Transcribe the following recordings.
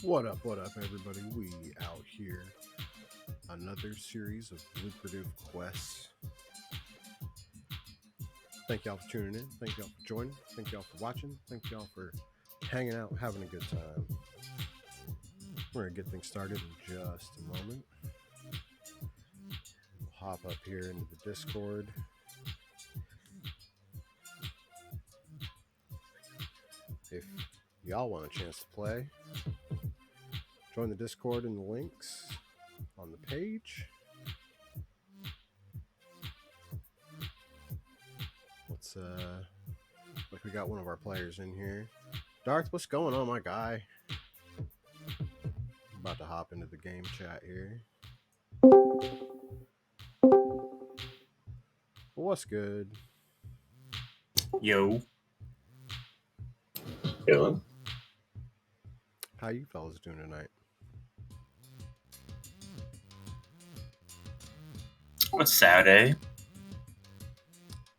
What up, everybody? We out here. Another series of lucrative quests. Thank y'all for tuning in. Thank y'all for joining. Thank y'all for watching. Thank y'all for hanging out, having a good time. We're going to get things started in just a moment. We'll hop up here into the Discord. If y'all want a chance to play, join the Discord in the links on the page. Let's like we got one of our players in here. Darth, what's going on, my guy? I'm about to hop into the game chat here. What's good? Yo. Dylan? How you fellas doing tonight? What's Saturday?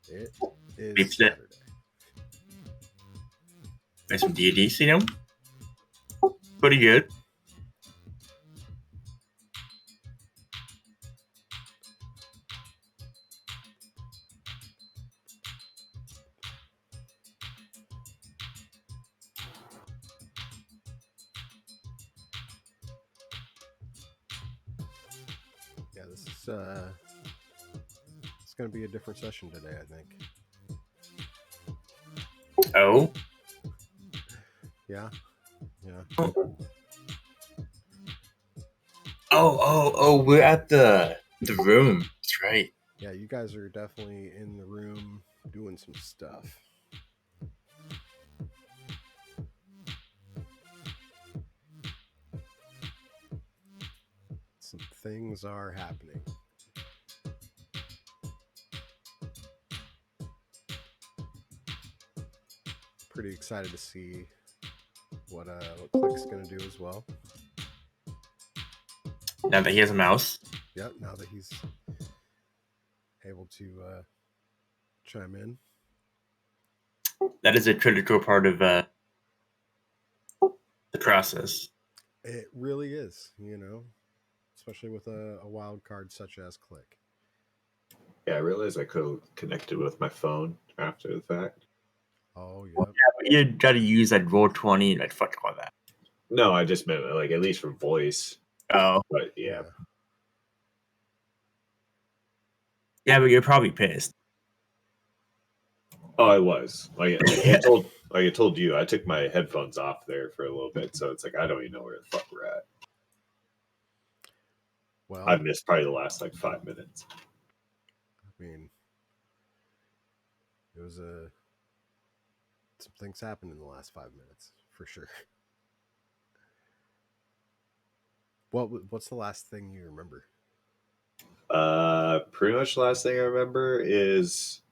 It Beef is it. Saturday. Play some D&D, you know? Pretty good. Yeah, this is it's gonna be a different session today, I think. Oh? Yeah. Oh, we're at the room. That's right. Yeah, you guys are definitely in the room doing some stuff. Some things are happening. Pretty excited to see what Click's gonna do as well. Now that he has a mouse. Yep, now that he's able to chime in. That is a critical part of the process. It really is, you know, especially with a wild card such as Click. Yeah, I realized I could have connected with my phone after the fact. Oh, yep. Yeah, but you gotta use that Roll20, like, fuck all that. No, I just meant, like, at least for voice. Oh. But, yeah. Yeah, but you're probably pissed. Oh, I was. Like I told you, I took my headphones off there for a little bit, so it's like, I don't even know where the fuck we're at. Well, I missed probably the last, 5 minutes. I mean, it was some things happened in the last 5 minutes for sure. What's the last thing you remember? Pretty much the last thing I remember is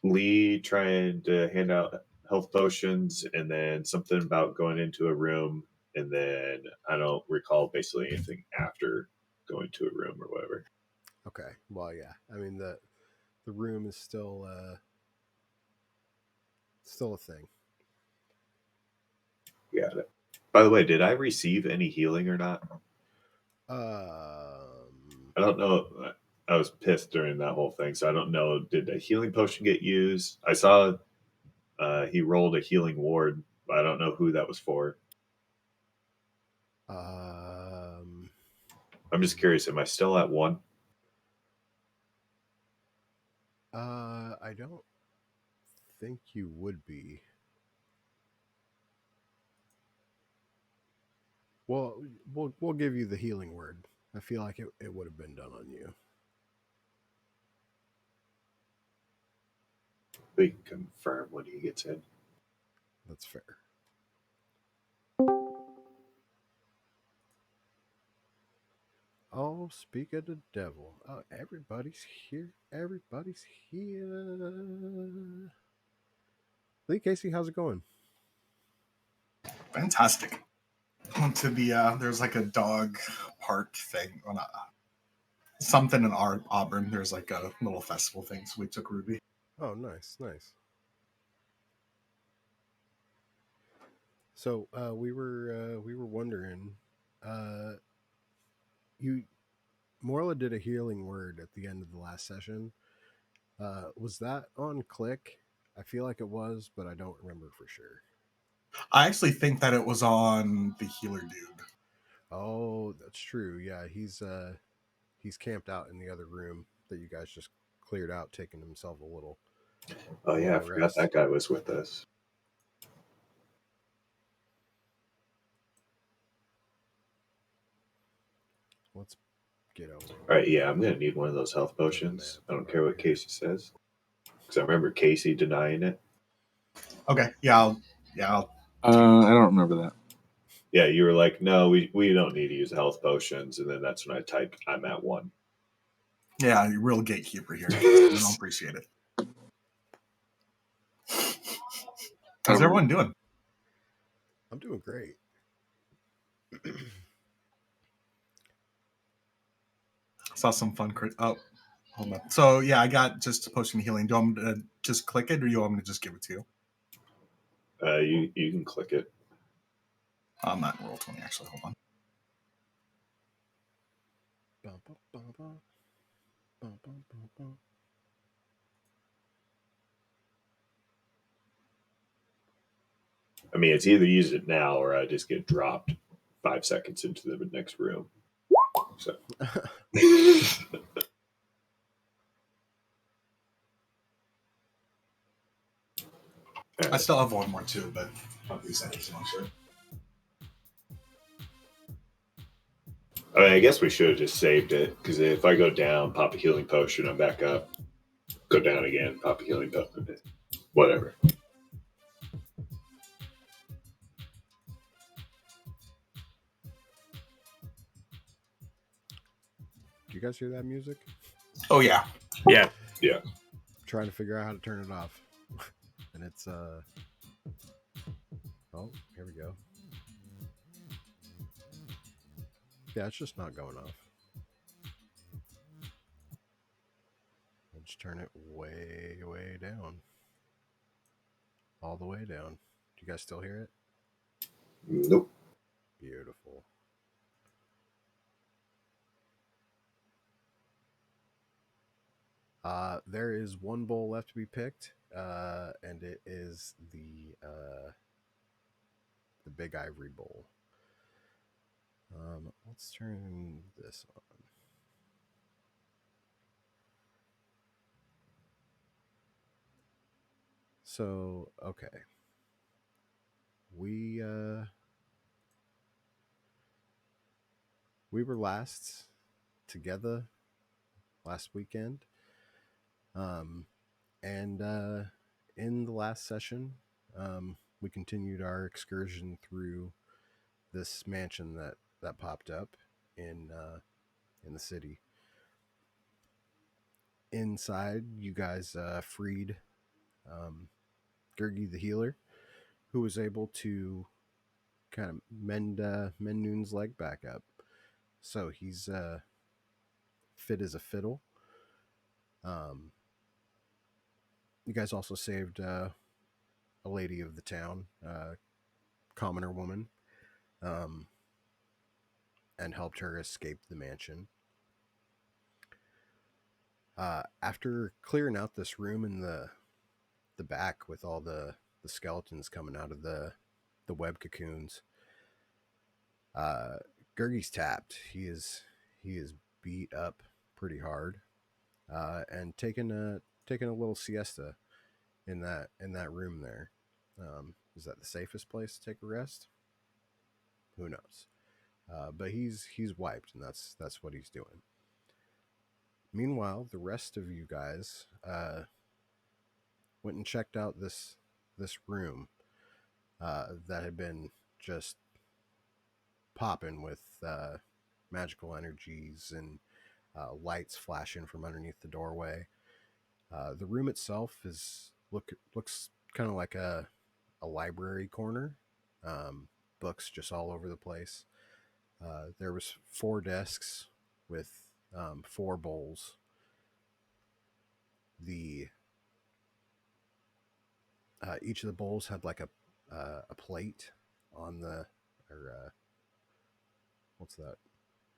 Lee trying to hand out health potions, and then something about going into a room, and then I don't recall basically anything after going to a room or whatever. Okay. Well, yeah. I mean the room is still a thing. Got it. By the way, did I receive any healing or not? I don't know. I was pissed during that whole thing, so I don't know. Did a healing potion get used? I saw he rolled a healing ward, but I don't know who that was for. I'm just curious. Am I still at 1? I don't think you would be. Well, we'll give you the healing word. I feel like it would have been done on you. We can confirm when he gets in. That's fair. Oh, speak of the devil. Oh, everybody's here. Everybody's here. Lee Casey, how's it going? Fantastic. Went to the there's like a dog park thing. Well, not something in Auburn. There's like a little festival thing, so we took Ruby. Oh, nice. So we were wondering, uh, you Morla did a healing word at the end of the last session. Was that on click? I feel like it was, but I don't remember for sure. I actually think that it was on the healer dude. Oh, that's true. Yeah, he's camped out in the other room that you guys just cleared out, taking himself Oh a yeah, I little forgot rest. that guy was with us. Let's get over. All right, yeah, I'm gonna need one of those health Get a potions. map I don't care over what here. Casey says, because I remember Casey denying it. Okay, I'll I don't remember that. Yeah, you were like, no, we don't need to use health potions, and then that's when I typed, I'm at 1. yeah, you're real gatekeeper here. I don't appreciate it. How's everyone doing? I'm doing great. Saw some fun crit. Oh, hold on. So yeah, I got just a potion of healing. Do you want me to just click it, or you want me to just give it to you? You can click it. I'm not in roll 20 actually. Hold on. Bum, bum, bum, bum. Bum, bum, bum, bum. I mean, it's either use it now or I just get dropped 5 seconds into the next room. So. I still have one more too, but I'll use that as long, sure. I mean, I guess we should have just saved it, because if I go down, pop a healing potion, I'm back up. Go down again, pop a healing potion. Whatever. Do you guys hear that music? Oh yeah. Yeah. Yeah. Trying to figure out how to turn it off. And it's oh, here we go. Yeah, it's just not going off. I'll just turn it way, way down. All the way down. Do you guys still hear it? Nope. Beautiful. There is one bowl left to be picked, and it is the big ivory bowl. Let's turn this on. So, okay. We were last together last weekend. And in the last session, we continued our excursion through this mansion that popped up in the city. Inside, you guys freed Gergie the healer, who was able to kind of mend Noon's leg back up, so he's fit as a fiddle. You guys also saved a lady of the town, commoner woman, and helped her escape the mansion. After clearing out this room in the back with all the skeletons coming out of the web cocoons, Gergie's tapped. He is beat up pretty hard, and taking a little siesta in that room there. Is that the safest place to take a rest? Who knows? But he's wiped, and that's what he's doing. Meanwhile, the rest of you guys went and checked out this room that had been just popping with magical energies and lights flashing from underneath the doorway. The room itself looks kind of like a library corner. Books just all over the place. There was 4 desks with 4 bowls. Each of the bowls had like a plate on the, or what's that?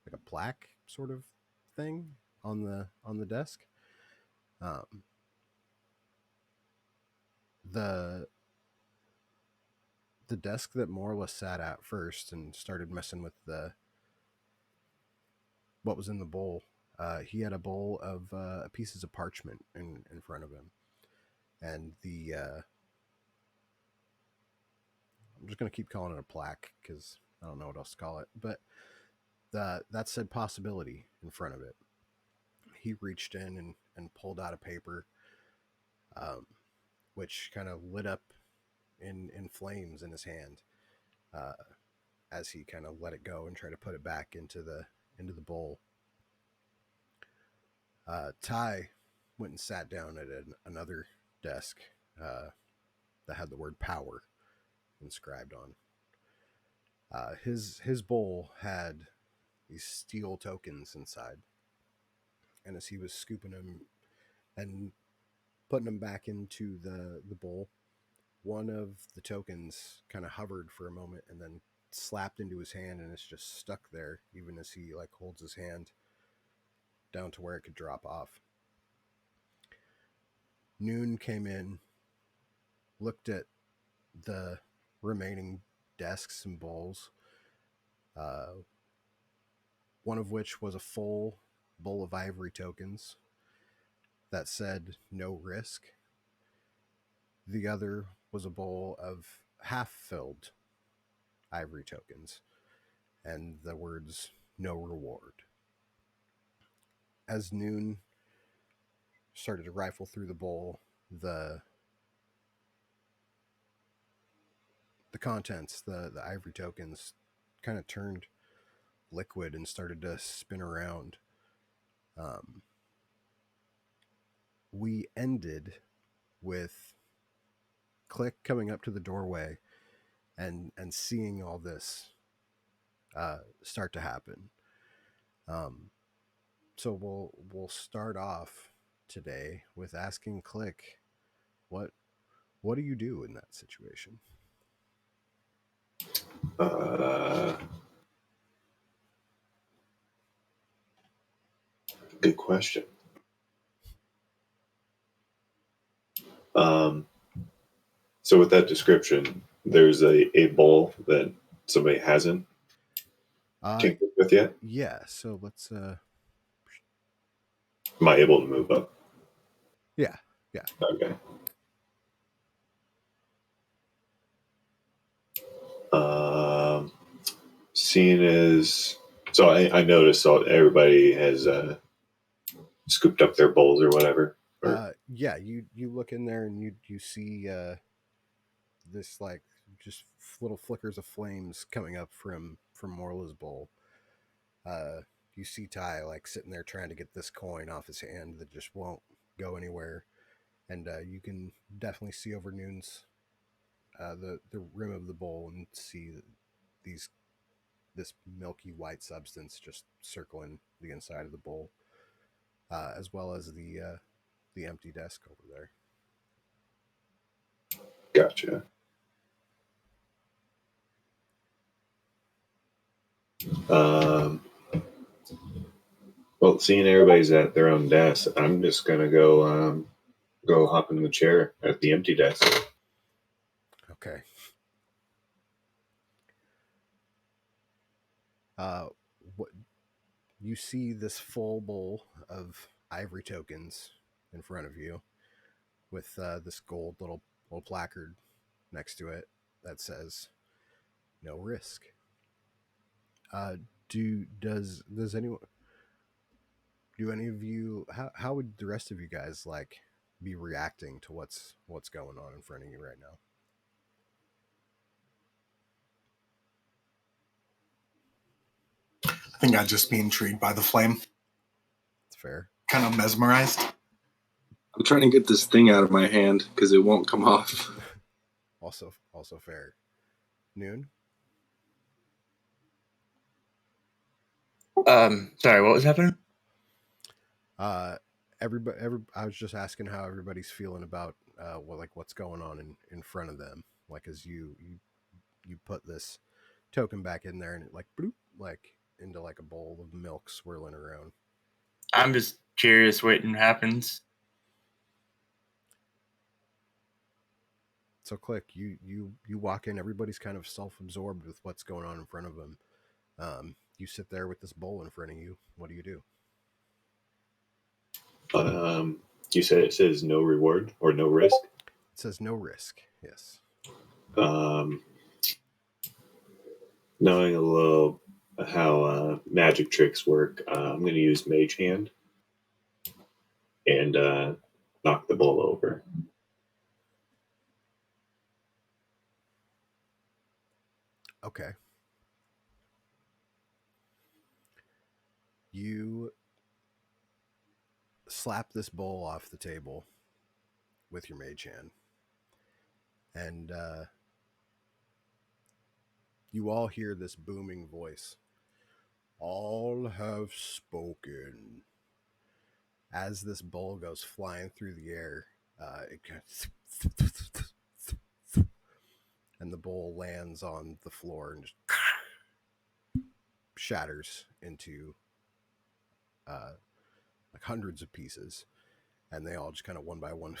Like a plaque sort of thing on the desk. Um, the the desk that Morla sat at first and started messing with the what was in the bowl. He had a bowl of pieces of parchment in front of him, and the I'm just gonna keep calling it a plaque because I don't know what else to call it, but that said possibility in front of it. He reached in and pulled out a paper, um, which kind of lit up in flames in his hand uh, as he kind of let it go and tried to put it back into the bowl. Ty went and sat down at another desk that had the word power inscribed on. His bowl had these steel tokens inside, and as he was scooping them and putting them back into the bowl, one of the tokens kind of hovered for a moment and then slapped into his hand, and it's just stuck there even as he like holds his hand down to where it could drop off. Noon came in, looked at the remaining desks and bowls, uh, one of which was a full bowl of ivory tokens that said no risk. The other was a bowl of half filled ivory tokens and the words no reward. As Noon started to rifle through the bowl, the contents, the ivory tokens, kind of turned liquid and started to spin around. Um, we ended with Click coming up to the doorway and seeing all this start to happen. So we'll start off today with asking Click, what do you do in that situation? Good question. Um, so with that description, there's a bowl that somebody hasn't tinkered with yet. Yeah. So let's. Am I able to move up? Yeah. Okay. Seeing as so, I noticed everybody has scooped up their bowls or whatever. Yeah. You look in there and you see this like just little flickers of flames coming up from Morla's bowl. You see Ty like sitting there trying to get this coin off his hand that just won't go anywhere, and you can definitely see over Noon's the rim of the bowl and see these this milky white substance just circling the inside of the bowl, as well as the empty desk over there. Gotcha. Well, seeing everybody's at their own desk, I'm just gonna go hop in the chair at the empty desk. Okay. What you see this full bowl of ivory tokens in front of you, with this gold little placard next to it that says "No risk." Does anyone do any of you how would the rest of you guys like be reacting to what's going on in front of you right now? I think I'd just be intrigued by the flame, It's fair. kind of mesmerized. I'm trying to get this thing out of my hand because it won't come off. Also fair. Noon. Sorry, what was happening? Everybody. I was just asking how everybody's feeling about what's going on in front of them. Like as you you put this token back in there, and it like bloop, like into like a bowl of milk swirling around. I'm just curious what happens. So click, you walk in. Everybody's kind of self-absorbed with what's going on in front of them. You sit there with this bowl in front of you. What do you do? You said it says no reward or no risk. It says no risk. Yes. Knowing a little how magic tricks work, I'm going to use Mage Hand and knock the bowl over. Okay. You slap this bowl off the table with your mage hand, and you all hear this booming voice. All have spoken. As this bowl goes flying through the air, it kind of and the bowl lands on the floor and just shatters into like hundreds of pieces, and they all just kind of one by one,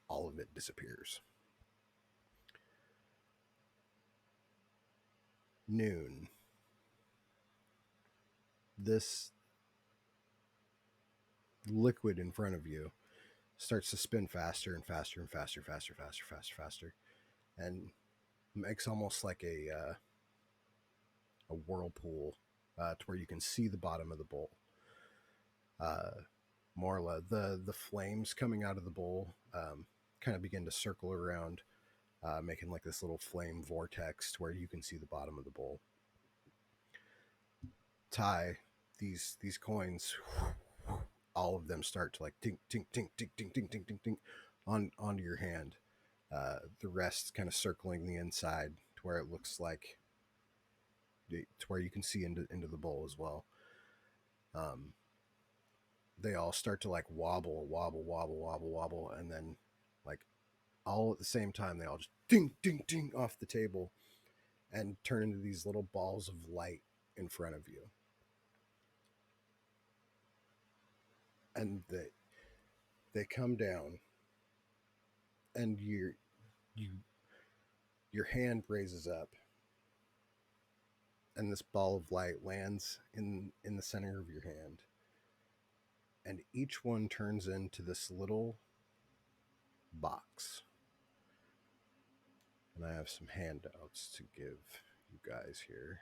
all of it disappears. Noon. This liquid in front of you starts to spin faster and faster and faster, faster, and makes almost like a whirlpool to where you can see the bottom of the bowl. Morla, the flames coming out of the bowl kind of begin to circle around, making like this little flame vortex to where you can see the bottom of the bowl. Ty, these coins, all of them start to like tink tink tink tink tink tink tink tink tink onto your hand. The rest kind of circling the inside to where it looks like to where you can see into the bowl as well. They all start to like wobble, and then like all at the same time they all just ding ding ding off the table and turn into these little balls of light in front of you. And they come down, and your hand raises up, and this ball of light lands in the center of your hand, and each one turns into this little box. And I have some handouts to give you guys here.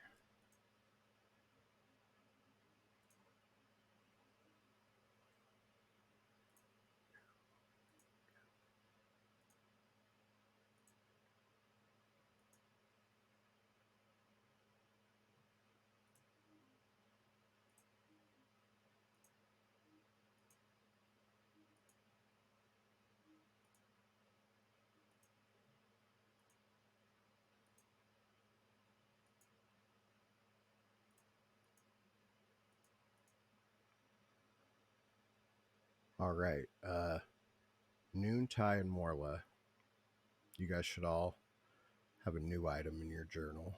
All right. Noon, Ty, and Morla, you guys should all have a new item in your journal.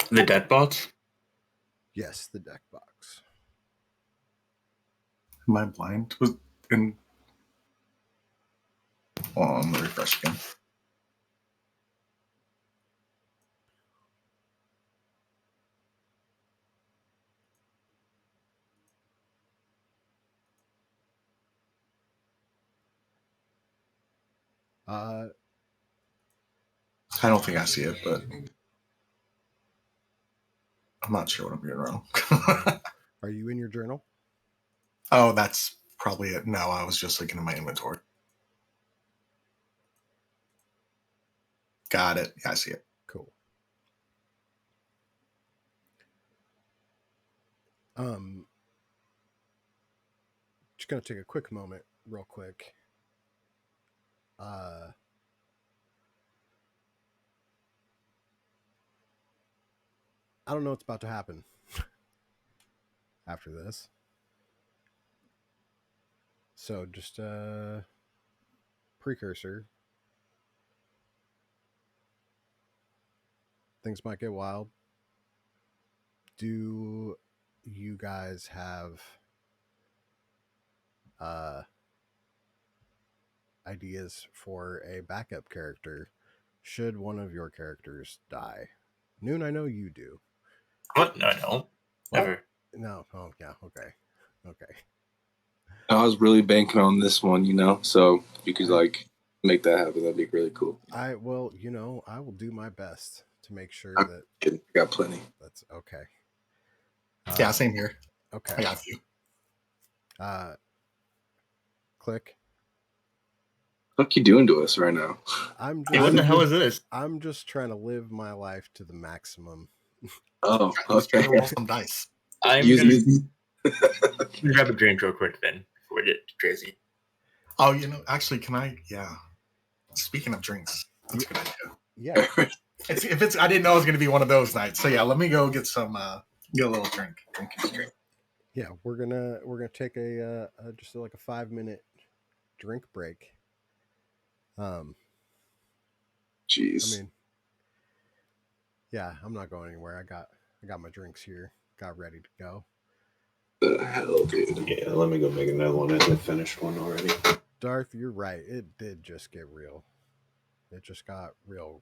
The dead bots? Yes, the deck box. Am I blind? Was in. Hold on, let me refresh again. Uh, I don't think I see it, but I'm not sure what I'm doing wrong. are you in your journal? Oh, that's probably it. No, I was just looking at my inventory. Got it. Yeah, I see it. Cool. just going to take a quick moment, real quick. I don't know what's about to happen after this. So just a precursor. Things might get wild. Do you guys have ideas for a backup character should one of your characters die? Noon, I know you do. What? No. What? Never. No. Oh, yeah. Okay. I was really banking on this one, so if you could make that happen, that'd be really cool. I will do my best to make sure that I got plenty. that's okay. Yeah, same here. Okay. I got you. Click. What you doing to us right now? Hey, what the hell is this? I'm just trying to live my life to the maximum. Oh, Let's try okay. to roll some dice. I'm Use- gonna grab a drink real quick then before we get crazy. Oh, actually, can I? Yeah. Speaking of drinks, that's a good idea. Yeah. I didn't know it was going to be one of those nights. So yeah, let me go get some, get a little drink. Yeah, we're gonna take a just like a 5-minute drink break. Jeez. I mean, yeah, I'm not going anywhere. I got my drinks here, got ready to go. The hell, dude. Yeah, let me go make another one. I finished one already. Darth, you're right. It did just get real. It just got real.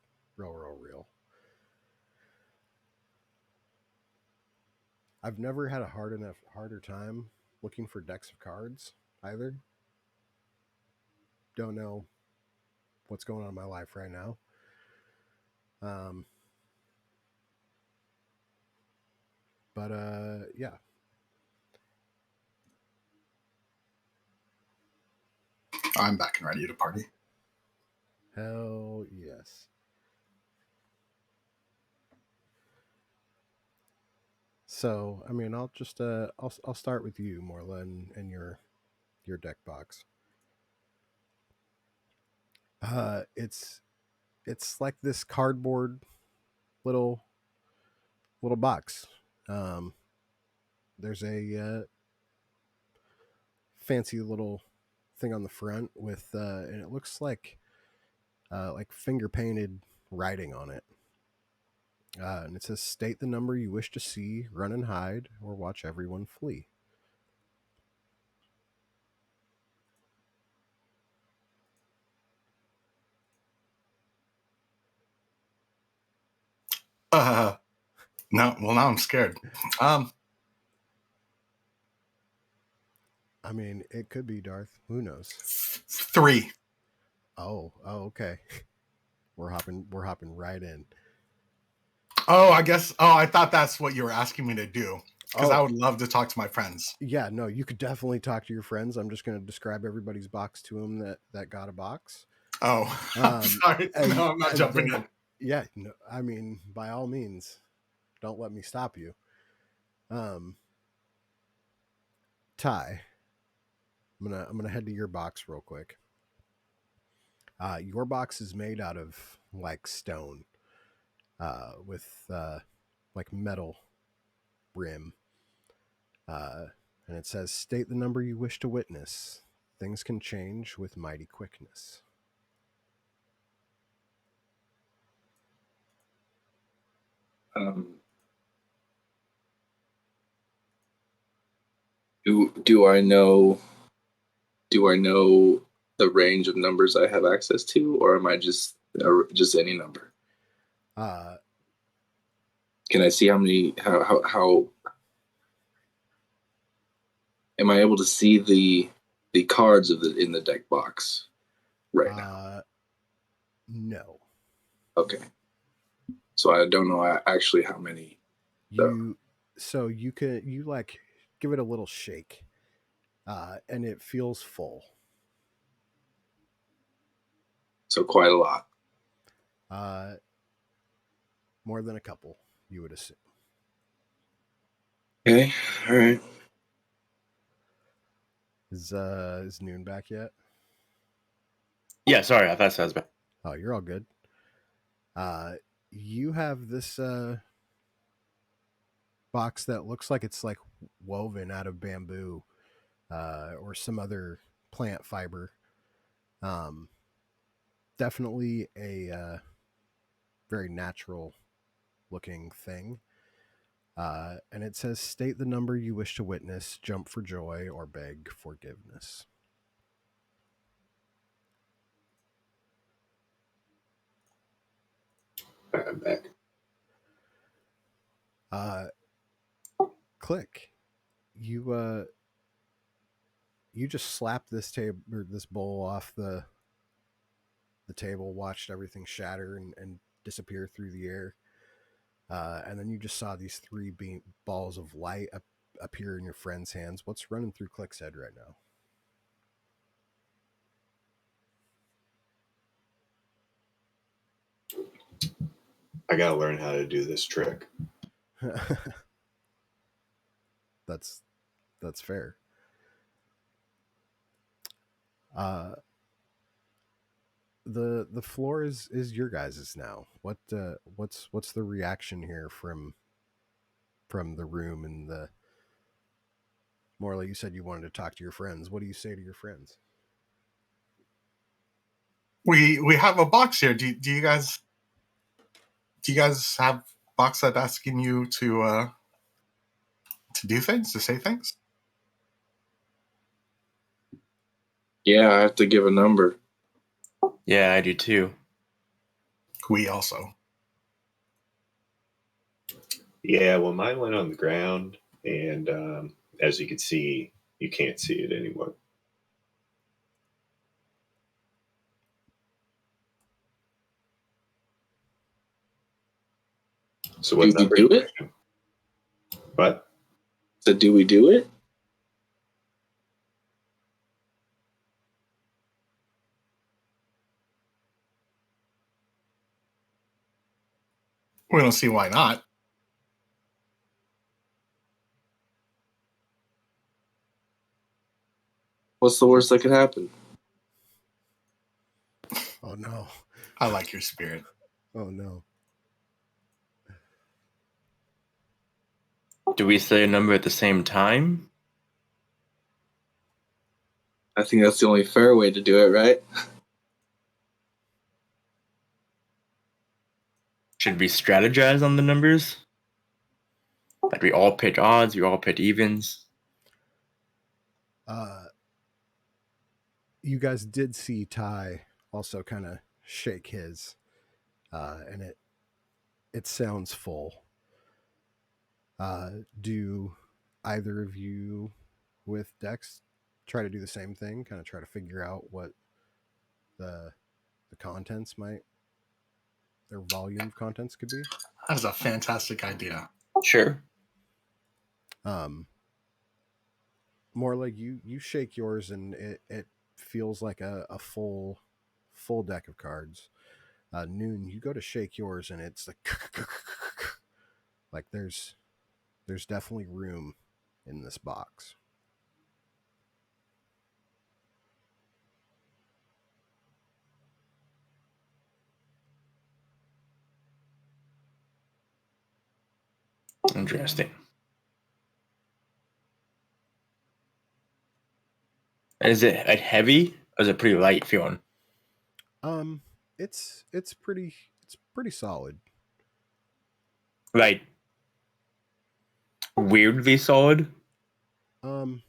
I've never had a harder time looking for decks of cards either. Don't know what's going on in my life right now. But yeah. I'm back and ready to party. Hell yes. So, I mean, I'll just I'll start with you, Morla, and your deck box. It's like this cardboard little box. There's a fancy little thing on the front with and it looks like finger painted writing on it. And it says, "State the number you wish to see, run and hide, or watch everyone flee." No, well now I'm scared. I mean, it could be Darth. Who knows? 3. Oh, okay. We're hopping right in. Oh, I guess. Oh, I thought that's what you were asking me to do because I would love to talk to my friends. Yeah, no, you could definitely talk to your friends. I'm just going to describe everybody's box to them that got a box. Oh, I'm sorry. No, I'm not jumping in. Yeah, no, I mean, by all means, don't let me stop you. Ty, I'm gonna head to your box real quick. Your box is made out of like stone, with like metal rim, and it says, "State the number you wish to witness. Things can change with mighty quickness." Do I know the range of numbers I have access to, or am I just any number? Can I see how many? How am I able to see the cards in the deck box right now? No. Okay. So I don't know actually how many. So you like give it a little shake, and it feels full. So quite a lot. More than a couple, you would assume. Okay. All right. Is Noon back yet? Yeah, sorry, I thought that was bad. Oh, you're all good. You have this box that looks like it's like woven out of bamboo or some other plant fiber. Definitely a very natural looking thing. And it says, state the number you wish to witness, jump for joy, or beg forgiveness. I'm back. Click. You just slapped this table or this bowl off the table, watched everything shatter and disappear through the air. And then you just saw these three balls of light appear in your friend's hands. What's running through Click's head right now? I gotta learn how to do this trick. That's fair. The floor is your guys's now. What's the reaction here from the room and the Morley? You said you wanted to talk to your friends. What do you say to your friends? We have a box here. Do you guys have box that's asking you to do things, to say things? Yeah, I have to give a number. Yeah, I do too. We also. Yeah, well, mine went on the ground, and as you can see, you can't see it anymore. So what Do we number? do it? What? So do we do it? We don't see why not. What's the worst that could happen? Oh no! I like your spirit. Oh no! Do we say a number at the same time? I think that's the only fair way to do it, right? Should we strategize on the numbers? Like we all pick odds, we all pick evens. You guys did see Ty also kind of shake his, and it sounds full. Do either of you with Dex try to do the same thing? Kind of try to figure out what the contents might, their volume of contents could be. That is a fantastic idea. Sure. More like you shake yours and it feels like a full deck of cards. Noon, you go to shake yours and it's like there's definitely room in this box. Interesting. Is it like heavy or is it pretty light feeling? It's pretty solid. Like weirdly solid? No.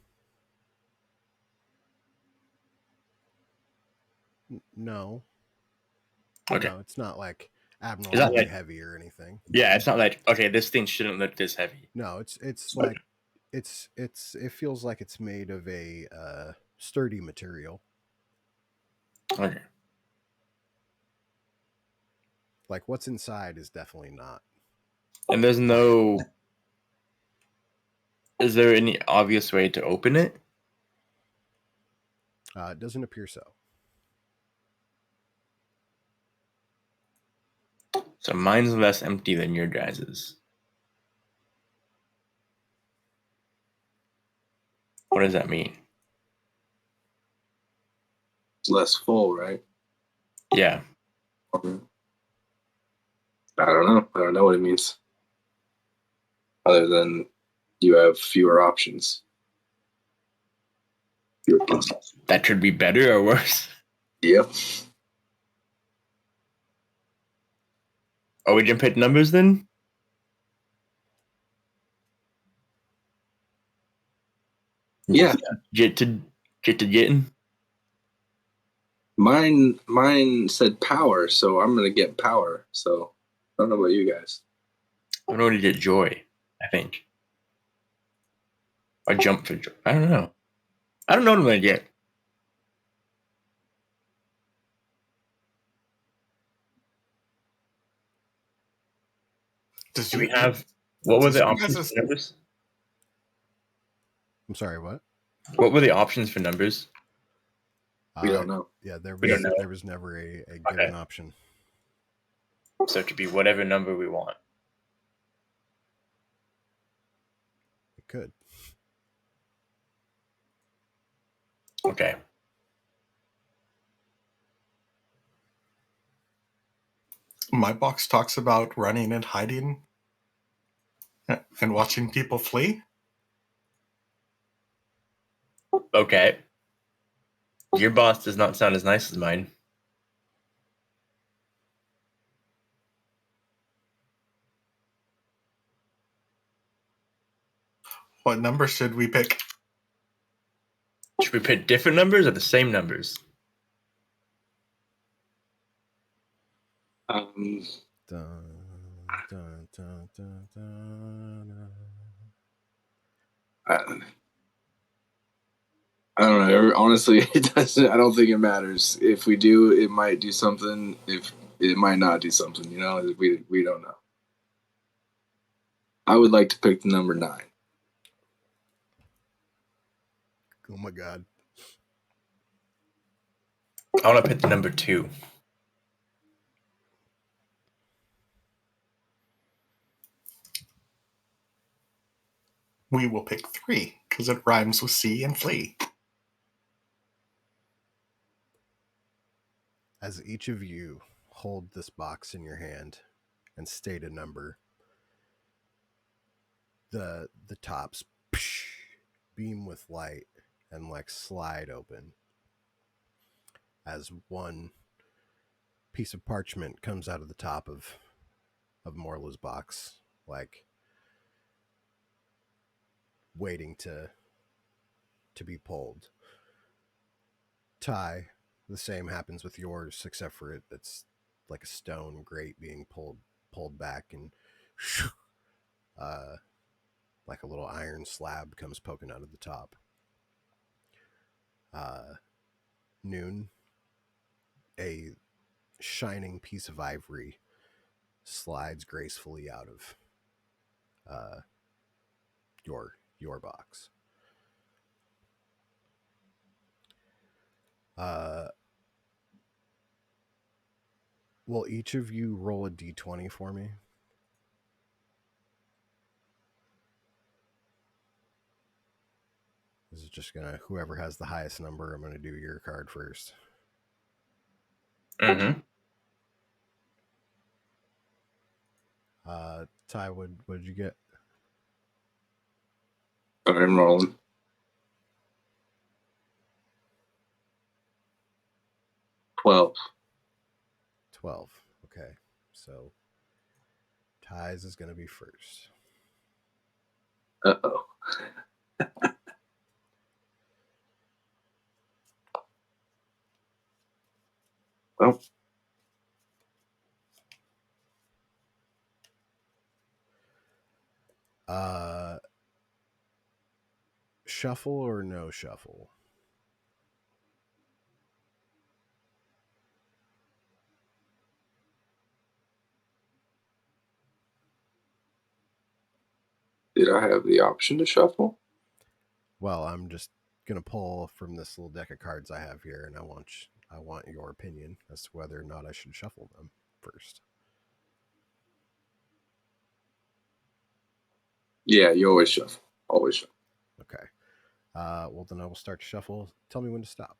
Okay. No, it's not like Is abnormally that like heavy or anything. yeah, it's not like okay, this thing shouldn't look this heavy. No, it's like it feels like it's made of a sturdy material. Okay. Like what's inside is definitely not. And there's no is there any obvious way to open it? It doesn't appear so. So mine's less empty than your guys's. What does that mean? less full, right? Yeah. I don't know. I don't know what it means. Other than you have fewer options. That should be better or worse. Yep. Are we gonna pick numbers then? Yeah. Get to getting. Mine said power, so I'm gonna get power. So I don't know about you guys. I'm going to get joy, I think. I jump for joy. I don't know. I don't know what I'm gonna get. Does Do we you have what were does the you options guys' for numbers? I'm sorry, what? What were the options for numbers? We don't know. Yeah, We don't know. there was never a given option. So it could be whatever number we want. It could. Okay. my box talks about running and hiding and watching people flee? Okay. Your boss does not sound as nice as mine. What number should we pick? Should we pick different numbers or the same numbers? Dun, dun, dun, dun, dun. I don't know. Honestly, it doesn't. I don't think it matters. If we do, it might do something. If it might not do something, we don't know. I would like to pick the number 9. Oh my god. I want to pick the number 2. We will pick 3 because it rhymes with see and flee. As each of you hold this box in your hand and state a number, the tops beam with light and like slide open as one piece of parchment comes out of the top of Morla's box, like waiting to be pulled. Ty, the same happens with yours, except for it's like a stone grate being pulled back, and like a little iron slab comes poking out of the top. Noon, a shining piece of ivory slides gracefully out of your box. Will each of you roll a d20 for me? This is just gonna, whoever has the highest number, I'm gonna do your card first. Mm-hmm. Ty, what did you get? I'm rolling. 12. 12. Okay, so Ty's is gonna be first. Uh-oh. Well, Shuffle or no shuffle? did I have the option to shuffle? Well, I'm just gonna pull from this little deck of cards I have here, and I want your opinion as to whether or not I should shuffle them first. Yeah, you always shuffle. Always shuffle. Okay. Well, then I will start to shuffle. Tell me when to stop.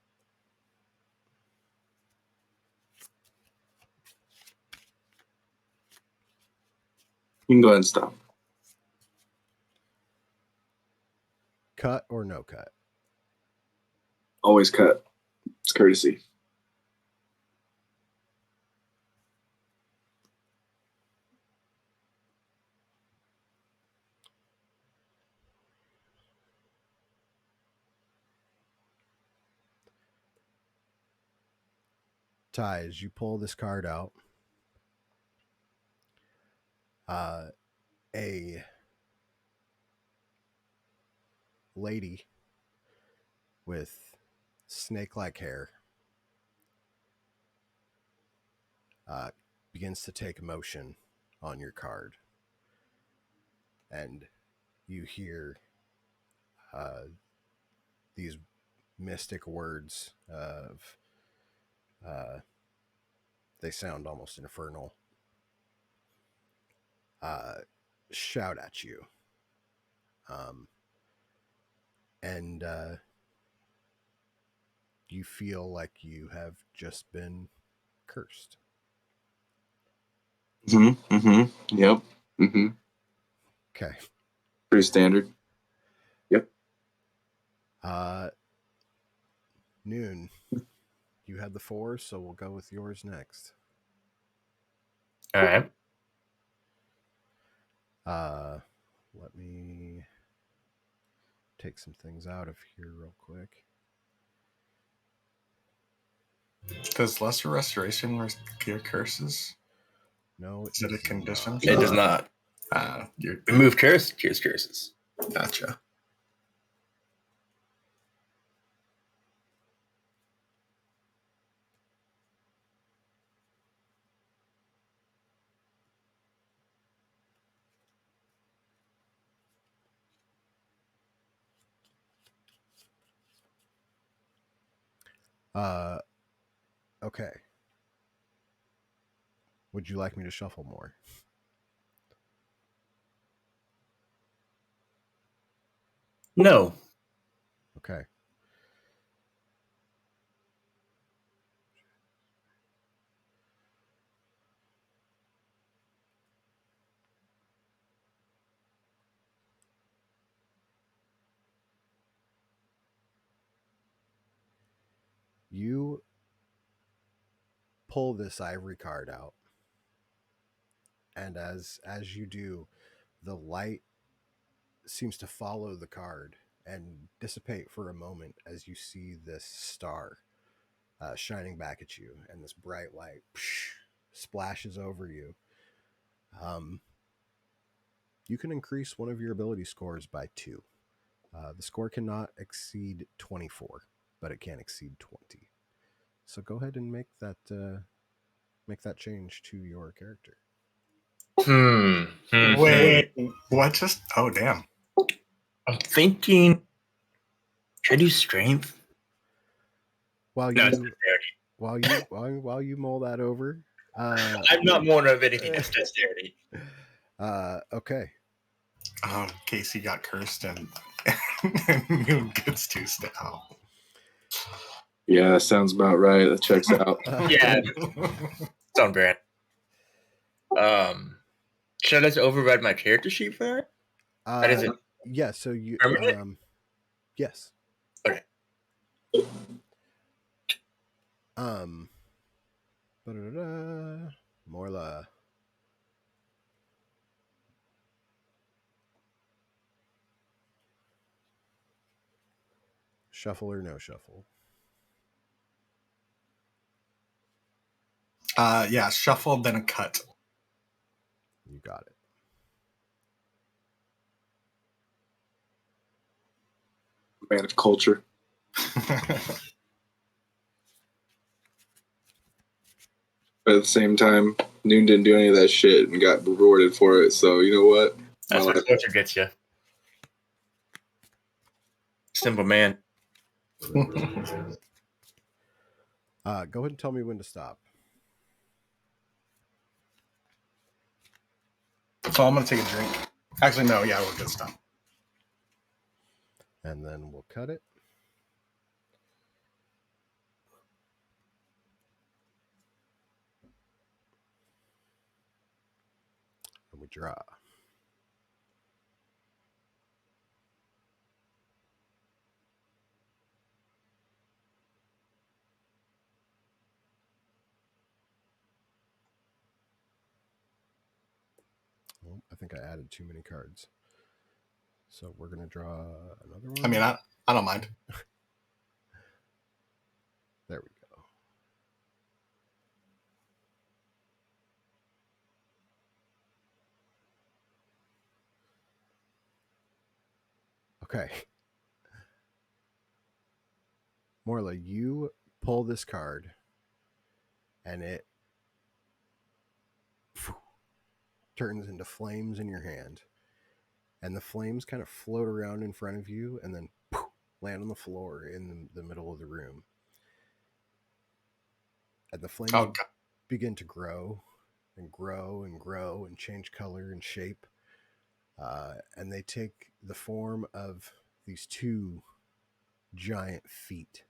You can go ahead and stop. Cut or no cut? Always cut. It's courtesy. Ty, as you pull this card out, a lady with snake-like hair begins to take motion on your card, and you hear these mystic words of they sound almost infernal, shout at you, and you feel like you have just been cursed. Yep. Okay. Pretty standard. Yep. Noon, you had the 4, so we'll go with yours next. All right. Let me take some things out of here real quick. Does lesser restoration cure curses? No, Is it a condition? It does not. You're Remove curse, cures curses. gotcha. Okay. Would you like me to shuffle more? No. Okay. You pull this ivory card out, and as you do, the light seems to follow the card and dissipate for a moment as you see this star shining back at you, and this bright light splashes over you. You can increase one of your ability scores by 2. The score cannot exceed 24, but it can exceed 20. So go ahead and make that change to your character. Wait, what just? Oh, damn. I'm thinking. Should I do strength? While No, it's you dexterity. while you mull that over, I'm not more of anything. It's dexterity. okay. Casey got cursed and Noon gets 2 step. Oh. Yeah, that sounds about right. That checks out. Yeah, sound great. Should I just override my character sheet for that? That is it. Yeah. So you Permanent? yes. Okay. Morla. Shuffle or no shuffle? Yeah, shuffle, then a cut. You got it. Man of culture. But at the same time, Noon didn't do any of that shit and got rewarded for it. So you know what? That's what culture gets you. Simple man. Go ahead and tell me when to stop. So I'm gonna take a drink. Actually, no. Yeah, we're good. Stop. And then we'll cut it. And we we draw. Well, I think I added too many cards. So we're going to draw another one. I mean, I don't mind. There we go. Okay. Morla, you pull this card and it turns into flames in your hand. And the flames kind of float around in front of you and then land on the floor in the middle of the room. And the flames begin to grow and grow and grow and change color and shape. And they take the form of these two giant feet.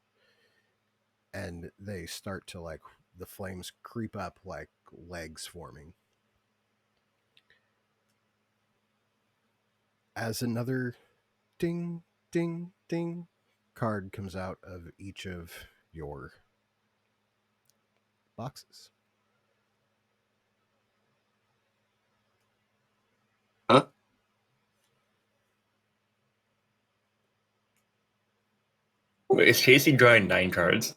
And they start to, like, the flames creep up like legs forming. As another ding, ding, ding card comes out of each of your boxes. Huh? Wait, is Casey drawing 9 cards?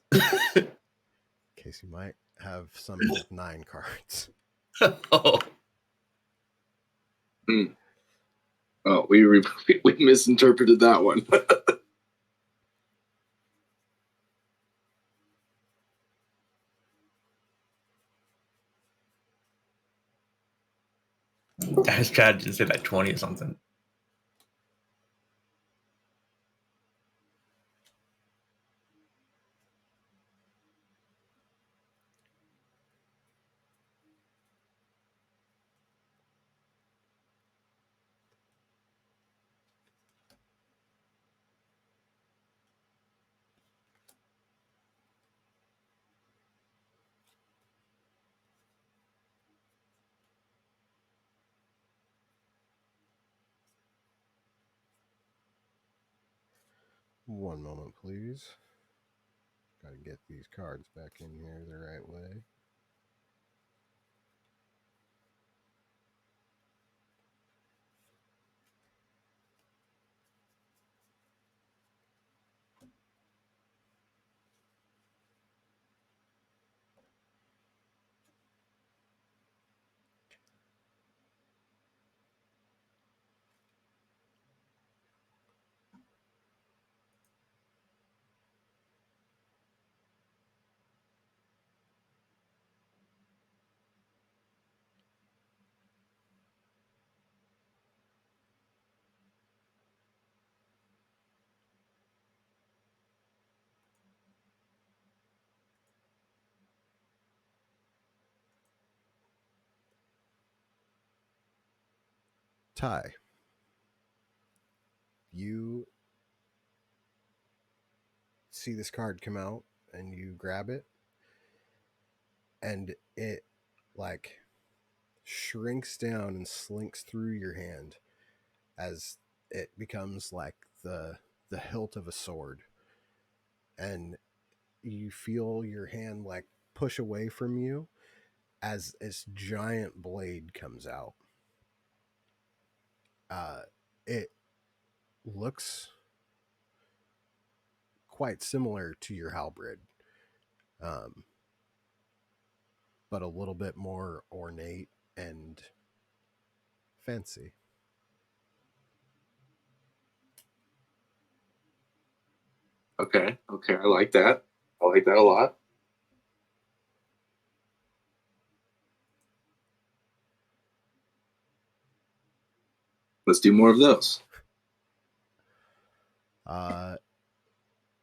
Casey might have summoned 9 cards. Oh. Oh, we misinterpreted that one. Dash Chad didn't say that 20 or something. One moment, please. Got to get these cards back in here the right way. Ty, you see this card come out and you grab it, and it, like, shrinks down and slinks through your hand as it becomes like the hilt of a sword, and you feel your hand, like, push away from you as this giant blade comes out. It looks quite similar to your halberd, but a little bit more ornate and fancy. Okay, I like that. I like that a lot. Let's do more of those.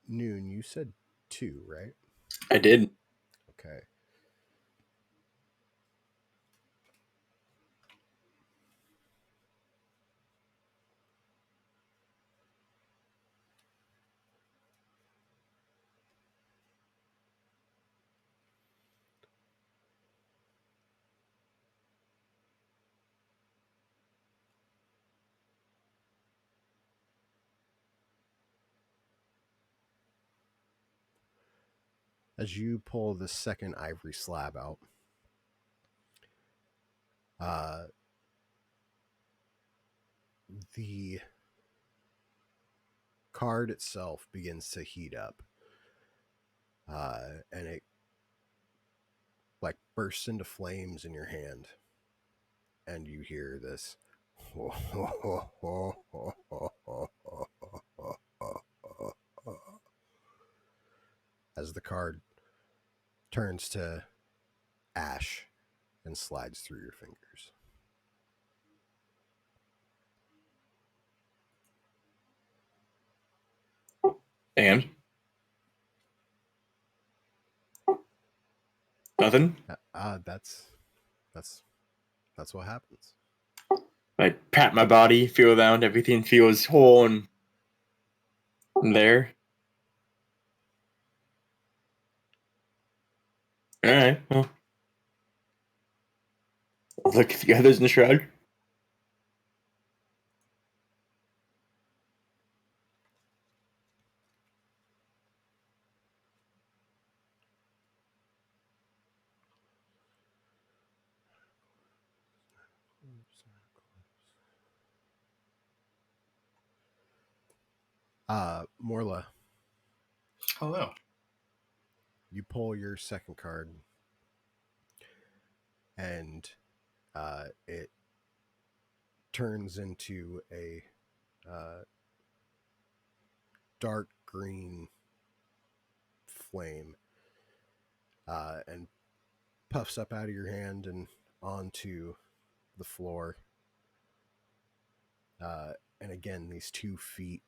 Noon, you said 2, right? I did. Okay. As you pull the second ivory slab out, the card itself begins to heat up, and it like bursts into flames in your hand, and you hear this as the card turns to ash and slides through your fingers. And nothing. That's what happens. I pat my body, feel around, everything feels whole and there. All right. Well, look at the others in the shroud. Morla, Hello. you pull your second card, and it turns into a dark green flame, and puffs up out of your hand and onto the floor. And again, these 2 feet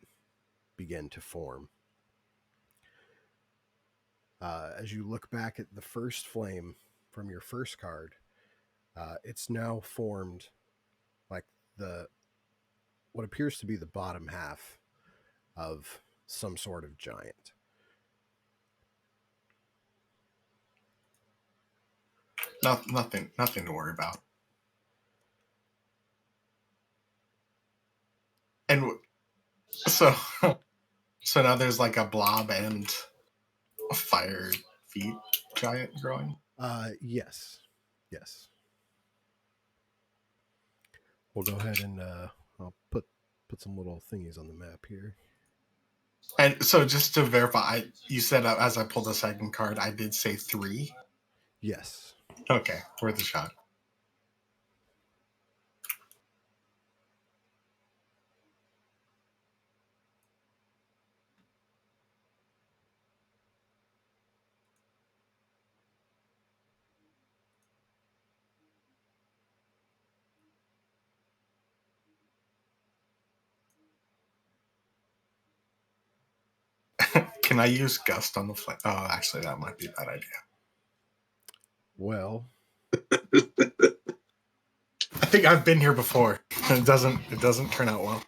begin to form. As you look back at the first flame from your first card, it's now formed like what appears to be the bottom half of some sort of giant. Nothing to worry about. And so now there's like a blob and a fire feet giant growing. Yes. We'll go ahead and I'll put some little thingies on the map here. And so just to verify, you said as I pulled the second card, I did say 3. Yes. Okay, worth a shot. Can I use Gust on the flame? Oh, actually, that might be a bad idea. Well, I think I've been here before. It doesn't turn out well.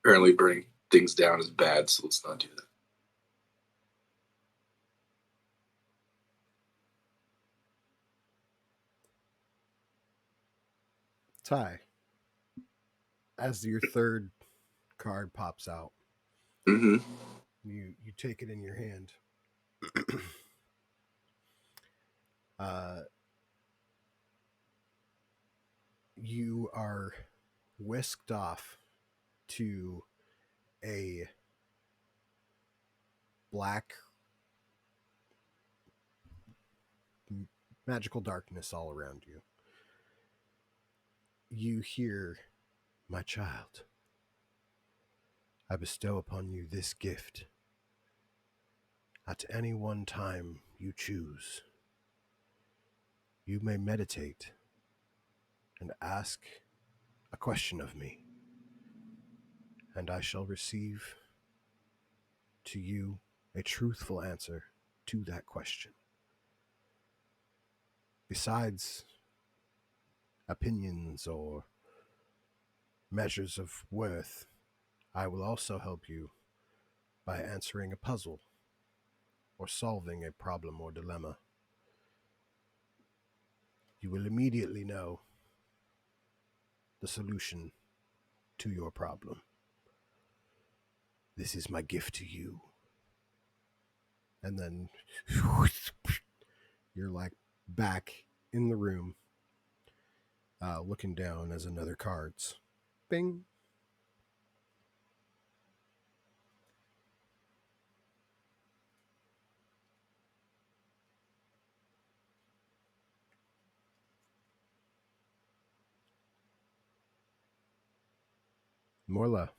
Apparently, burning things down is bad, so let's not do that. Ty, as your third card pops out, Mm-hmm. you take it in your hand. You are whisked off to a black magical darkness all around you. You hear, "My child, I bestow upon you this gift. At any one time you choose, you may meditate and ask a question of me, and I shall receive to you a truthful answer to that question. Besides opinions or measures of worth, I will also help you by answering a puzzle or solving a problem or dilemma. You will immediately know the solution to your problem. This is my gift to you. And then you're like back in the room, looking down as another card's bing. Morla.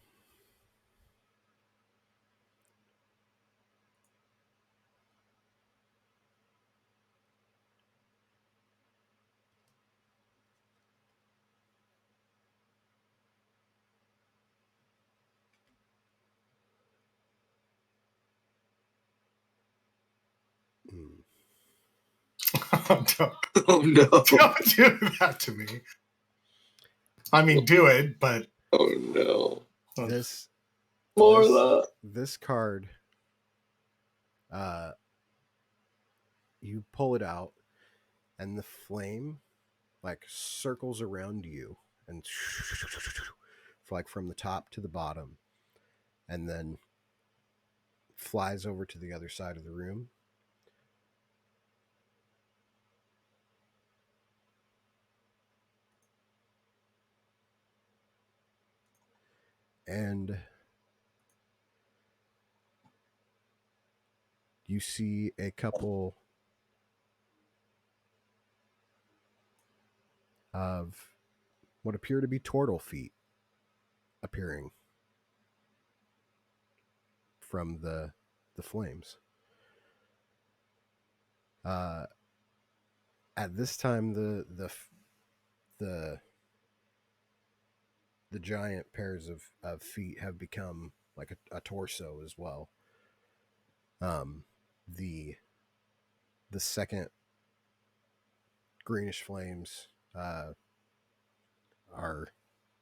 Mm. Don't, Oh no! don't do that to me. I mean, do it, but Oh no! This Morla. this card, you pull it out, and the flame like circles around you and like from the top to the bottom, and then flies over to the other side of the room. And you see a couple of what appear to be turtle feet appearing from the flames. At this time, the the giant pairs of feet have become like a torso as well. The the second greenish flames are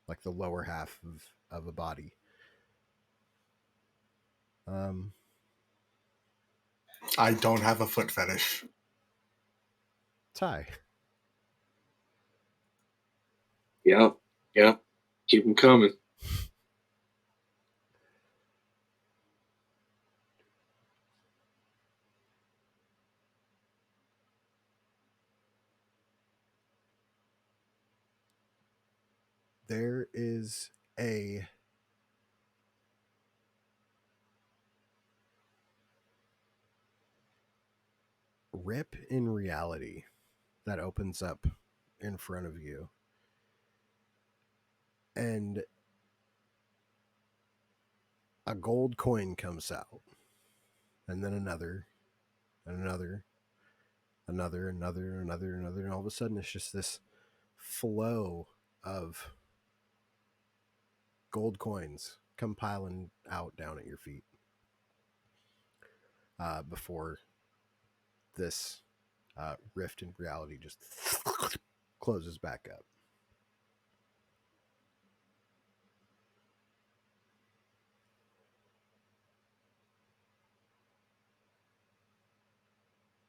like the lower half of a body. I don't have a foot fetish. Ty. Yep. Keep them coming. There is a rip in reality that opens up in front of you. And a gold coin comes out. And then another, and another, another, another, another, another. And all of a sudden, it's just this flow of gold coins come piling out down at your feet before this rift in reality just closes back up.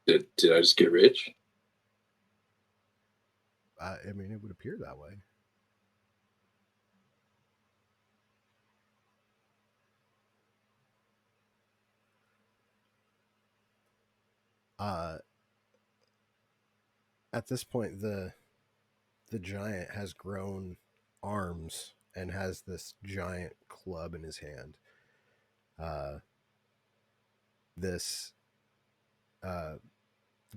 Did I just get rich? I mean, it would appear that way. At this point, the giant has grown arms and has this giant club in his hand. This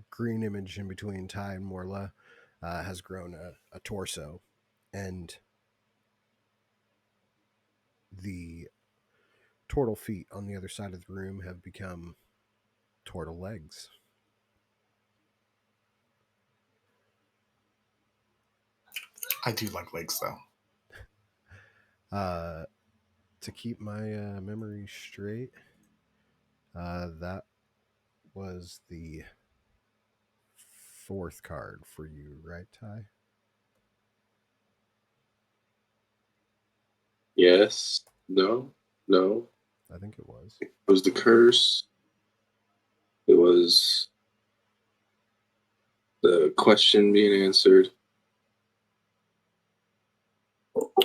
green image in between Ty and Morla has grown a torso, and the turtle feet on the other side of the room have become turtle legs. I do like legs, though. To keep my memory straight, that was the fourth card for you, right, Ty? Yes. No. I think it was. It was the curse. It was the question being answered.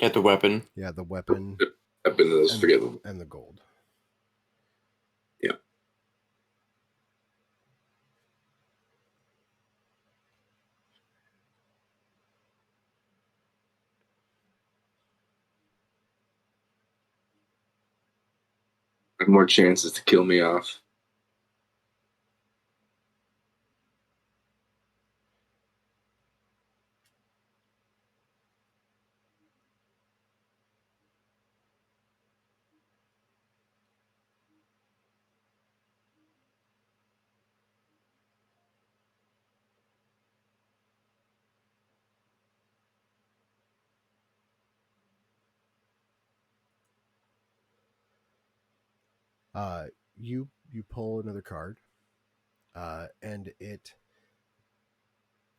Get the weapon. Yeah, the weapon I've been to those. Forget them. and the gold. Yeah. More chances to kill me off. You pull another card, and it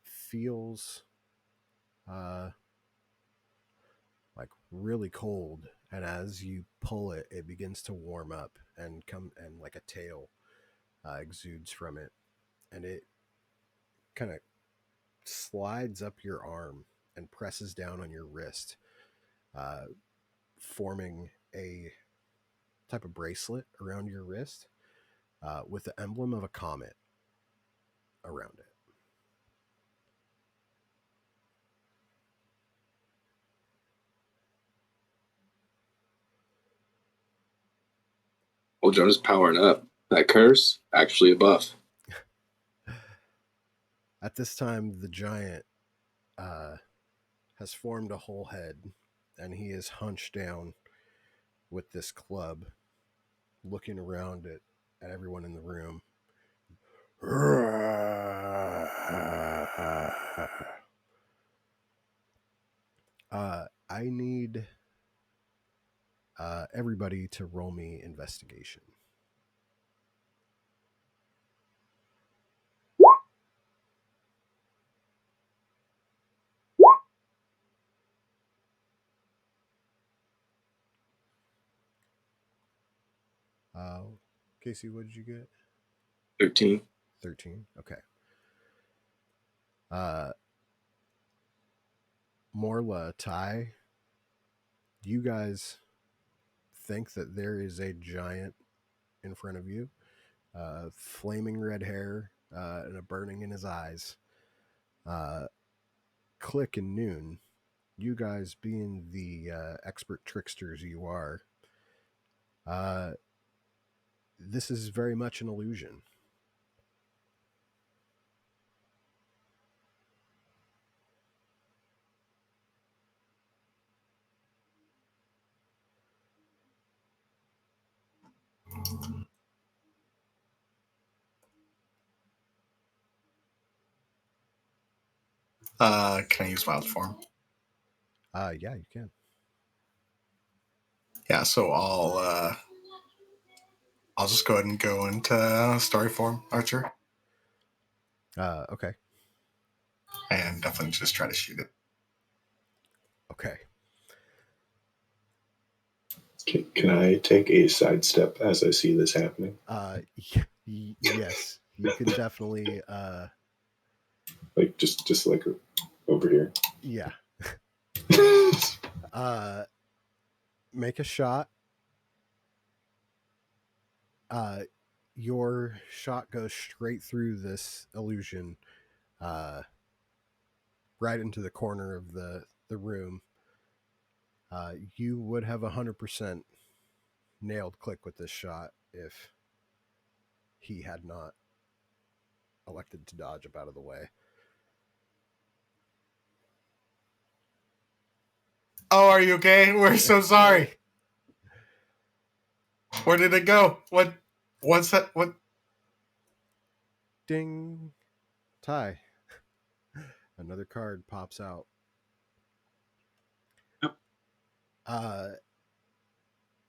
feels like really cold. And as you pull it, it begins to warm up and like a tail exudes from it, and it kind of slides up your arm and presses down on your wrist, uh, forming a type of bracelet around your wrist with the emblem of a comet around it. Well, John is powering up. That curse, actually a buff. At this time, the giant has formed a whole head, and he is hunched down with this club, looking around at everyone in the room. I need everybody to roll me investigation. Casey, what did you get? 13. 13. Okay. Morla, Ty, you guys think that there is a giant in front of you, flaming red hair and a burning in his eyes. Click and Noon, you guys being the expert tricksters you are, this is very much an illusion. Can I use wild form? Yeah, you can. Yeah, so I'll just go ahead and go into story form, Archer, Okay. and definitely just try to shoot it. Okay. Can I take a sidestep as I see this happening? Yes, you can definitely. Like just like over here. Yeah. Make a shot. Your shot goes straight through this illusion, right into the corner of the room. You would have 100% nailed Click with this shot if he had not elected to dodge up out of the way. Oh, are you okay? We're so sorry. Where did it go? What's that? What? Ding. Ty. Another card pops out.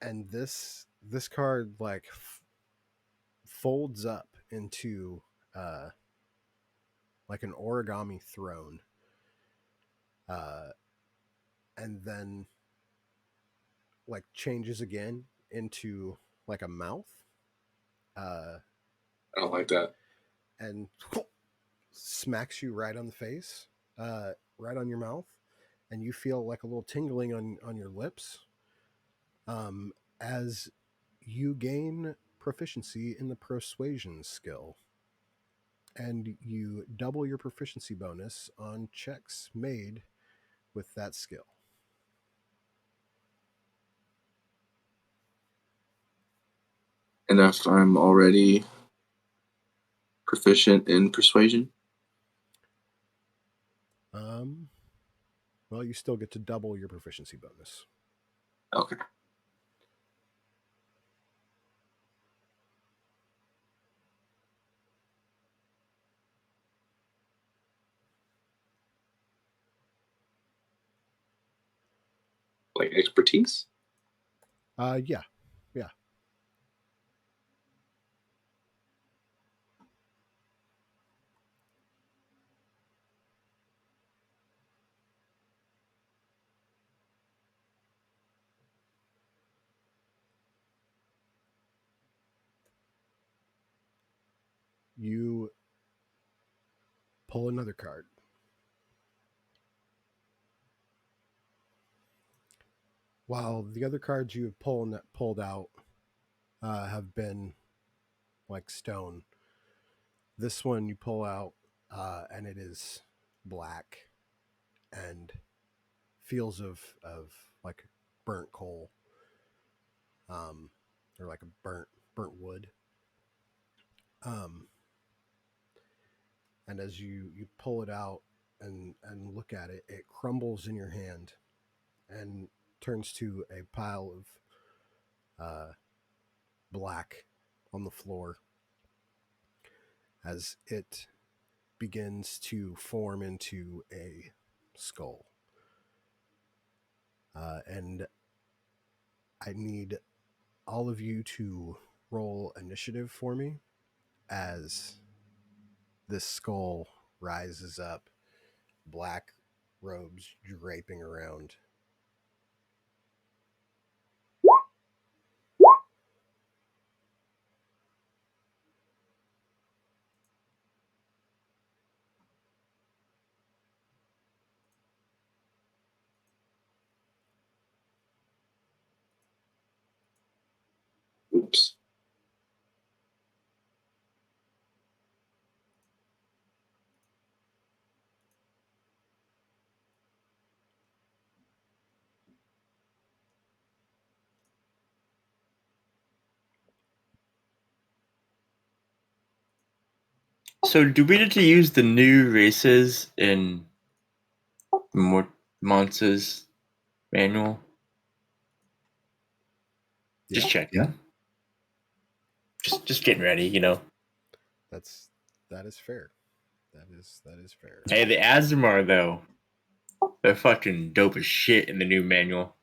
And this card like folds up into like an origami throne, and then like changes again into like a mouth, I don't like that. and smacks you right on the face, right on your mouth, and you feel like a little tingling on your lips as you gain proficiency in the persuasion skill. And you double your proficiency bonus on checks made with that skill. And if I'm already proficient in persuasion? Well, you still get to double your proficiency bonus. Okay. Like expertise? Yeah. You pull another card. While the other cards you have pulled out have been like stone, this one you pull out and it is black and feels of like burnt coal, or like a burnt wood. And as you pull it out and look at it, it crumbles in your hand and turns to a pile of black on the floor as it begins to form into a skull. And I need all of you to roll initiative for me as this skull rises up, black robes draping around. Oops. So, do we need to use the new races in Monza's manual? Just checking. Yeah. Just getting ready, you know. That is fair. That is fair. Hey, the Azimar though, they're fucking dope as shit in the new manual.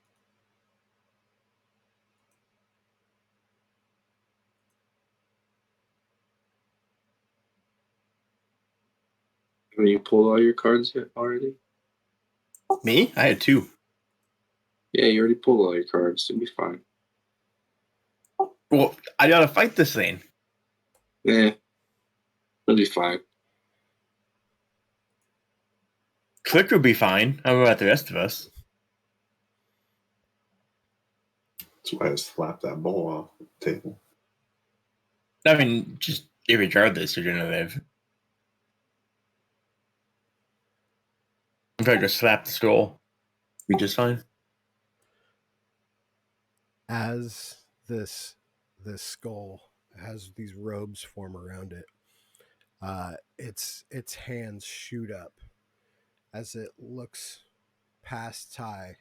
Have you pulled all your cards yet already? Me? I had 2. Yeah, you already pulled all your cards. You'll be fine. Well, I gotta fight this thing. Yeah. It'll be fine. Clicker will be fine. I don't know about the rest of us. That's why I slapped that bowl off the table. I mean, just irregardless, you're gonna live. I'm trying to slap the skull. Be just fine. As this skull has these robes form around it, its hands shoot up as it looks past Ty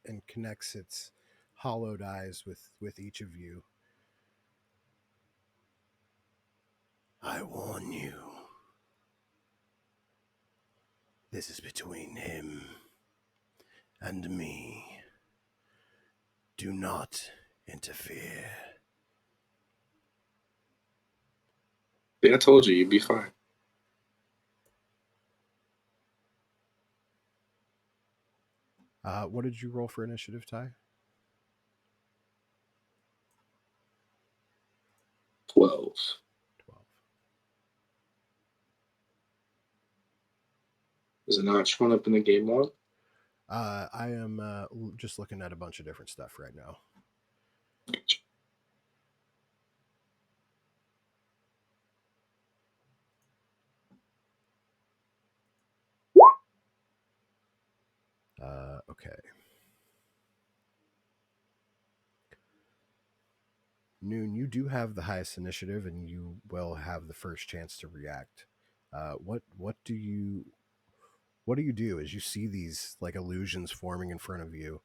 and connects its hollowed eyes with each of you. I warn you. This is between him and me. Do not interfere. Yeah, I told you, you'd be fine. What did you roll for initiative, Ty? 12. 12. Is it not showing up in the game log? I am just looking at a bunch of different stuff right now. Okay. Noon, you do have the highest initiative, and you will have the first chance to react. What do you do as you see these like illusions forming in front of you?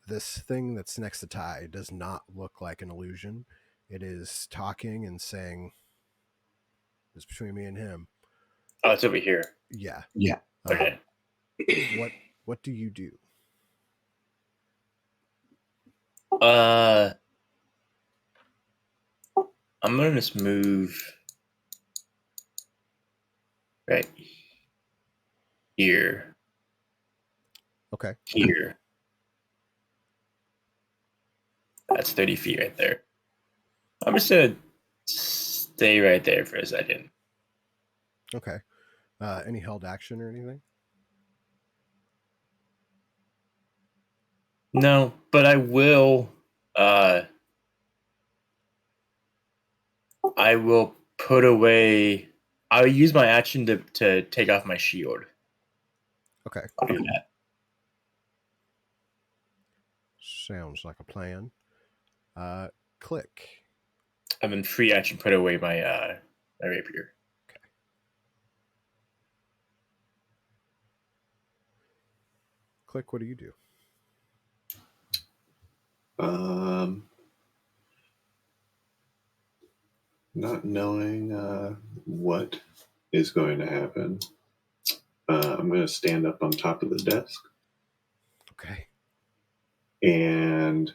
This thing that's next to Ty does not look like an illusion. It is talking and saying, "It's between me and him." Oh, it's over here. Yeah. Yeah. Okay. What do you do? I'm gonna just move right here. Okay. Here. That's 30 feet right there. I'm just gonna stay right there for a second. Okay. Any held action or anything? No, but I will. I will put away. I'll use my action to take off my shield. Okay. I'll do that. Sounds like a plan. Click. And then free action put away my my rapier. Click. What do you do? Not knowing what is going to happen, I'm going to stand up on top of the desk Okay. and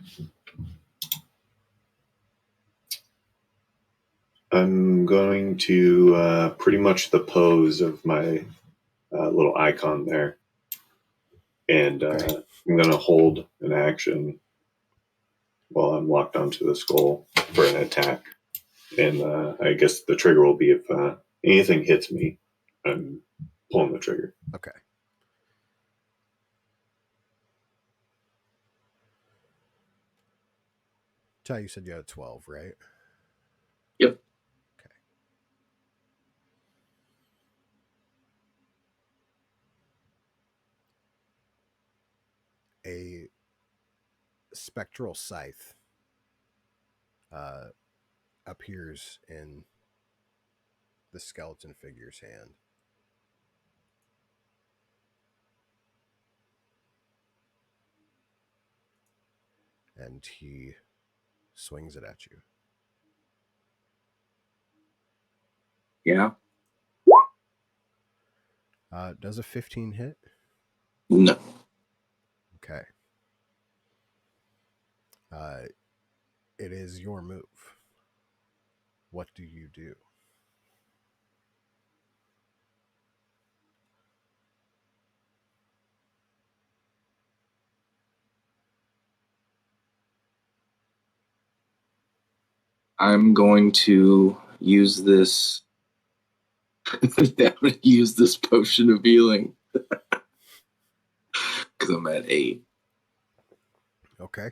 I'm going to pretty much the pose of my little icon there. And Okay. I'm going to hold an action while I'm locked onto the skull for an attack. And I guess the trigger will be if anything hits me, I'm pulling the trigger. Okay. Ty, you said you had 12, right? Yep. Okay. A spectral scythe appears in the skeleton figure's hand. And he swings it at you. Yeah. Does a 15 hit? No. Okay. It is your move. What do you do? I'm going to use this. I'm going to use this potion of healing because I'm at 8. Okay.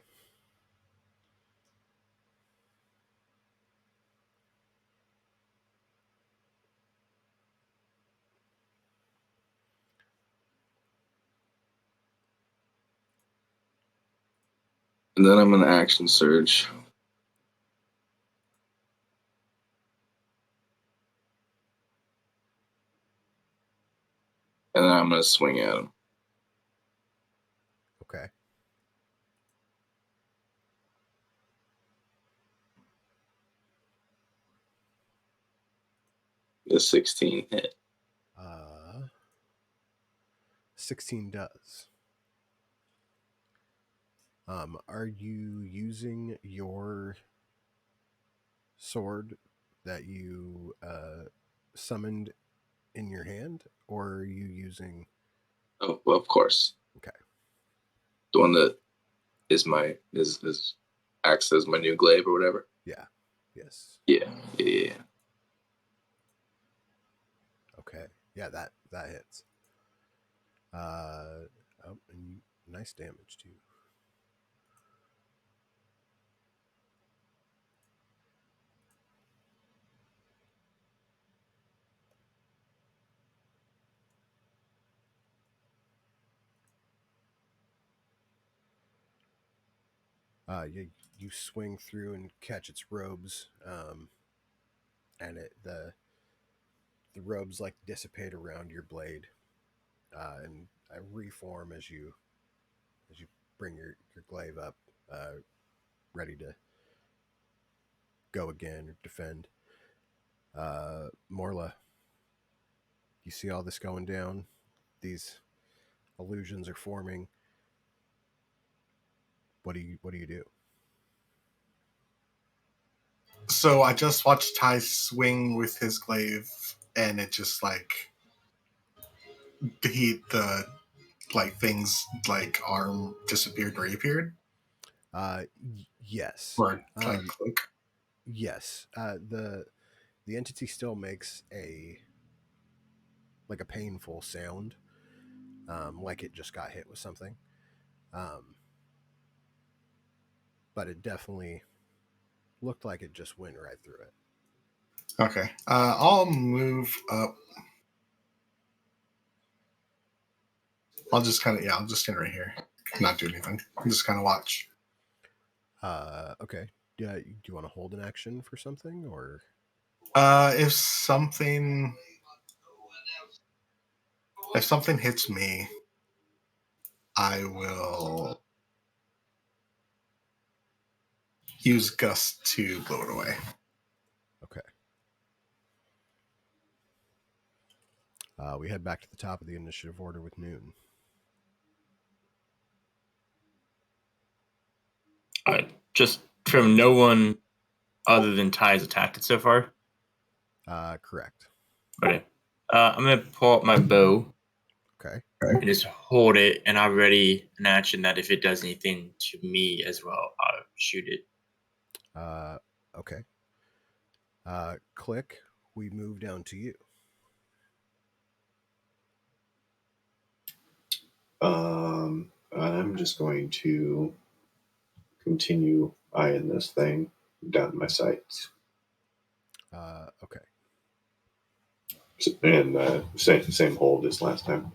And then I'm going to action surge. And then I'm going to swing at him. Okay. The 16 hit. 16 does. Are you using your sword that you summoned in your hand, or are you using? Oh, well, of course. Okay. The one that is my is acts as my new glaive or whatever. Yeah. Yes. Yeah. Okay. Yeah, that hits. And nice damage too. You swing through and catch its robes, and the robes like dissipate around your blade, and reform as you bring your glaive up, ready to go again or defend. Morla, you see all this going down. These illusions are forming. What do you do? So I just watched Ty swing with his glaive, and it just like the like things like arm disappeared and reappeared, Yes. or like cloak. Yes. The entity still makes a painful sound, like it just got hit with something. But it definitely looked like it just went right through it. Okay. I'll move up. I'll just kind of I'll just stand right here, not do anything. Just kind of watch. Okay. Do you want to hold an action for something, or? If something hits me, I will use gust to blow it away. Okay. We head back to the top of the initiative order with Noon. Just from no one other than Ty's attacked it so far. Correct. Okay. I'm gonna pull up my bow. Okay. And just hold it, and I'll ready an action that if it does anything to me as well, I'll shoot it. Okay. Click. We move down to you. I'm just going to continue eyeing this thing down my sights. Okay. And same hold as last time.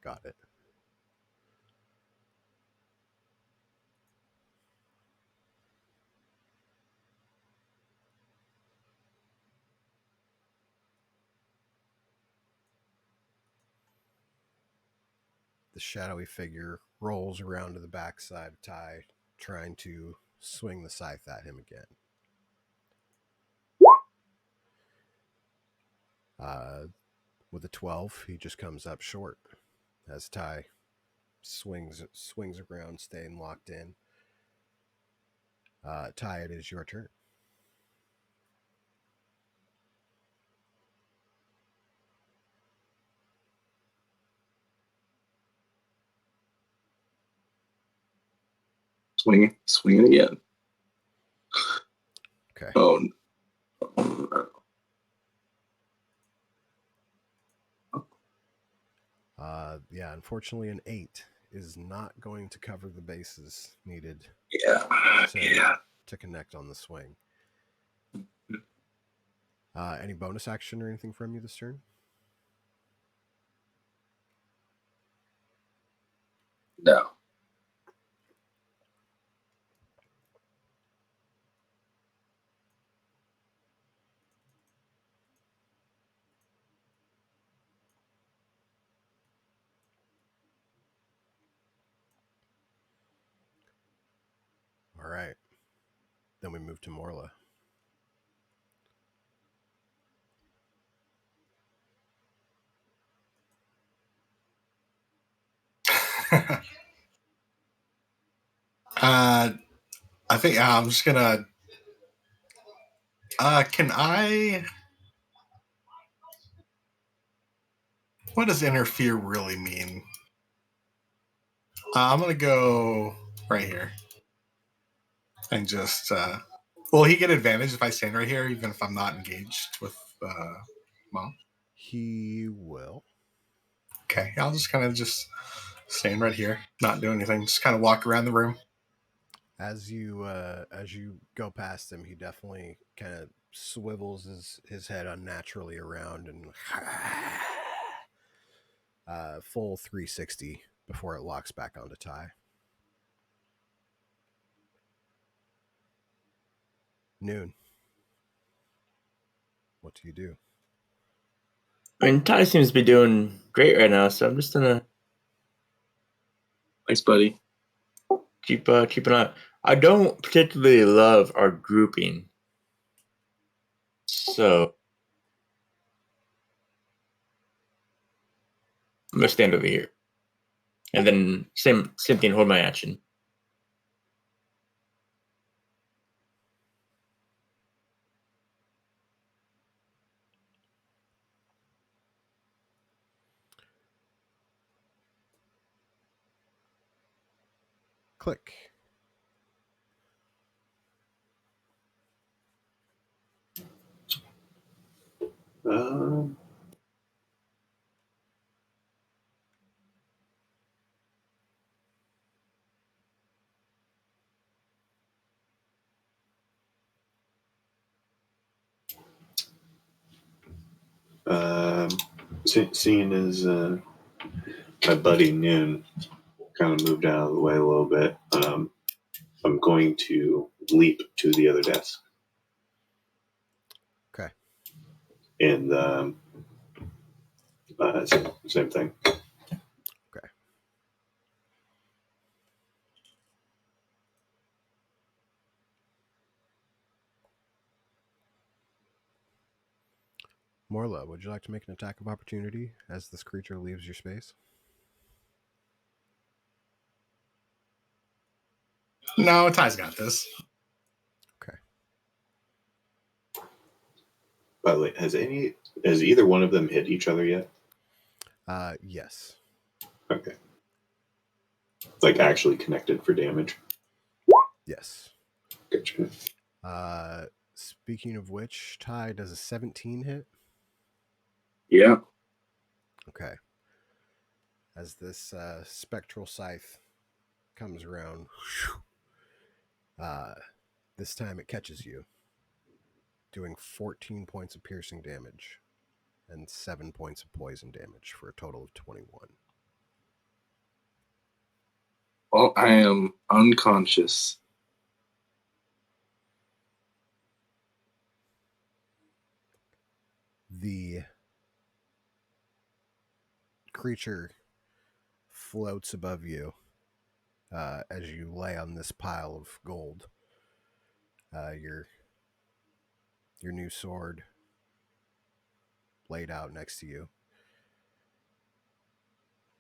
Got it. The shadowy figure rolls around to the backside of Ty, trying to swing the scythe at him again. With a 12, he just comes up short as Ty swings around, staying locked in. Ty, it is your turn. Swing it again. Okay. Oh. Yeah, unfortunately, an 8 is not going to cover the bases needed to connect on the swing. Any bonus action or anything from you this turn? No. All right. Then we move to Morla. I think I'm just gonna. Can I? What does interfere really mean? I'm gonna go right here and just. Will he get advantage if I stand right here, even if I'm not engaged with Mom? He will. Okay, I'll just kind of just stand right here, not do anything, just kind of walk around the room. As you go past him, he definitely kind of swivels his head unnaturally around and full 360 before it locks back onto Ty. Noon. What do you do? I mean, Ty seems to be doing great right now, so I'm just gonna Thanks, buddy. keep an eye. I don't particularly love our grouping, so I'm gonna stand over here, and then same thing. Hold my action. Click. Um, um, seeing as my buddy Noon kind of moved out of the way a little bit, I'm going to leap to the other desk. Okay. And same thing. Okay. Morla, would you like to make an attack of opportunity as this creature leaves your space? No, Ty's got this. Okay. By the way, has either one of them hit each other yet? Yes. Okay. Like actually connected for damage. Yes. Gotcha. Speaking of which, Ty, does a 17 hit? Yeah. Okay. As this spectral scythe comes around, this time it catches you, doing 14 points of piercing damage and 7 points of poison damage for a total of 21. Well, I am unconscious. The creature floats above you as you lay on this pile of gold. Your new sword laid out next to you.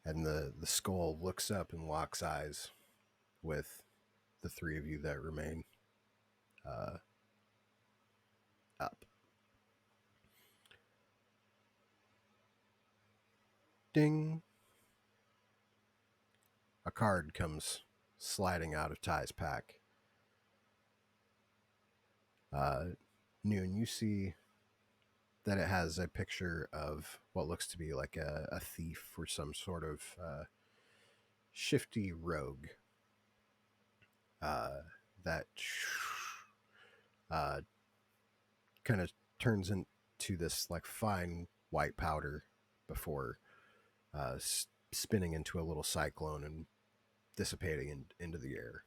And the skull looks up and locks eyes with the three of you that remain up. Ding. A card comes sliding out of Ty's pack. Noon, you see that it has a picture of what looks to be like a thief or some sort of shifty rogue that kind of turns into this like fine white powder before spinning into a little cyclone and dissipating into the air.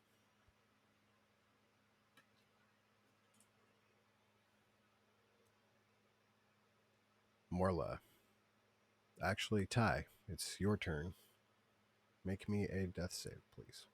Morla. Actually, Ty, it's your turn. Make me a death save, please.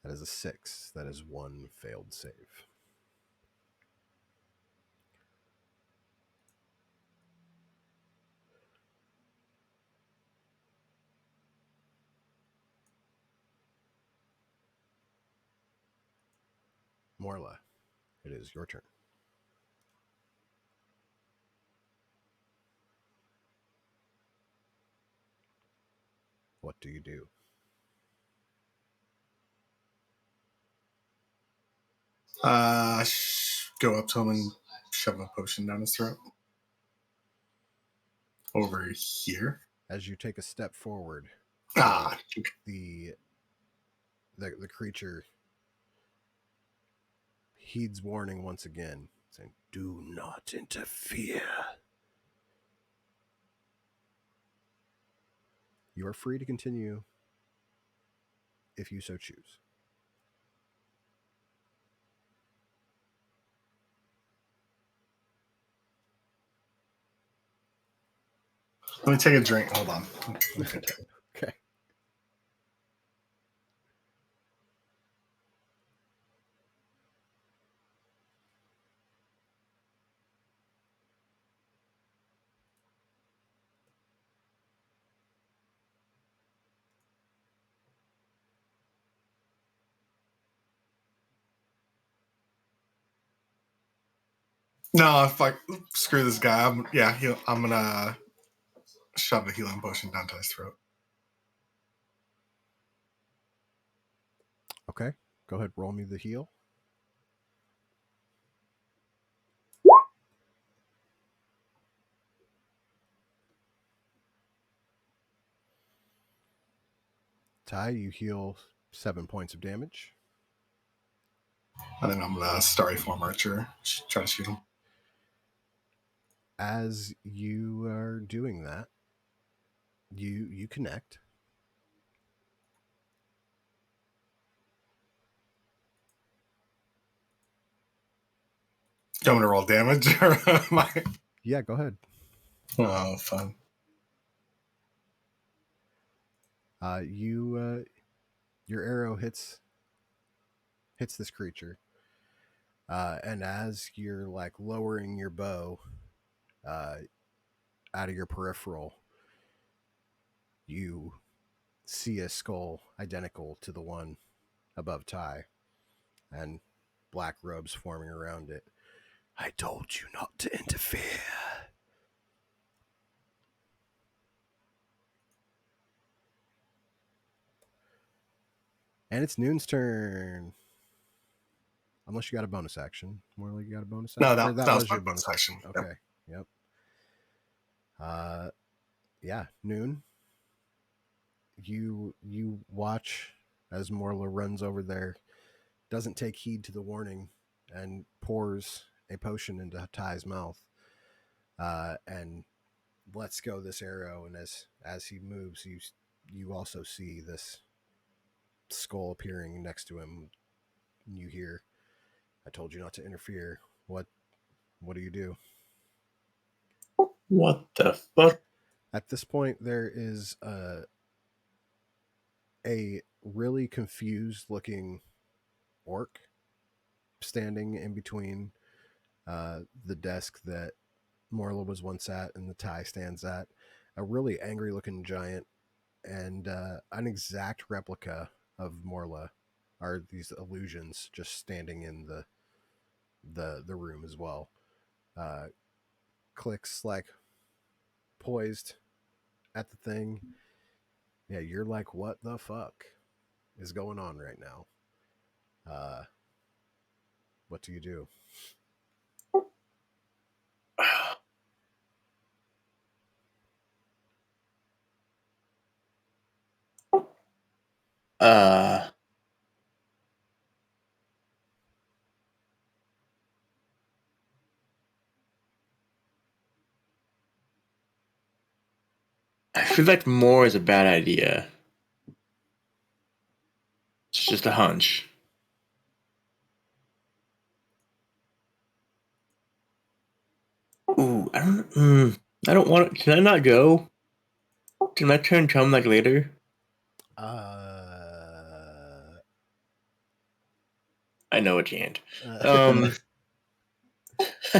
That is a 6. That is one failed save. Morla, it is your turn. What do you do? Go up to him and shove a potion down his throat. Over here. As you take a step forward, Ah, the creature heeds warning once again, saying, "Do not interfere." You are free to continue if you so choose. let me take a drink. Hold on. Okay. No, fuck. Screw this guy. I'm gonna shove a healing potion down to his throat. Okay. Go ahead. Roll me the heal. Ty, you heal 7 points of damage. And then I'm gonna starry form archer. Try to shoot him. As you are doing that, you connect. Do you want me to roll damage or am I? Yeah, go ahead. Oh, fun. Your arrow hits this creature, and as you're like lowering your bow out of your peripheral, you see a skull identical to the one above Ty, and black robes forming around it. I told you not to interfere. And it's Noon's turn. Unless you got a bonus action. More like you got a bonus action? No, that was your my bonus action. Okay. Yep. Yeah, Noon. You watch as Morla runs over there, doesn't take heed to the warning, and pours a potion into Ty's mouth, and lets go this arrow. And as he moves, you also see this skull appearing next to him. You hear, "I told you not to interfere." What do you do? What the fuck? At this point, there is a really confused looking orc standing in between the desk that Morla was once at and the Ty stands at. A really angry looking giant and an exact replica of Morla are these illusions just standing in the room as well. Clicks like poised at the thing. Yeah, you're like, what the fuck is going on right now? What do you do? Uh, I feel like more is a bad idea. It's just a hunch. Ooh, I don't want. Can I not go? Can my turn come like later? I know it can't. I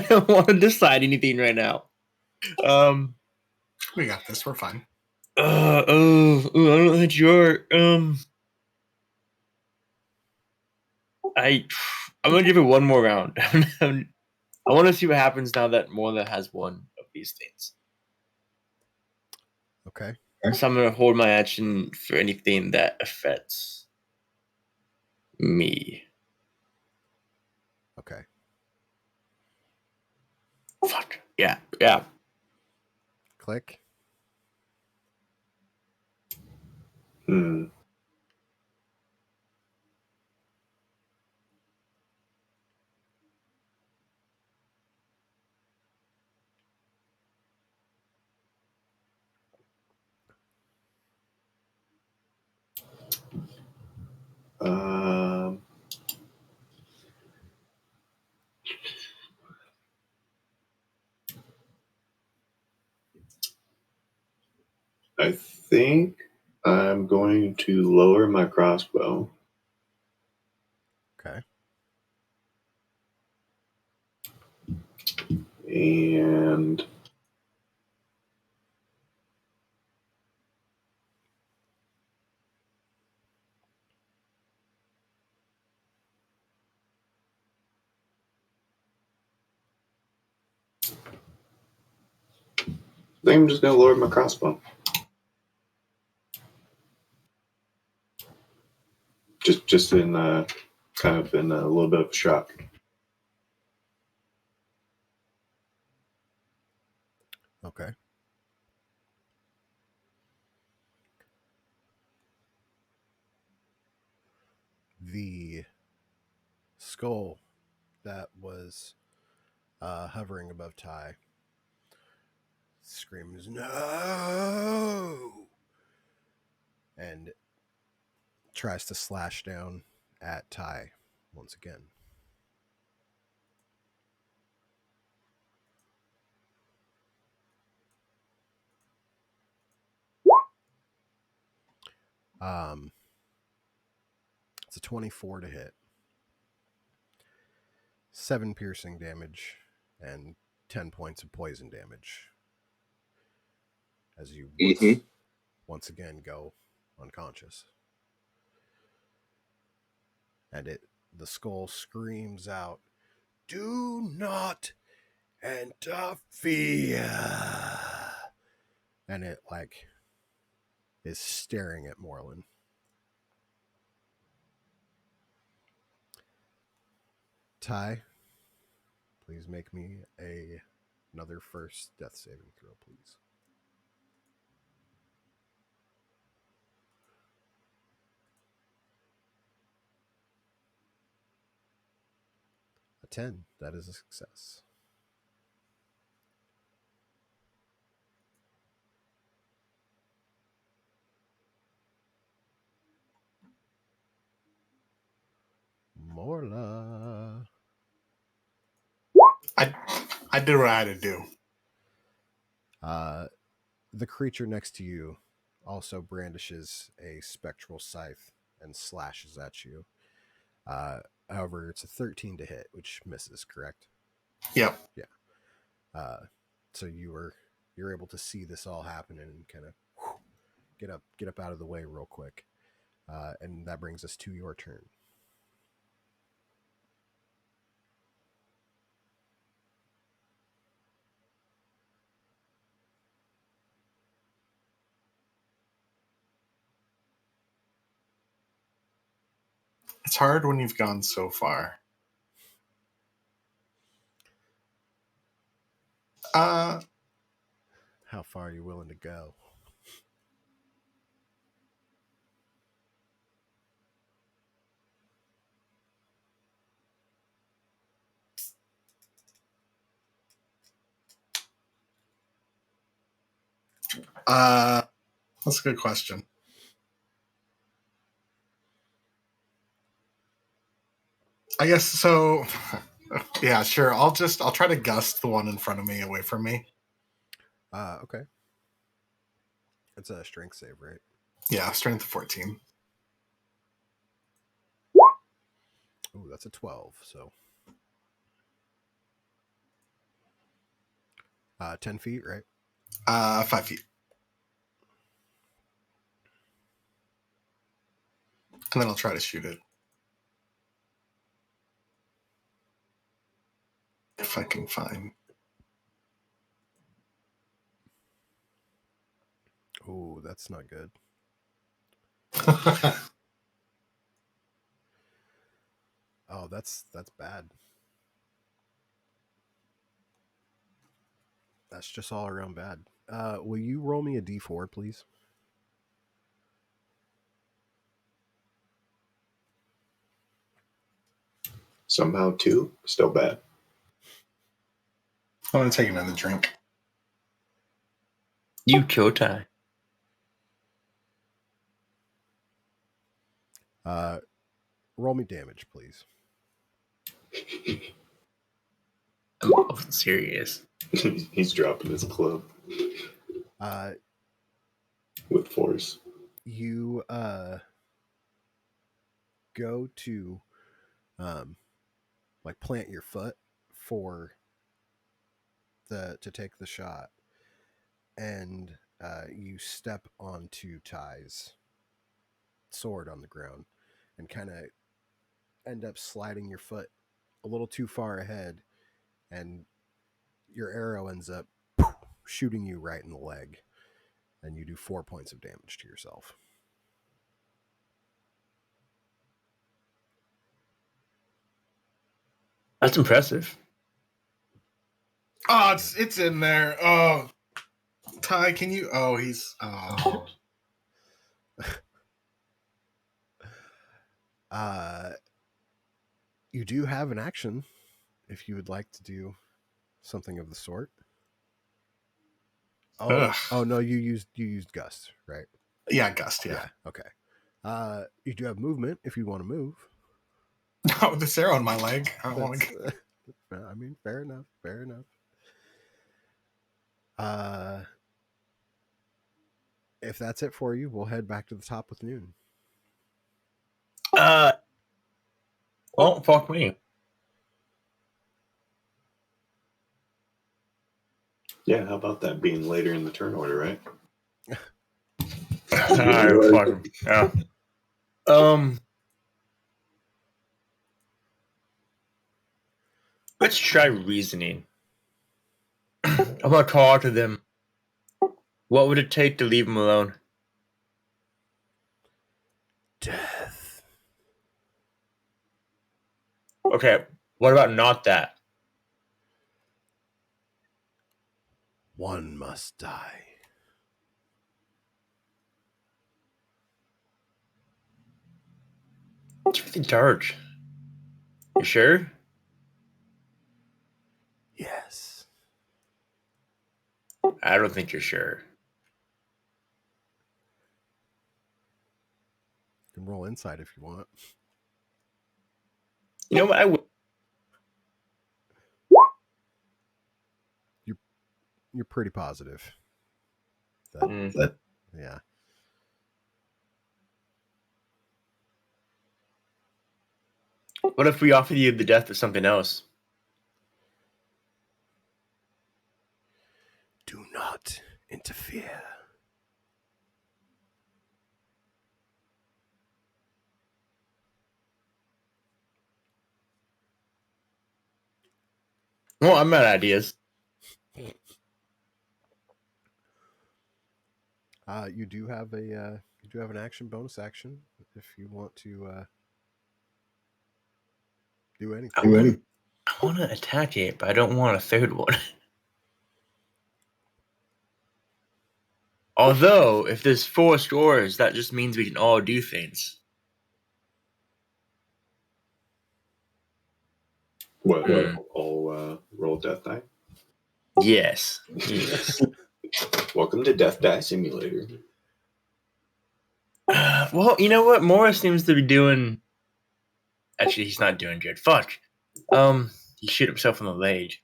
don't want to decide anything right now. We got this. We're fine. I don't know that you're. I'm gonna give it one more round. I want to see what happens now that Morla has one of these things. Okay. So I'm gonna hold my action for anything that affects me. Okay. Fuck. Yeah. Click. Hmm. Um, I think I'm going to lower my crossbow. Okay. And I think I'm just going to lower my crossbow. Just in kind of in a little bit of shock. Okay. The skull that was hovering above Ty screams, "No!" and tries to slash down at Ty once again. It's a 24 to hit. 7 piercing damage and 10 points of poison damage as you once again go unconscious. And the skull screams out, "Do not interfere!" And it is staring at Moreland. Ty, please make me another first death saving throw, please. A 10. That is a success. Morla. I did what I had to do. The creature next to you also brandishes a spectral scythe and slashes at you. However, it's a 13 to hit, which misses, correct? Yep. Yeah. So you're able to see this all happen and kind of get up out of the way real quick. And that brings us to your turn. It's hard when you've gone so far. How far are you willing to go? That's a good question. I guess so. Yeah, sure. I'll try to gust the one in front of me away from me. Okay. It's a strength save, right? Yeah, strength of 14. Ooh, that's a 12. So 10 feet, right? 5 feet. And then I'll try to shoot it. If I can find. Oh, that's not good. Oh, that's bad. That's just all around bad. Will you roll me a d4, please? Somehow 2, still bad. I want to take another drink. You kill Ty. Roll me damage, please. I'm serious. He's dropping his club with force. You go to like plant your foot for to take the shot, and you step onto Ty's sword on the ground and kind of end up sliding your foot a little too far ahead, and your arrow ends up shooting you right in the leg, and you do 4 points of damage to yourself. That's impressive. Oh, it's in there. Oh, Ty, can you? Oh, he's. Oh. You do have an action if you would like to do something of the sort. Oh no, you used gust, right? Yeah, gust. Yeah. Okay. You do have movement if you want to move. Oh, this arrow in my leg. I don't want to. I mean, fair enough. If that's it for you, we'll head back to the top with noon. Well, fuck me. Yeah, how about that being later in the turn order, right? Alright, fuck him. Yeah. Let's try reasoning. I'm gonna call to them. What would it take to leave him alone? Death. Okay, what about not that? One must die. It's really dark. You sure? Yes. I don't think you're sure. You can roll insight if you want. You know what? I would. You're pretty positive. That, yeah. What if we offered you the death of something else? Do not interfere. Well, I'm out of ideas. You do have an action bonus action if you want to do anything. I want to attack it, but I don't want a third one. Although, if there's 4 scores, that just means we can all do things. What? All roll death die? Yes. Welcome to Death Die Simulator. Well, you know what? Morris seems to be doing. Actually, he's not doing good. Fuck. He shot himself in the leg.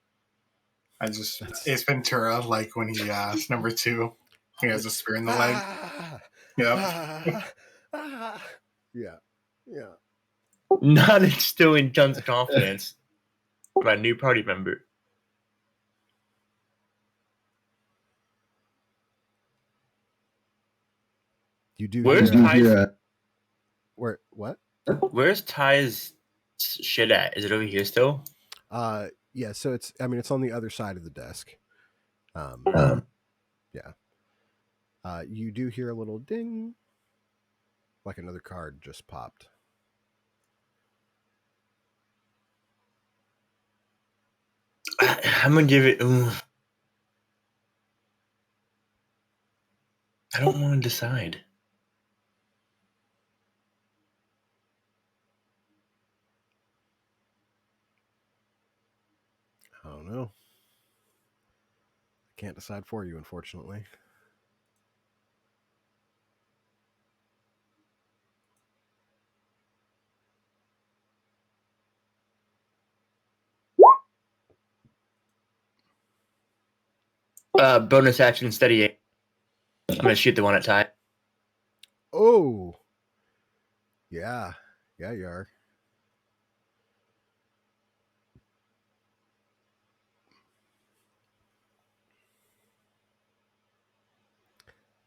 It's Ventura, like when he number 2, he has a spear in the leg. Yep. Yeah. Not instilling tons of confidence. My new party member. You do. Where's Ty's? Where? What? Where's Ty's shit at? Is it over here still? Yeah. So it's. I mean, it's on the other side of the desk. Yeah. You do hear a little ding, like another card just popped. I'm gonna give it. Ooh. I don't want to decide. I don't know. I can't decide for you, unfortunately. Bonus action, steady aim. I'm gonna shoot the one at Ty. Oh, yeah, you are.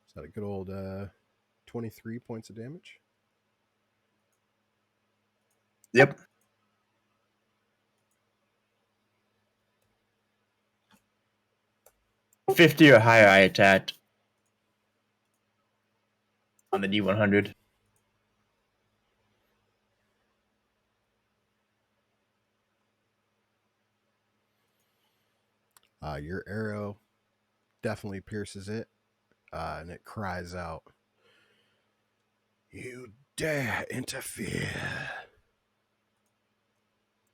Is that a good old 23 points of damage? Yep. $50 or higher, I attacked on the D100. Your arrow definitely pierces it, and it cries out, "You dare interfere!"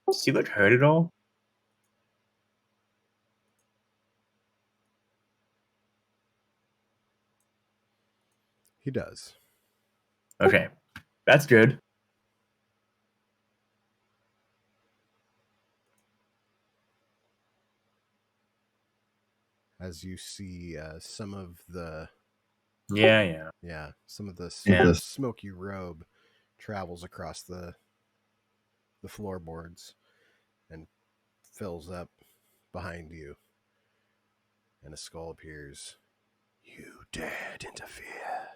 Does he look hurt at all? He does. Okay, that's good. As you see some of the Yeah. some of the Yeah. smoky robe travels across the floorboards and fills up behind you, and a skull appears. You dared interfere.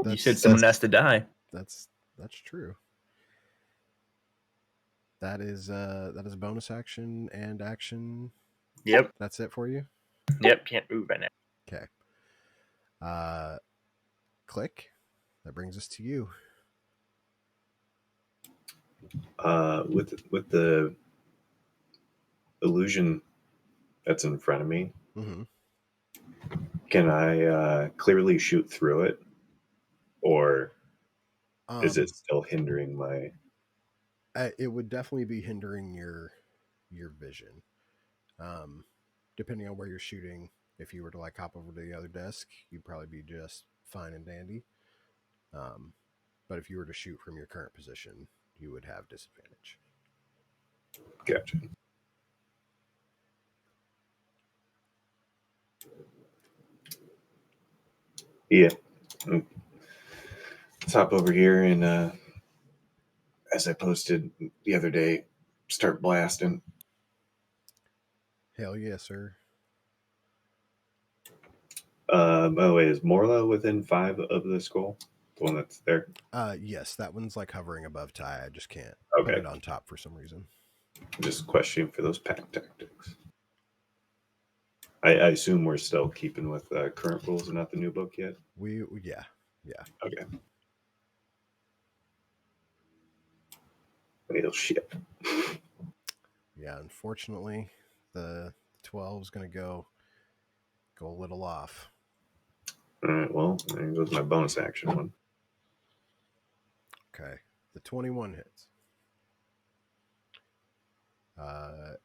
You said someone has to die. That's true. That is a bonus action and action. Yep. That's it for you. Yep. Can't move right now. Okay. Click. That brings us to you. With the illusion that's in front of me, Mm-hmm. can I clearly shoot through it, or is it still hindering my? It would definitely be hindering your vision. Depending on where you're shooting, if you were to like hop over to the other desk, you'd probably be just fine and dandy. But if you were to shoot from your current position, you would have disadvantage. Gotcha. Yeah. Let's hop over here and, as I posted the other day, start blasting. Hell yeah, sir. By the way, is Morla within 5 of the skull? The one that's there? Yes, that one's like hovering above Ty. I just can't put Okay. it on top for some reason. Just questioning for those pack tactics. I assume we're still keeping with current rules and not the new book yet? Yeah. Okay. Well, shit. Yeah, unfortunately, the 12 is going to go a little off. All right, well, there goes my bonus action one. Okay. The 21 hits.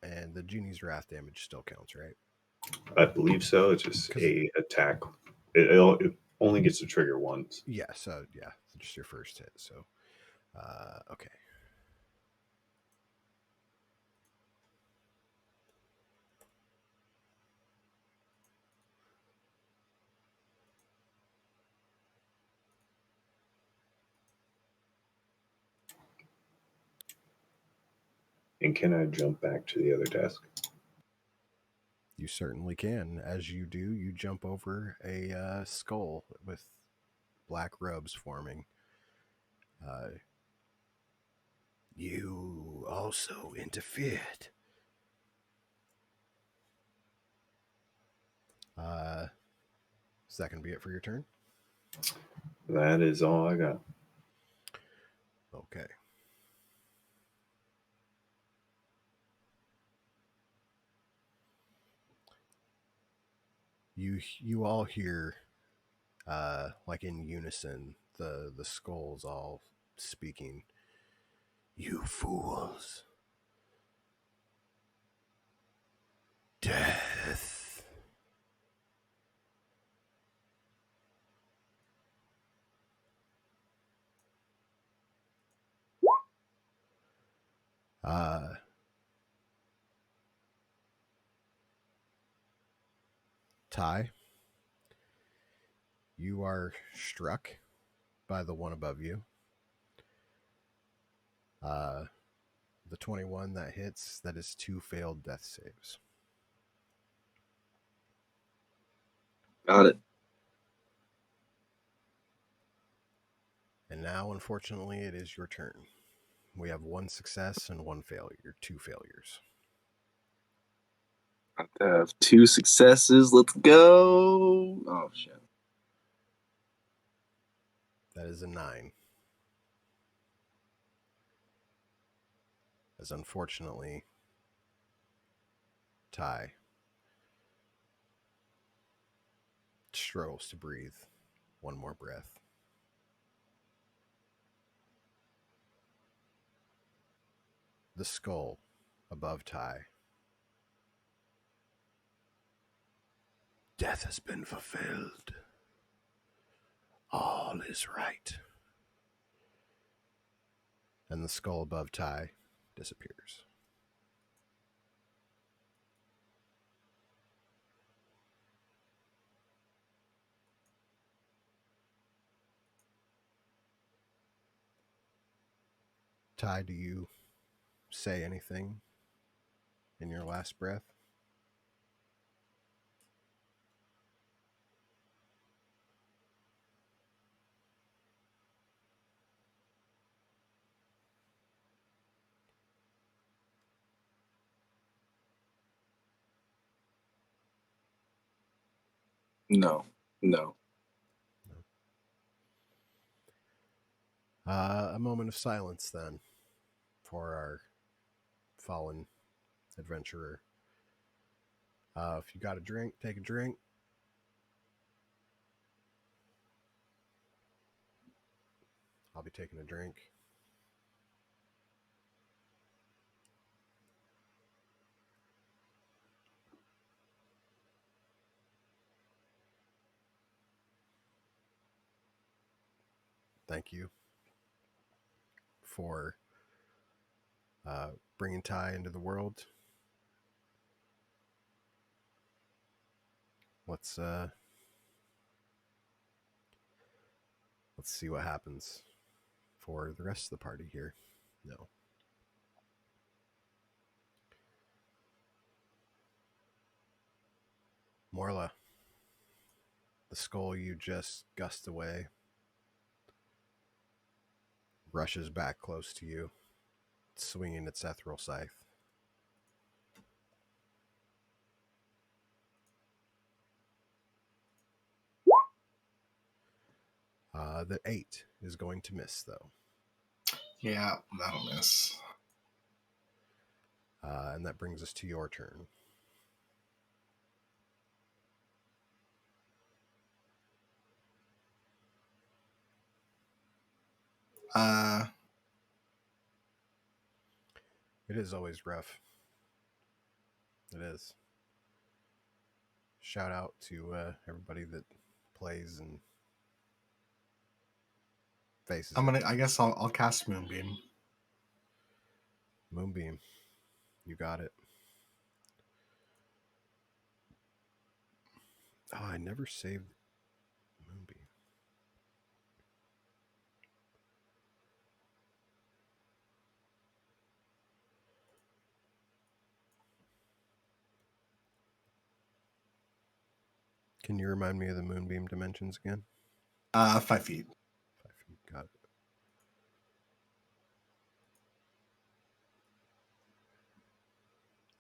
And the Genie's Wrath damage still counts, right? I believe so. It's just a attack. It only gets to trigger once. Yeah, so just your first hit. So, okay. And can I jump back to the other desk? You certainly can. As you do, you jump over a skull with black robes forming. You also interfered. Is that going to be it for your turn? That is all I got. Okay. You all hear, like in unison, the skulls all speaking. You fools. Death. Ty, you are struck by the one above you. The 21 that hits, that is 2 failed death saves. Got it. And now, unfortunately, it is your turn. We have 1 success and 1 failure, 2 failures. I have 2 successes. Let's go. Oh, shit. That is a 9. As unfortunately, Ty struggles to breathe 1 more breath. The skull above Ty. Death has been fulfilled. All is right. And the skull above Ty disappears. Ty, do you say anything in your last breath? No. A moment of silence then for our fallen adventurer. If you got a drink, take a drink. I'll be taking a drink. Thank you for bringing Ty into the world. Let's see what happens for the rest of the party here. No. Morla, the skull you just gushed away rushes back close to you, swinging its ethereal scythe. The 8 is going to miss, though. Yeah, that'll miss. And that brings us to your turn. It is always rough. It is. Shout out to everybody that plays and faces. I guess I'll cast Moonbeam. Moonbeam. You got it. Oh, I never saved Moonbeam. Can you remind me of the Moonbeam dimensions again? 5 feet. 5 feet. Got it.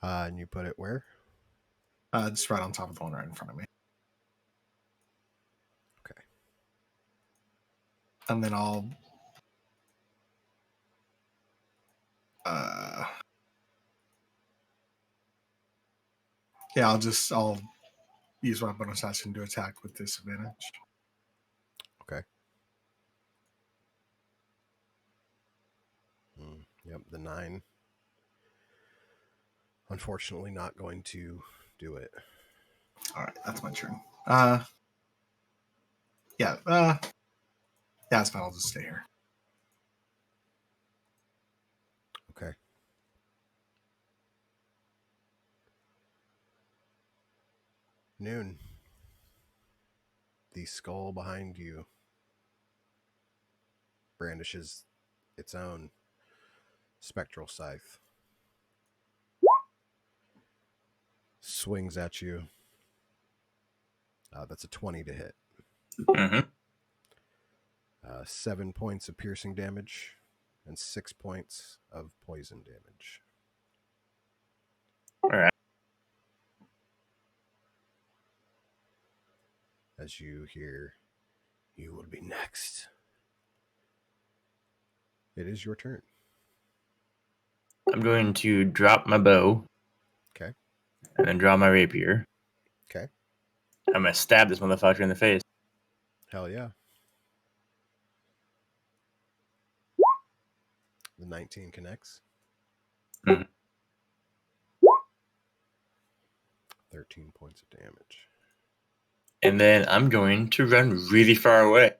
And you put it where? Just right on top of the one right in front of me. Okay. And then I'll I'll use my bonus action to attack with disadvantage. Okay. Yep, the 9. Unfortunately, not going to do it. All right, that's my turn. Yeah, it's fine. I'll just stay here. Okay. Noon. The skull behind you brandishes its own spectral scythe. Swings at you. That's a 20 to hit. Mm-hmm. 7 points of piercing damage and 6 points of poison damage. All right. As you hear, "You will be next." It is your turn. I'm going to drop my bow. Okay. And then draw my rapier. Okay. I'm going to stab this motherfucker in the face. Hell yeah. The 19 connects. Mhm. 13 points of damage. And then I'm going to run really far away.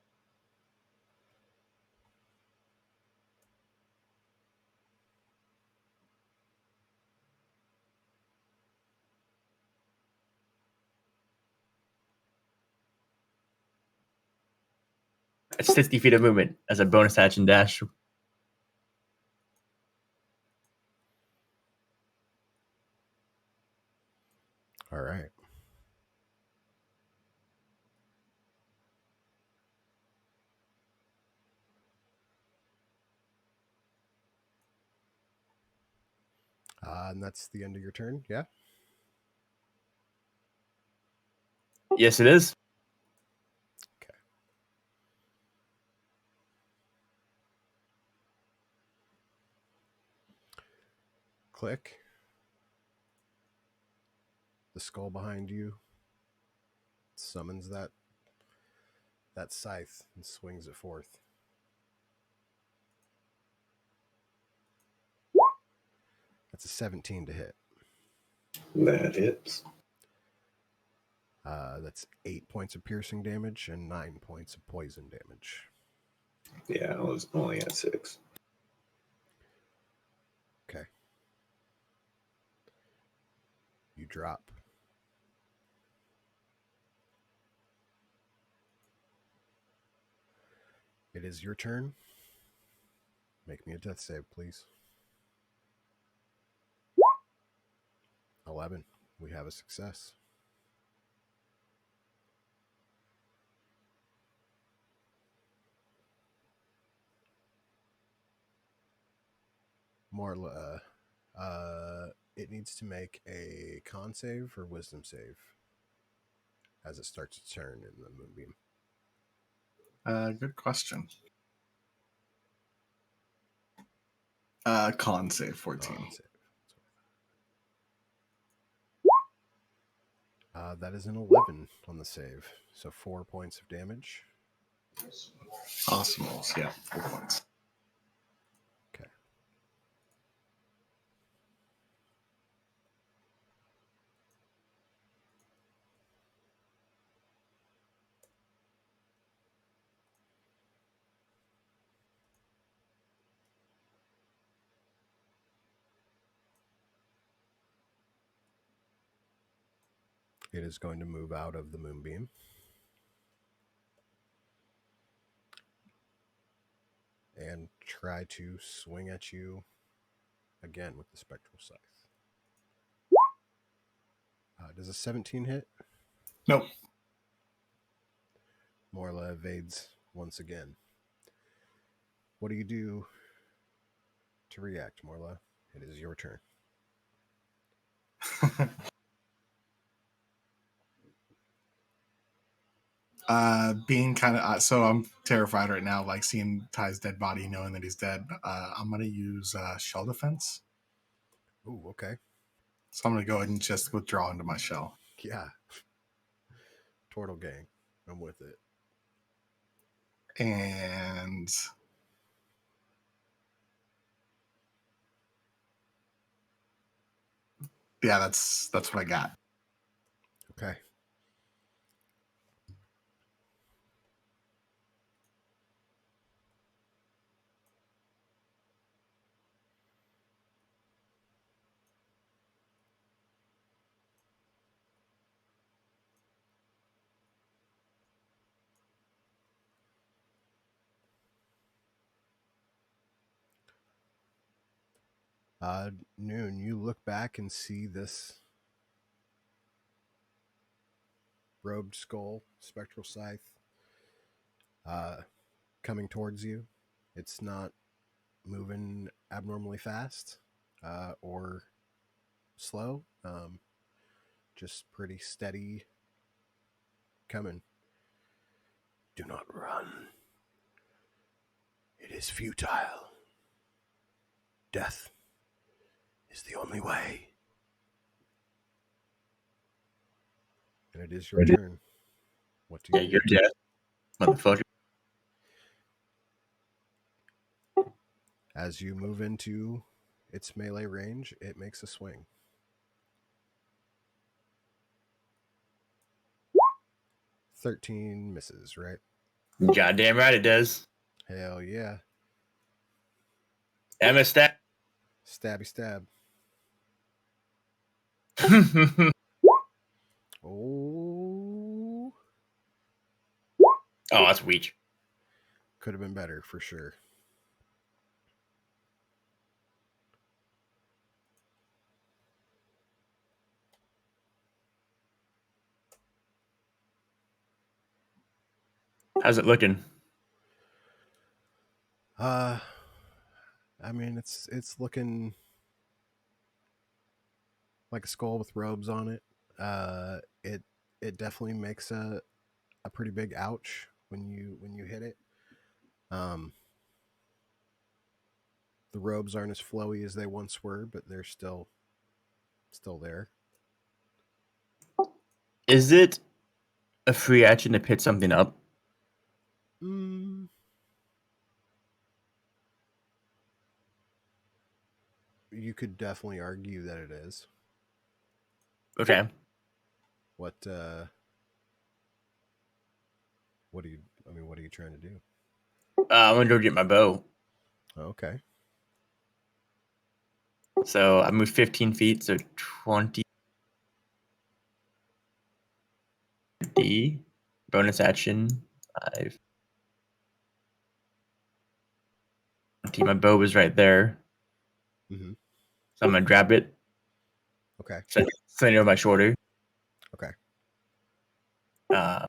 It's 60 feet of movement as a bonus action dash. All right. And that's the end of your turn, yeah? Yes, it is. Okay. Click. The skull behind you summons that scythe and swings it forth. That's a 17 to hit. That hits. That's 8 points of piercing damage and 9 points of poison damage. Yeah, I was only at 6. Okay. You drop. It is your turn. Make me a death save, please. 11. We have a success. Marla, it needs to make a con save or wisdom save as it starts to turn in the moonbeam. Good question. Con save 14. Con save. That is an 11 on the save, so 4 points of damage. Awesome rolls. Yeah, 4 points. Okay. It is going to move out of the moonbeam. And try to swing at you again with the spectral scythe. Does a 17 hit? Nope. Morla evades once again. What do you do to react, Morla? It is your turn. Being kind of so I'm terrified right now, like seeing Ty's dead body, knowing that he's dead. I'm gonna use shell defense. Ooh, okay. So I'm gonna go ahead and just withdraw into my shell. Yeah. Turtle gang. I'm with it. And yeah, that's what I got. Okay. Noon, you look back and see this robed skull, spectral scythe, coming towards you. It's not moving abnormally fast or slow, just pretty steady coming. Do not run. It is futile. Death is the only way. And it is your turn. What do Yeah, you do? you're dead, motherfucker. As you move into its melee range, it makes a swing. 13 misses, right? Goddamn right it does. Hell yeah. Emma stat. Stabby stab. Oh, Oh, that's weak. could have been better for sure. How's it looking? I mean, it's looking like a skull with robes on it. It definitely makes a pretty big ouch when you hit it. The robes aren't as flowy as they once were, but they're still there. Is it a free action to pick something up? Mm, you could definitely argue that it is. Okay. What what do you? I mean, what are you trying to do? I'm gonna go get my bow. Okay. So I moved 15 feet, so 20. D. Bonus action. 5. My bow was right there. Mm-hmm. So I'm gonna grab it. Okay. Send it over my shoulder. Okay. I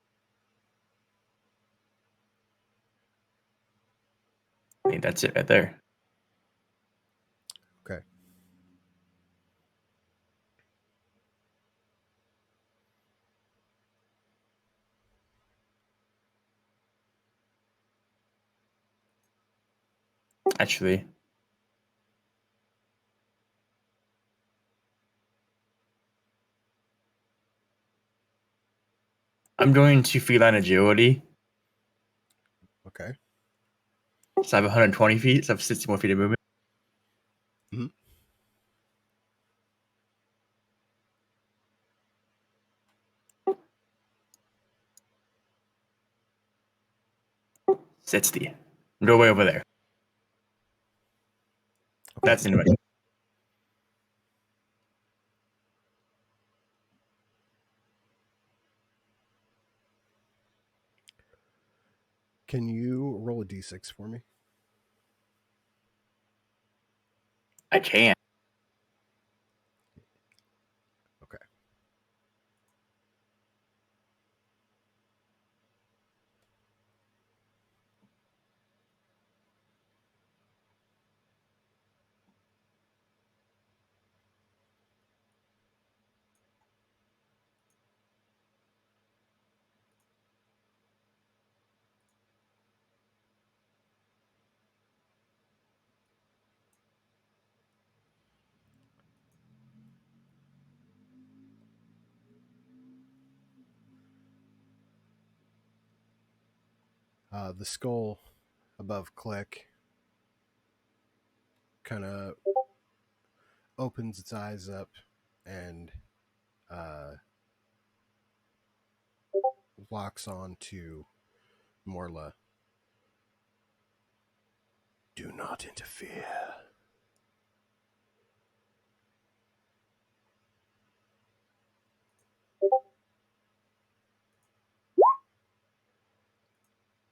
think that's it right there. Okay. Actually, I'm going to feline agility. Okay. So I have 120 feet, so I have 60 more feet of movement. Mm-hmm. Sixty. Go way over there. Okay. That's the end of it. Can you roll a d6 for me? I can. Okay. The skull above Click kind of opens its eyes up and locks on to Morla. Do not interfere.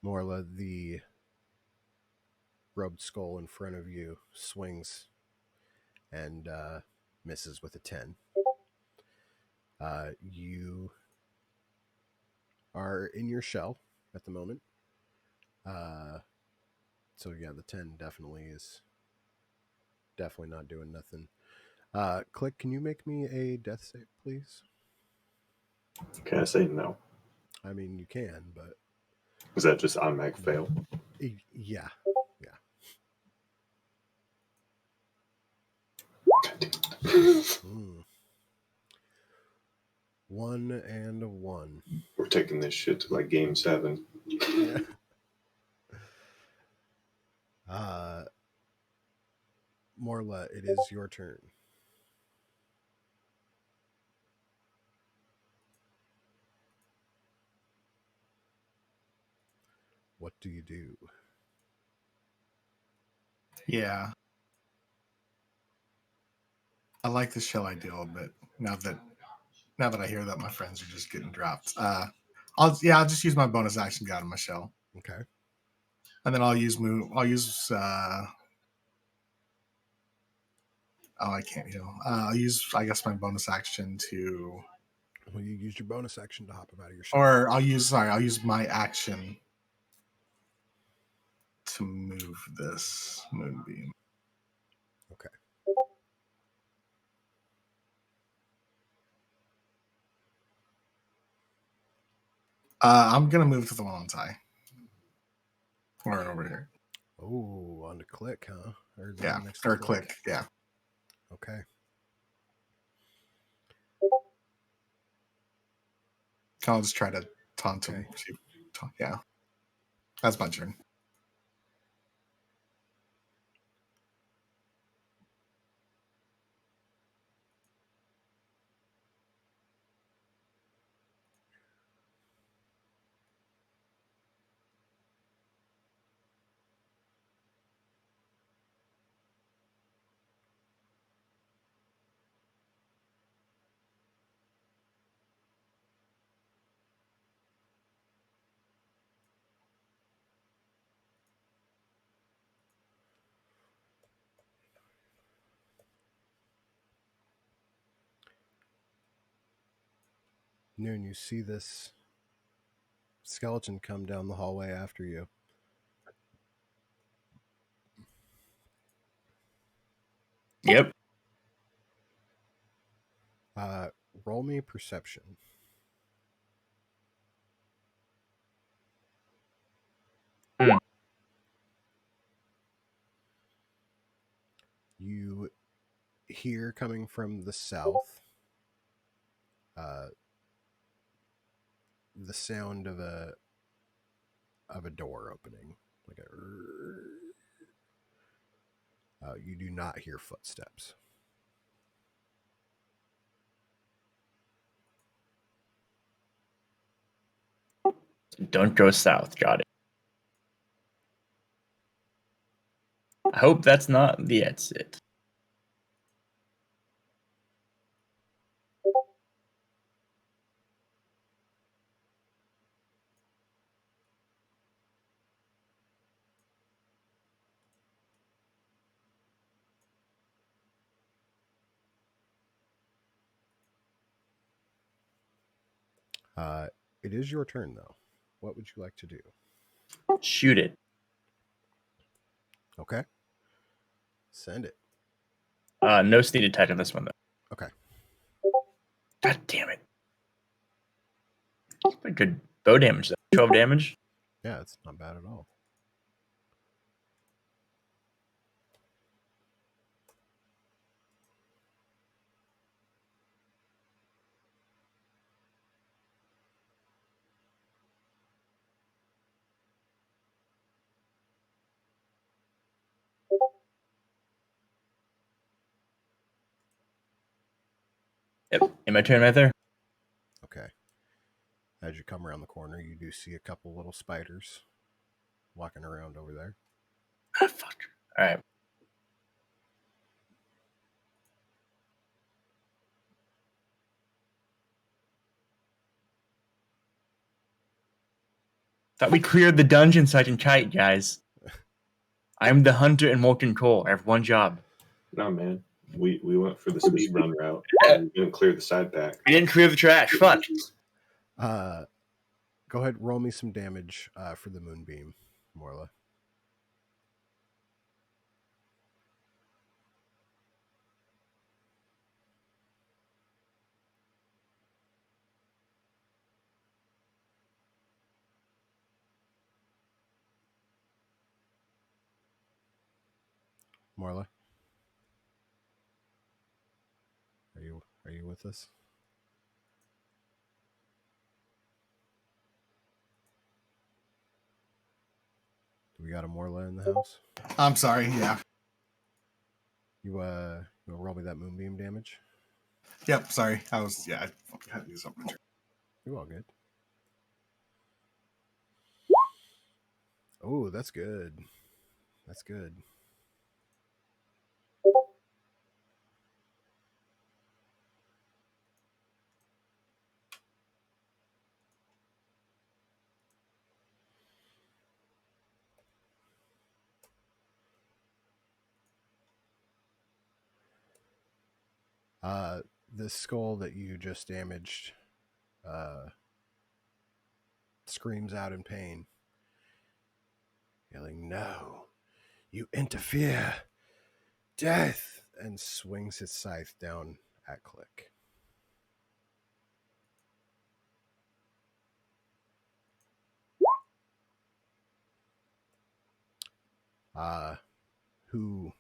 Morla, the robed skull in front of you swings and misses with a 10. You are in your shell at the moment. So yeah, the 10 is definitely not doing nothing. Click, can you make me a death save, please? Can I say no? I mean, you can, but Is that just automatic fail? yeah. 1 and a 1. We're taking this shit to like game 7. Yeah. Morla, it is your turn. What do you do? Yeah. I like the shell idea, but now that I hear that my friends are just getting dropped, I'll just use my bonus action to get out of my shell, Okay. and then I'll use. I can't heal. I'll use, I guess, my bonus action to, Well, you used your bonus action to hop him out of your shell. or I'll use my action to move this moonbeam. Okay. I'm gonna move to the one on tie. Or over here. Oh, on the Click, huh? Or is it Yeah. next to Or click. Yeah. Okay. I'll just try to taunt him. Yeah. That's my turn. Noon, you see this skeleton come down the hallway after you. Yep. Roll me perception. Hmm. You hear coming from the south the sound of a door opening, like you do not hear footsteps. Don't go south. Got it. I hope that's not the exit. It is your turn, though. What would you like to do? Shoot it. Okay. Send it. No sneak attack on this one, though. Okay. God damn it. Pretty good bow damage, though. 12 damage. Yeah, it's not bad at all. Yep. In my turn right there. Okay. As you come around the corner, you do see a couple little spiders walking around over there. Ah, fuck. All right. Thought we cleared the dungeon so I can kite, guys. I'm the hunter in molten coal. I have one job. No, man. We went for the speed run route. And we didn't clear the side pack. I didn't clear the trash. Fuck. Go ahead, roll me some damage for the moonbeam, Morla. Marla, are you with us? Do we got a Morla in the house? I'm sorry. Yeah. You wanna roll me that moonbeam damage? Yep. Sorry. I had to use something. You're all good. Oh, that's good. That's good. The skull that you just damaged screams out in pain, yelling, "No, you interfere! Death!" and swings his scythe down at Click. Who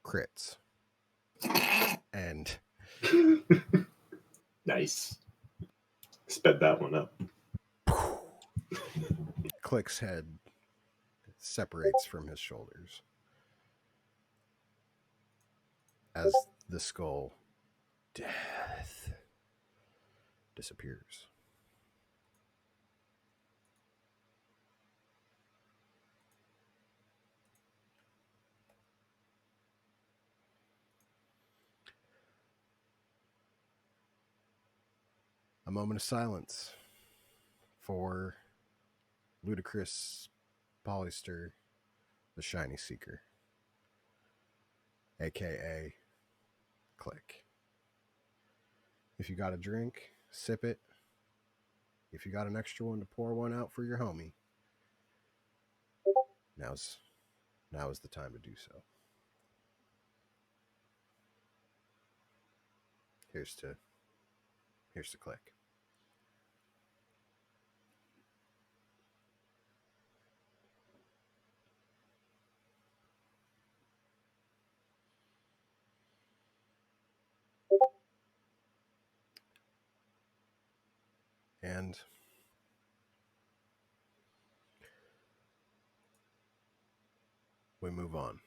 crits. And Nice. Sped that one up. Click's head separates from his shoulders as the skull, death, disappears. A moment of silence for Ludicrous Polyster, the Shiny Seeker, aka Click. If you got a drink, sip it. If you got an extra one to pour one out for your homie, now is the time to do so. Here's to Click. And we move on.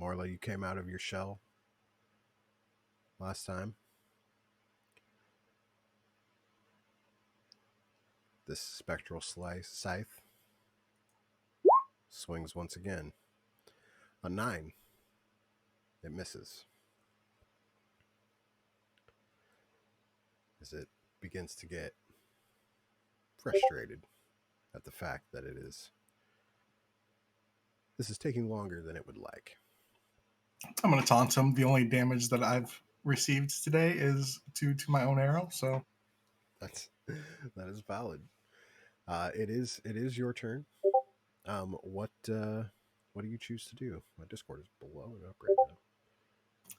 Marla, you came out of your shell last time. This spectral scythe swings once again. A 9. It misses. As it begins to get frustrated at the fact that this is taking longer than it would like. I'm going to taunt him. The only damage that I've received today is to my own arrow. So that is valid. It is your turn. What do you choose to do? My Discord is blowing up right now.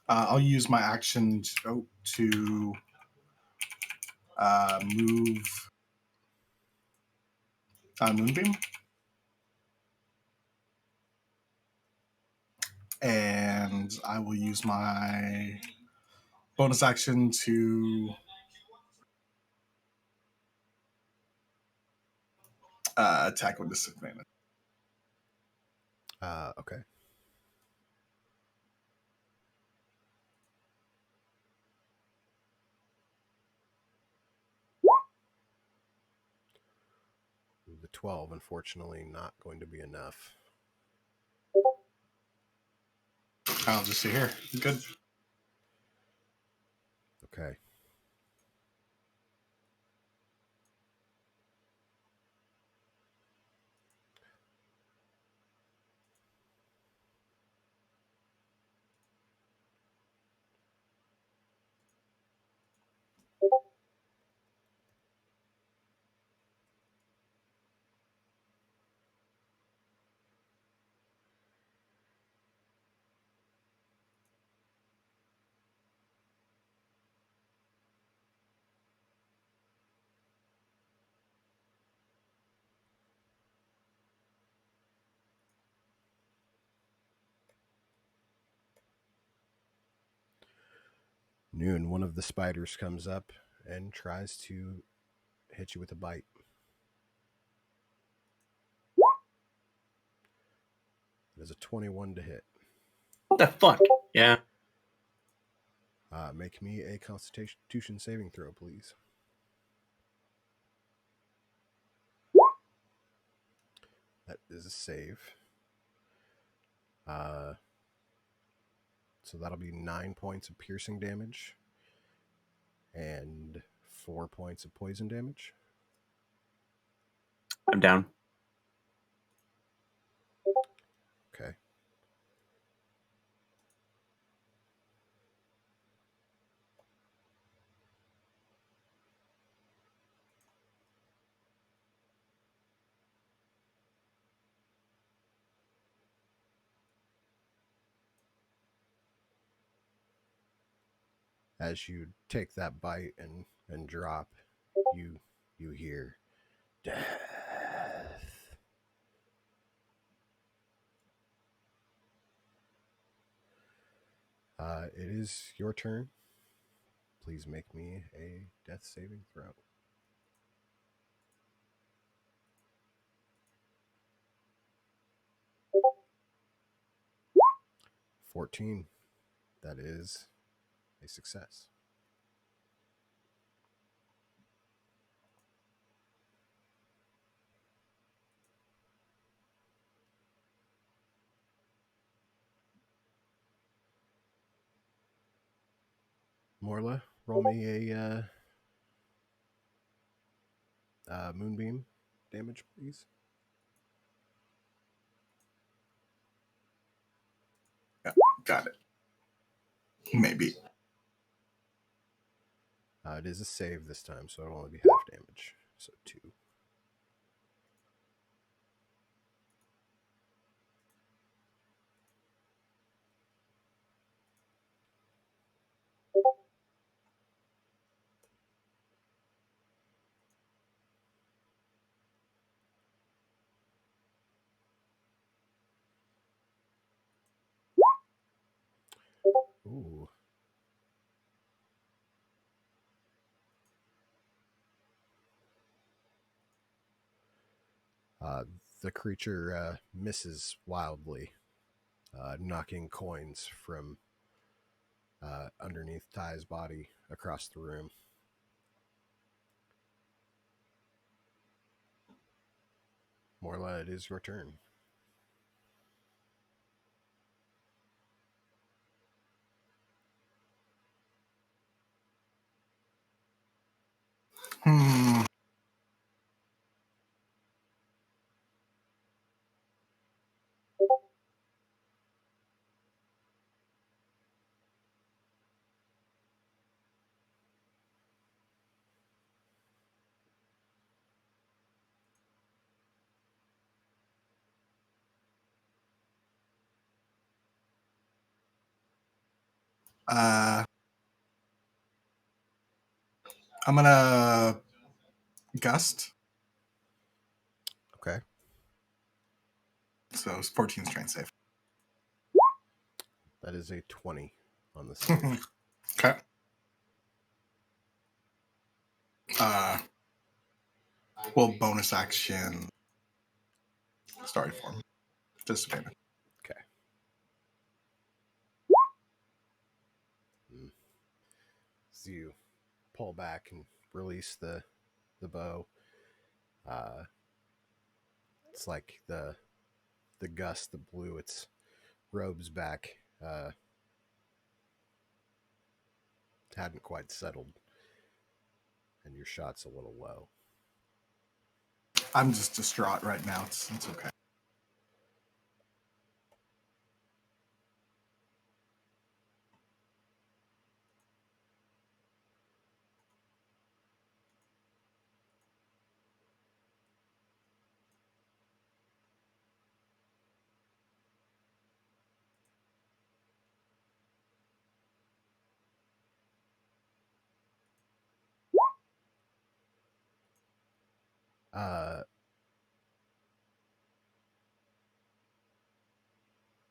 I'll use my action to move Moonbeam. And I will use my bonus action to attack with disadvantage. Okay. The 12, unfortunately, not going to be enough. I'll just see here. Good. Okay. Noon, one of the spiders comes up and tries to hit you with a bite. It is a 21 to hit. What the fuck? Yeah. Make me a Constitution saving throw, please. That is a save. So that'll be 9 points of piercing damage and 4 points of poison damage. I'm down. Okay. As you take that bite and drop, you hear death. It is your turn. Please make me a death saving throw. $14. That is a success. Morla, roll me a moonbeam damage, please. Yeah, got it. Maybe. It is a save this time, so it'll only be half damage. So 2. Ooh. The creature misses wildly, knocking coins from underneath Ty's body across the room. Morla, it is your turn. Hmm. I'm gonna gust. Okay. So it's 14 strength save. That is a 20 on the save. Okay. Well, bonus action. Starry form. Disadvantage. Okay. So you pull back and release the bow. It's like the gust that blew its robes back hadn't quite settled, and your shot's a little low. I'm just distraught right now. It's okay.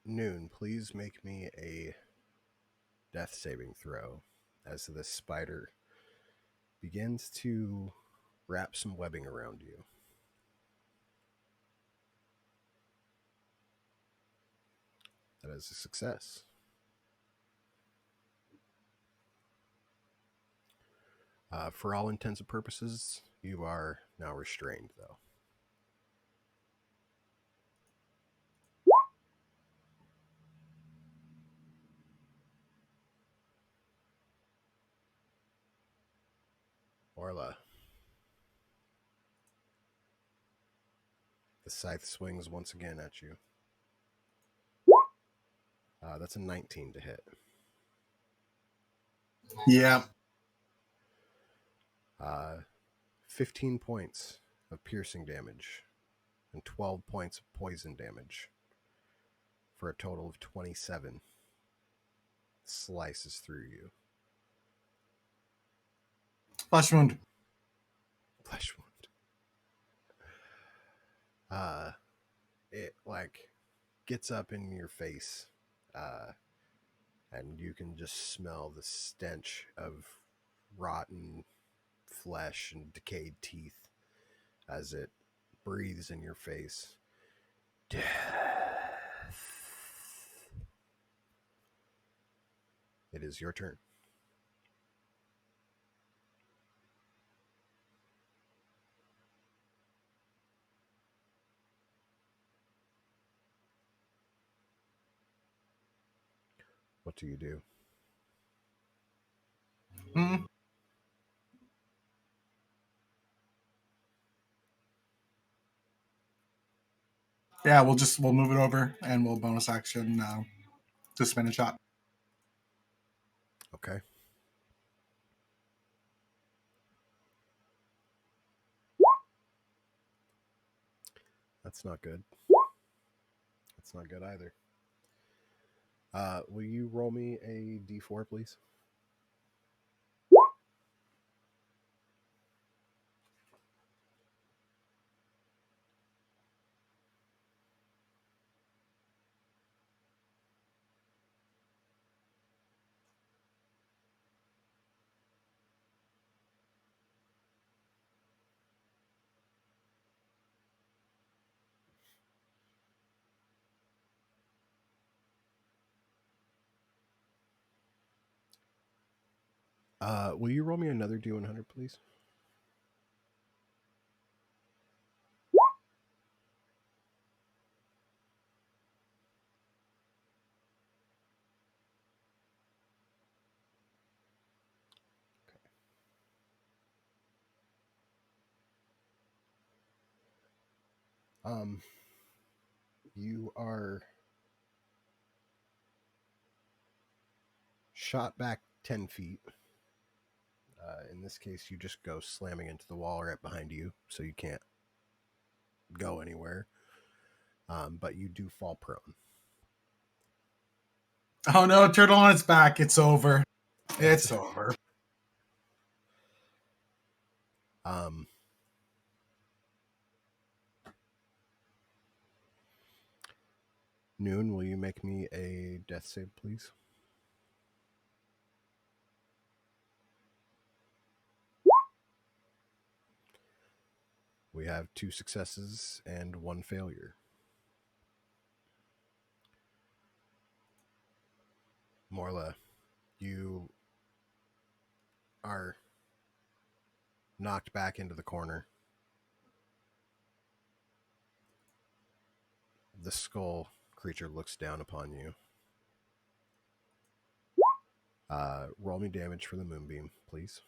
Noon, please make me a death saving throw as this spider begins to wrap some webbing around you. That is a success. For all intents and purposes, you are now restrained, though. Orla. The scythe swings once again at you. That's a 19 to hit. Yeah. 15 points of piercing damage and 12 points of poison damage for a total of 27 slices through you. Flesh wound. Flesh wound. It like gets up in your face, and you can just smell the stench of rotten flesh and decayed teeth as it breathes in your face. Death. It is your turn. What do you do? Mm. Yeah, we'll move it over and we'll bonus action to spin a shot. Okay. That's not good. That's not good either. Will you roll me a d4, please? Will you roll me another d100, please? You are shot back 10 feet. In this case, you just go slamming into the wall right behind you, so you can't go anywhere. But you do fall prone. Oh no, turtle on its back. It's over. It's over. Noon, will you make me a death save, please? We have 2 successes and 1 failure. Morla, you are knocked back into the corner. The skull creature looks down upon you. Roll me damage for the moonbeam, please.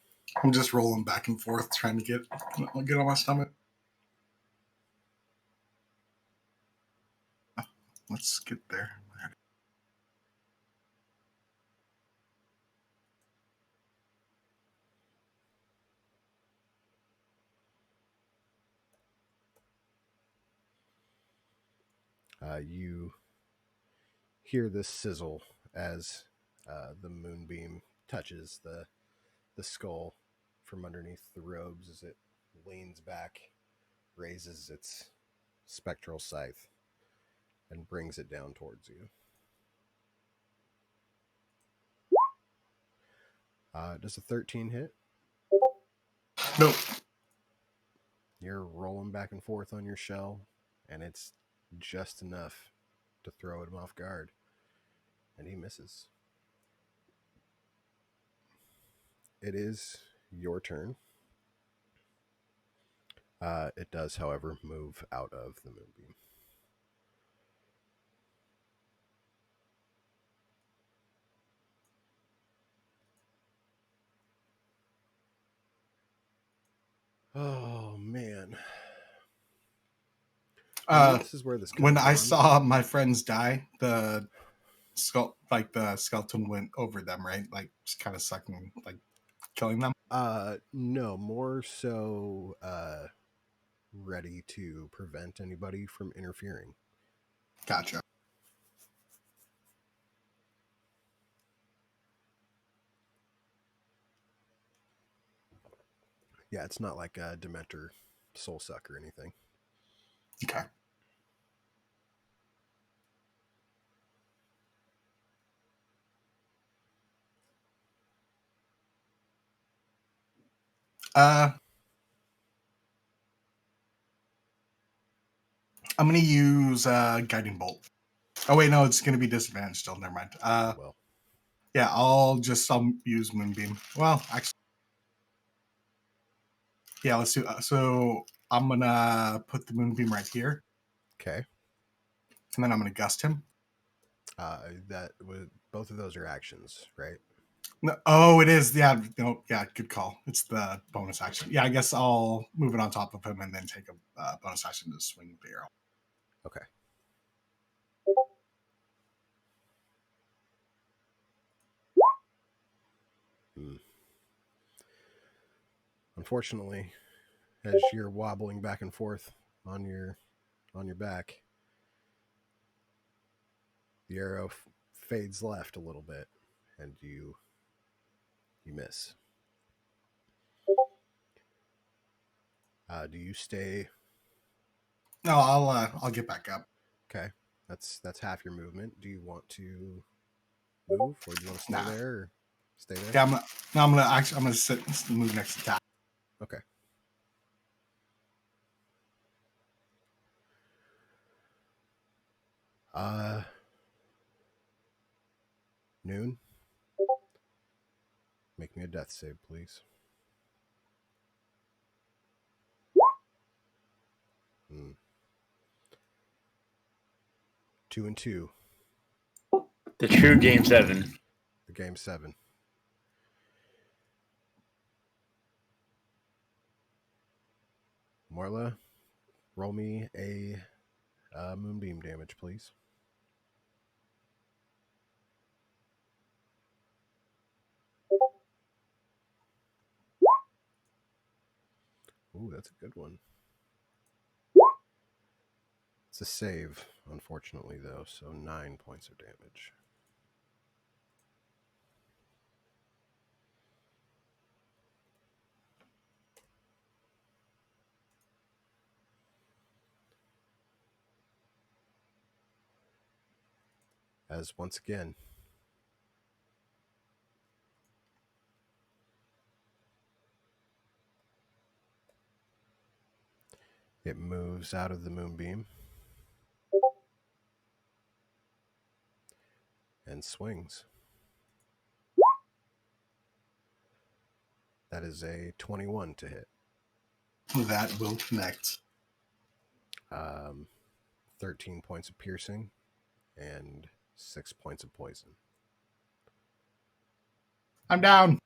I'm just rolling back and forth trying to get on my stomach. Let's get there. You hear this sizzle as the moonbeam touches the skull from underneath the robes as it leans back, raises its spectral scythe, and brings it down towards you. Does a 13 hit? Nope. You're rolling back and forth on your shell, and it's just enough to throw him off guard. And he misses. It is your turn. It does, however, move out of the moonbeam. Oh, man. This is where this comes When I from. saw my friends die, the skeleton went over them, right? Like just kind of sucking, like killing them. No, more so ready to prevent anybody from interfering. Gotcha. Yeah, it's not like a Dementor soul suck or anything. Okay. I'm gonna use guiding bolt. Oh wait, no, it's gonna be disadvantaged still. Never mind. Well, Yeah, I'll use moonbeam. Well, actually, yeah, let's do. So I'm gonna put the moonbeam right here, okay. and then I'm gonna gust him. That was, both of those are actions, right? No, oh, it is. Yeah, no, yeah, good call. It's the bonus action. Yeah, I guess I'll move it on top of him and then take a bonus action to swing the arrow. Okay. Unfortunately, as you're wobbling back and forth on your back, the arrow fades left a little bit, and you miss. Do you stay? No, I'll get back up. Okay, that's half your movement. Do you want to move, or do you want to stay there, or stay there? Yeah, I'm gonna sit and move next to Cat. Okay. Noon. Make me a death save, please. 2 and 2. The true game 7. The game 7. Marla, roll me a moonbeam damage, please. Ooh, that's a good one. It's a save, unfortunately, though, so 9 points of damage. As once again, it moves out of the moonbeam and swings. That is a 21 to hit. That will connect. 13 points of piercing, and 6 points of poison. I'm down.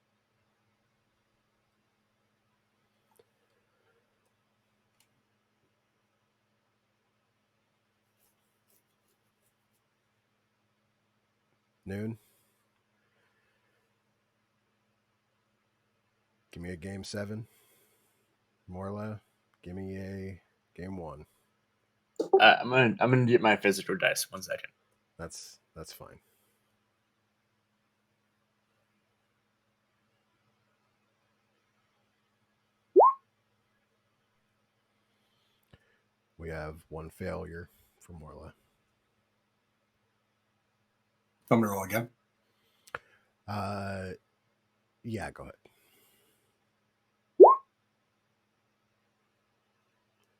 Noon. Give me a game 7. Morla, give me a game 1. I'm gonna get my physical dice. 1 second. That's fine. We have 1 failure for Morla. I'm gonna roll again. Yeah, go ahead.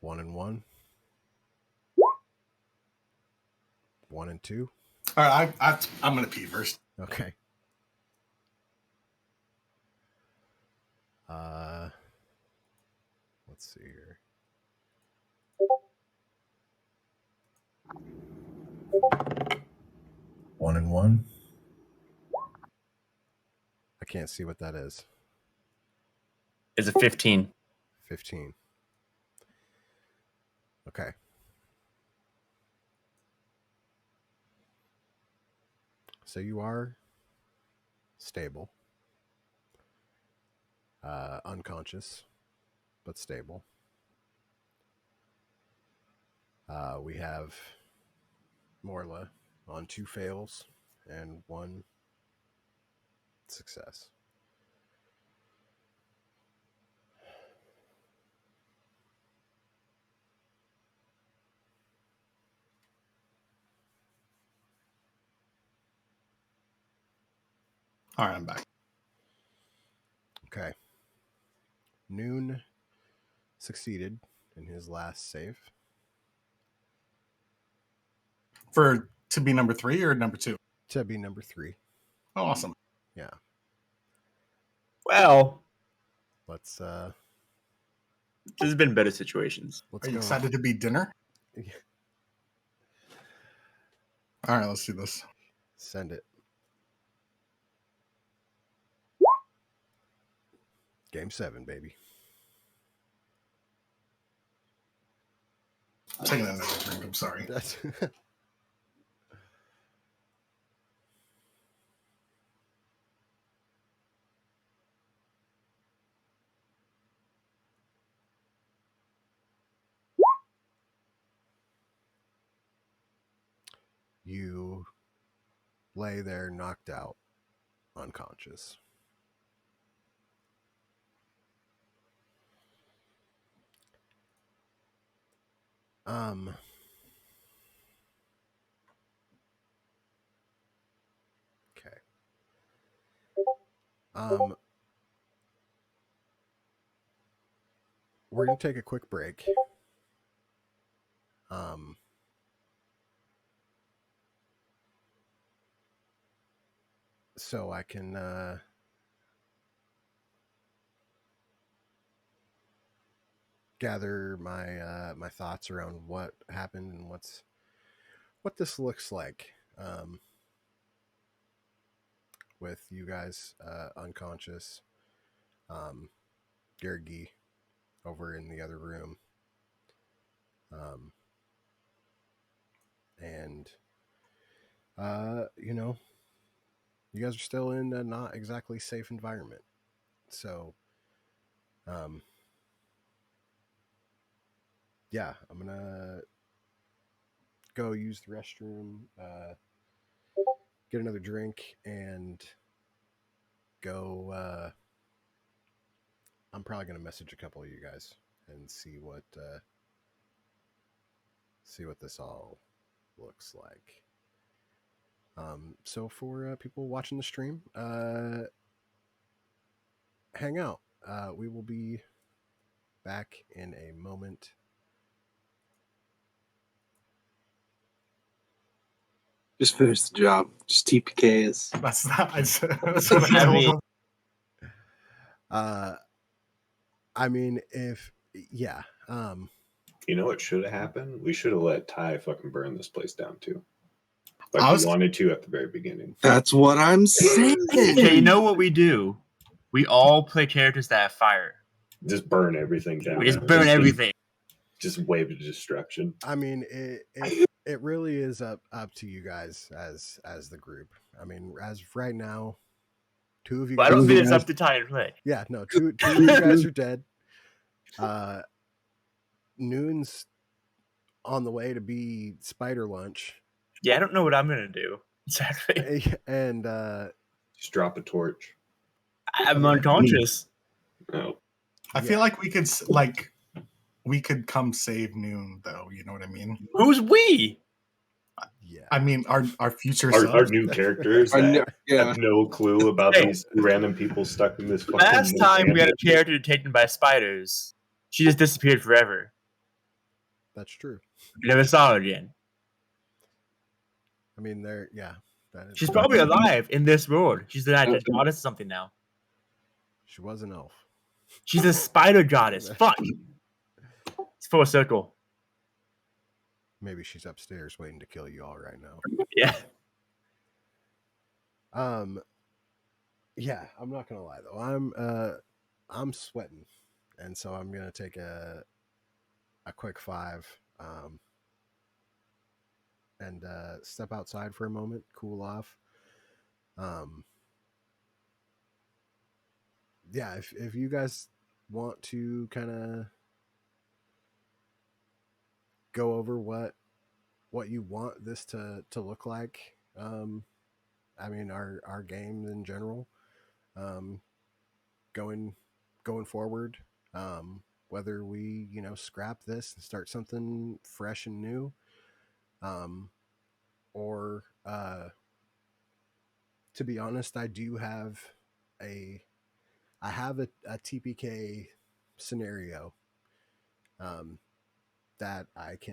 1 and 1. 1 and 2. All right, I'm gonna pee first. Okay. Let's see here. One and 1. I can't see what that is. It's a 15. 15. Okay. So you are stable. Unconscious, but stable. We have Morla on 2 fails and 1 success. All right, I'm back. Okay. Noon succeeded in his last save. To be number 3 or number 2? To be number 3. Oh, awesome. Yeah. Well, Let's there's been better situations. let's Are you go. excited to be dinner? All right, let's do this. Send it. Game 7, baby. I'm taking another drink. I'm sorry. That's you lay there knocked out, unconscious. Okay. We're gonna take a quick break. So I can gather my my thoughts around what happened and what this looks like with you guys unconscious, Gergi over in the other room, and you know, you guys are still in a not exactly safe environment. So yeah, I'm gonna go use the restroom, get another drink, and go. I'm probably gonna message a couple of you guys and see what this all looks like. So for people watching the stream, hang out. We will be back in a moment. Just finish the job. Just TPK is. That's what I I told mean- him. I mean, if yeah, You know what should have happened? We should have let Ty fucking burn this place down too. Like I we was- wanted to at the very beginning. That's what I'm saying. Okay, you know what we do? We all play characters that have fire. Just burn everything down. We just burn everything. Just wave of destruction. I mean, it really is up to you guys as the group. I mean, as of right now, two of you. But I guys don't think it's up to Ty and play. Yeah, no, two of you guys are dead. Noon's on the way to be Spider Lunch. Yeah, I don't know what I'm gonna do exactly. And Just drop a torch. I'm unconscious. Oh, I feel like we could come save Noon, though. You know what I mean? Who's we? yeah, I mean, our future our selves. new characters I that know- yeah. have no clue about Hey. these random people stuck in this fucking. Last time we had a character taken by spiders. She just disappeared forever. that's true. We never saw her again. I mean, that is, She's probably alive in this world. She's a goddess or something now. She was an elf. She's a spider goddess. Fuck. It's full circle. Maybe she's upstairs waiting to kill you all right now. Yeah. Yeah, I'm not gonna lie though. I'm sweating, and so I'm gonna take a quick 5, and step outside for a moment, cool off. Yeah, if you guys want to kind of go over what you want this to look like, I mean our game in general, going forward, whether we scrap this and start something fresh and new, or to be honest, I have a TPK scenario that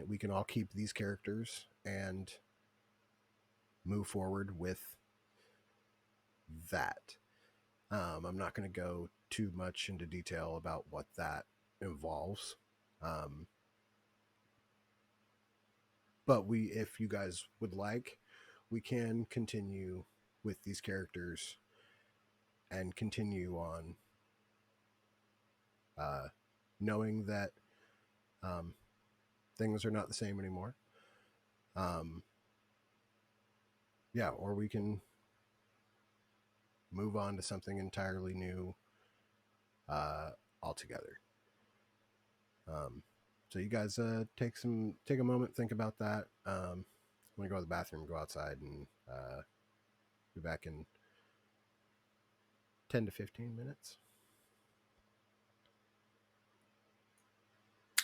we can all keep these characters and move forward with that. I'm not going to go too much into detail about what that involves. But if you guys would like, we can continue with these characters and continue on, knowing that things are not the same anymore. Yeah, or we can move on to something entirely new altogether. So you guys take a moment, think about that. I'm gonna go to the bathroom, go outside, and be back in 10 to 15 minutes.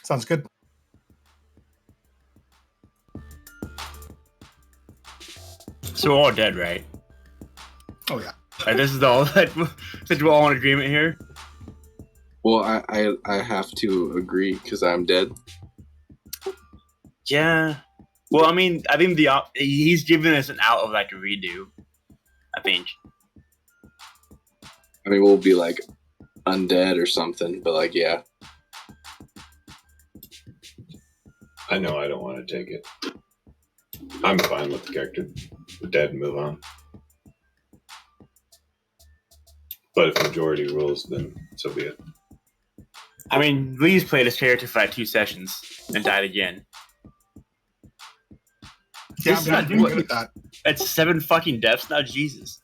Sounds good. So we're all dead, right? Oh yeah. Like, this is all that we're all in agreement here. Well, I have to agree because I'm dead. Yeah. Well, I mean, I think he's giving us an out of like a redo. I think. I mean, we'll be like undead or something, but like, yeah. I know I don't want to take it. I'm fine with the character dead and move on. But if majority rules, then so be it. I mean, Lee's played his character for like 2 sessions and died again. Yeah, This is I'm not pretty what- good at that. That's 7 fucking deaths now. Jesus.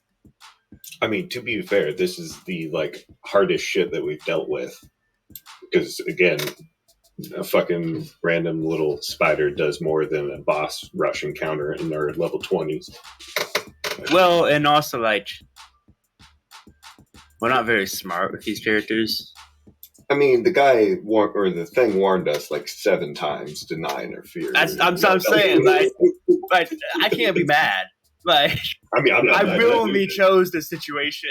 I mean, to be fair, this is the like hardest shit that we've dealt with. Because again, a fucking random little spider does more than a boss rush encounter in our level 20s. Well, and also like, we're not very smart with these characters. I mean, the thing warned us like 7 times to not interfere. I'm saying, like I can't be mad. Like, I mean, I'm not. I willingly chose this situation.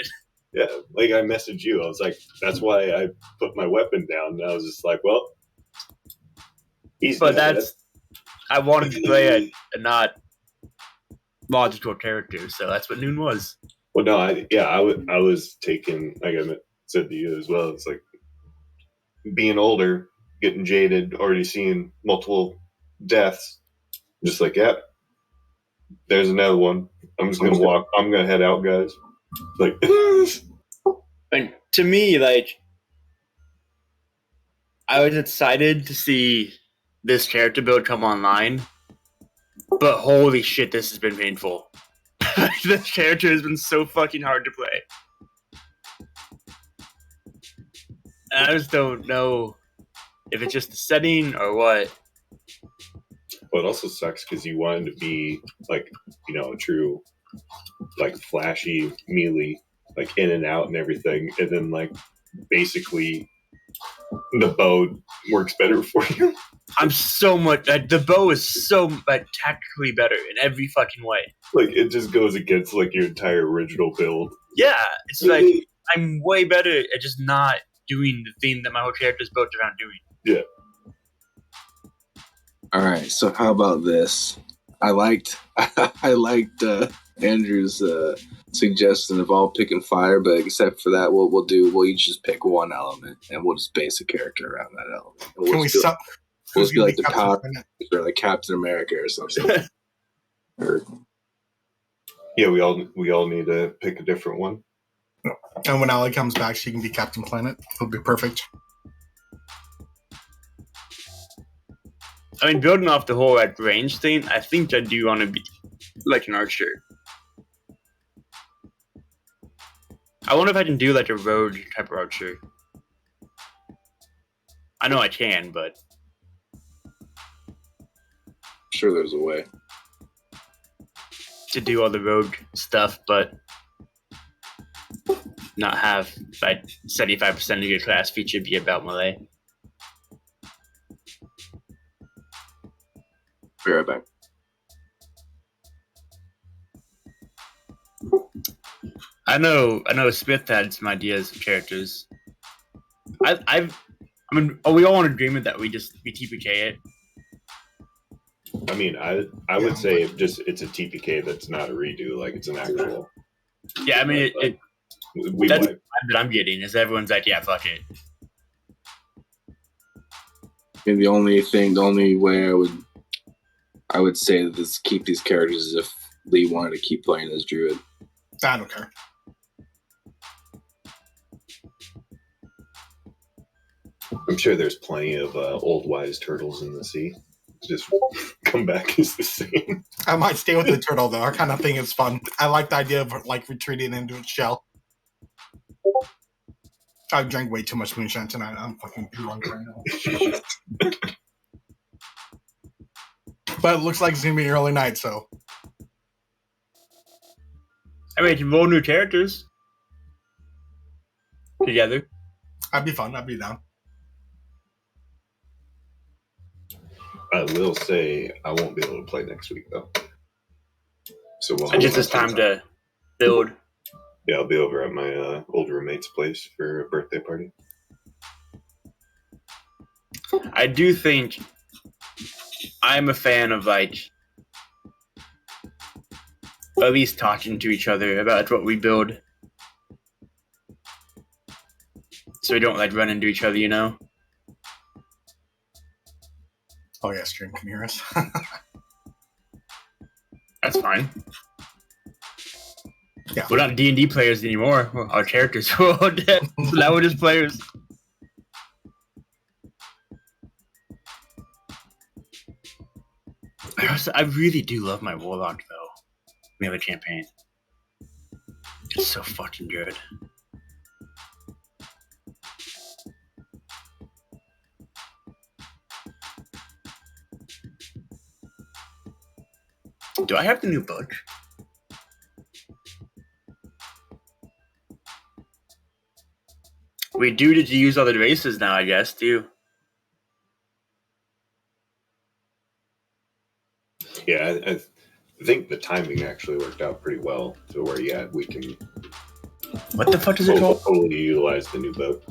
Yeah, like I messaged you. I was like, that's why I put my weapon down. And I was just like, well, he's But dead. I wanted to play a not logical character, so that's what Noon was. Well, no, I was taking, like I said to you as well. It's like being older. getting jaded, already seeing multiple deaths. Just like, yep, there's another one. I'm just gonna walk. I'm gonna head out, guys. Like, And to me, like, I was excited to see this character build come online, but holy shit, this has been painful. This character has been so fucking hard to play. And I just don't know if it's just the setting or what. well, it also sucks because you want him to be like, a true, like, flashy melee, like in and out and everything, and then like basically the bow works better for you. I'm so much. The bow is so tactically better in every fucking way. Like, it just goes against like your entire original build. Yeah, it's like I'm way better at just not doing the thing that my whole character is built around doing. Yeah. All right, so how about this? I liked Andrew's suggestion of all picking fire, but except for that, we'll each just pick one element and we'll just base a character around that element. And Can we stop? We'll just be like the Power or like Captain America or something. Or, Yeah, we all need to pick a different one. And when Allie comes back, she can be Captain Planet. It'll be perfect. I mean, building off the whole like range thing, I think I do want to be like an archer. I wonder if I can do like a rogue type of archer. I know I can, but I'm sure there's a way to do all the rogue stuff, but not have like 75% of your class feature be about melee. Be right back. I know Smith had some ideas for characters. I mean, we all want agreement that we TPK it. I mean, I would say it's a TPK that's not a redo, like it's an actual. Yeah, I mean, that's the vibe that I'm getting is everyone's like, yeah, fuck it. And the only way I would say that this keep these characters is if Lee wanted to keep playing as Druid. I don't care. I'm sure there's plenty of old wise turtles in the sea. Just come back as the same. I might stay with the turtle though. I kind of think it's fun. I like the idea of like retreating into its shell. I drank way too much moonshine tonight. I'm fucking drunk right now. But it looks like it's gonna be an early night, so. I mean, you can roll new characters together. That'd be fun. I'd be down. I will say I won't be able to play next week though. So just this time to build. Yeah, I'll be over at my old roommate's place for a birthday party. I do think I'm a fan of like at least talking to each other about what we build, so we don't like run into each other, you know. Oh yeah, stream can hear us. That's fine. Yeah. We're not D&D players anymore. Our characters are all dead. So now we're just players. I really do love my Warlock though. Melee campaign. It's so fucking good. Do I have the new book? We do need to use other races now, I guess, too. Yeah, I think the timing actually worked out pretty well to where, yeah, we can. What the fuck is it called? Totally utilize the new boat.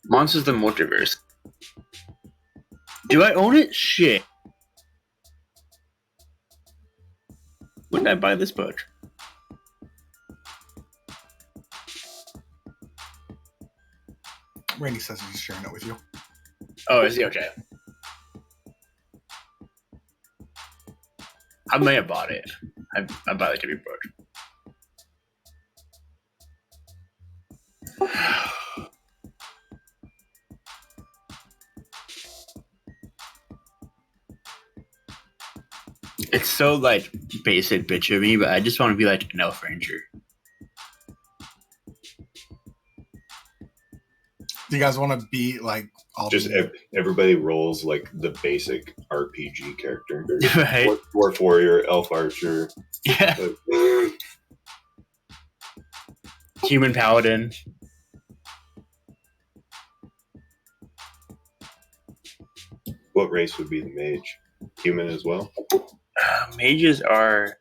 Monsters of the Multiverse. Do I own it? Shit. When did I buy this book? Randy says he's sharing it with you. Oh, is he okay? I may have bought it. I bought it to be book. It's so like basic bitch of me, but I just want to be like an elf ranger. Do you guys want to be like all Just the everybody rolls like the basic RPG character. Right? Dwarf warrior, elf archer. Yeah. Human paladin. What race would be the mage? Human as well? Mages are.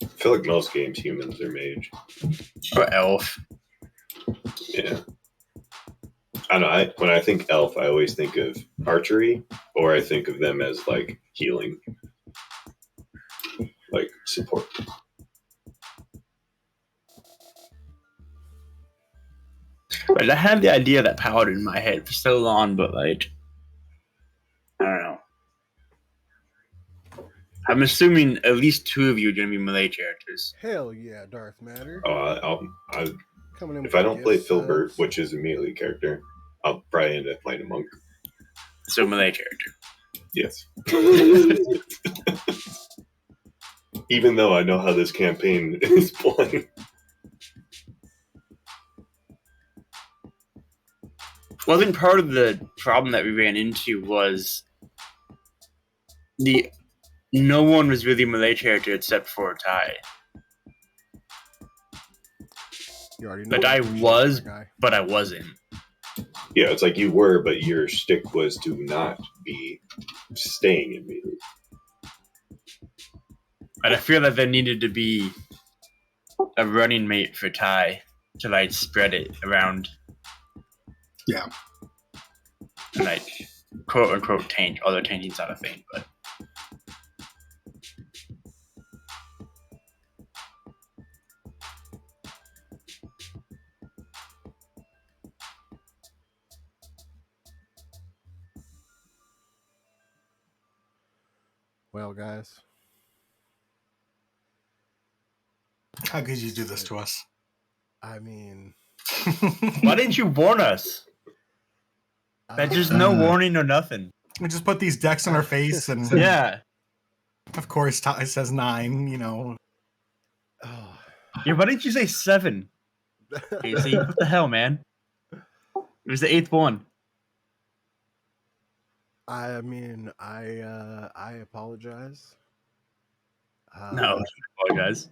I feel like most games humans are mage. Or elf. Yeah. I know. When I think elf, I always think of archery, or I think of them as like healing, like support. But I had the idea of that paladin in my head for so long, but like, I don't know. I'm assuming at least two of you are going to be melee characters. Hell yeah, Darth Matter. Coming in If with I the don't play gift Filbert, subs. which is immediately character, I'll probably end up playing a monk. So melee character. Yes. Even though I know how this campaign is playing. Well, I think part of the problem that we ran into was no one was really a melee character except for Ty. You already know. But my I appreciation, was, my guy. but I wasn't. Yeah, it's like you were, but your shtick was to not be staying in melee. But I feel that there needed to be a running mate for Ty to like spread it around. Yeah. And like quote unquote tank, although tanking's not a thing, but Well, guys, How could you do this to us? I mean, why didn't you warn us? That's just no warning or nothing. We just put these decks in our face, and Yeah. of course, Ty says 9. You know, Oh. Yeah, why didn't you say 7? Casey, what the hell, man? It was the 8th one. I mean, I apologize. No, I apologize.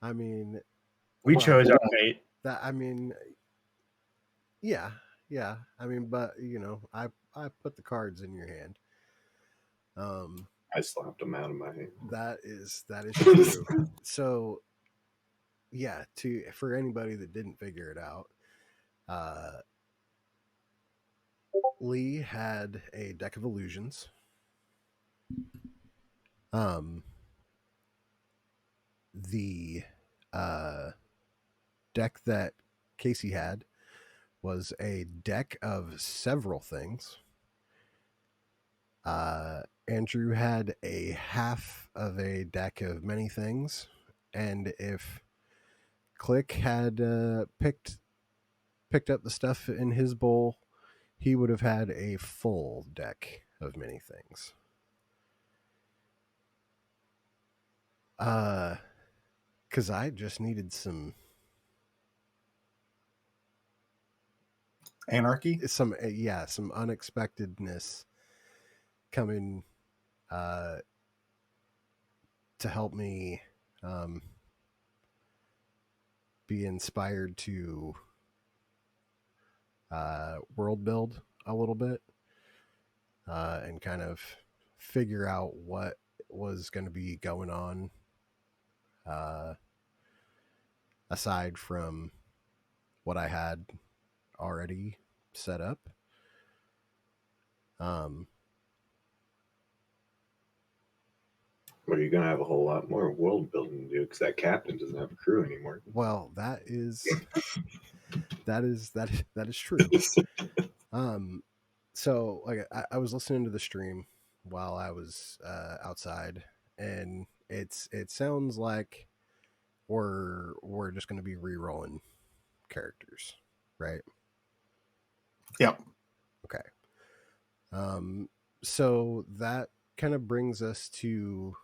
I mean, We well, chose our fate. that. I mean, yeah. I mean, but you know, I put the cards in your hand. I slapped them out of my hand. That is true. So, yeah, for anybody that didn't figure it out, Lee had a deck of illusions. The deck that Casey had was a deck of several things. Andrew had a half of a deck of many things, and if Click had picked up the stuff in his bowl, he would have had a full deck of many things. Because I just needed some anarchy. some unexpectedness coming to help me be inspired to world build a little bit and kind of figure out what was going to be going on aside from what I had already set up. Well, you're gonna have a whole lot more world building to do because that captain doesn't have a crew anymore. Well, that is that is true. So like I was listening to the stream while I was outside, and it sounds like we're just going to be re-rolling characters, right? Yep. Okay. So that kind of brings us to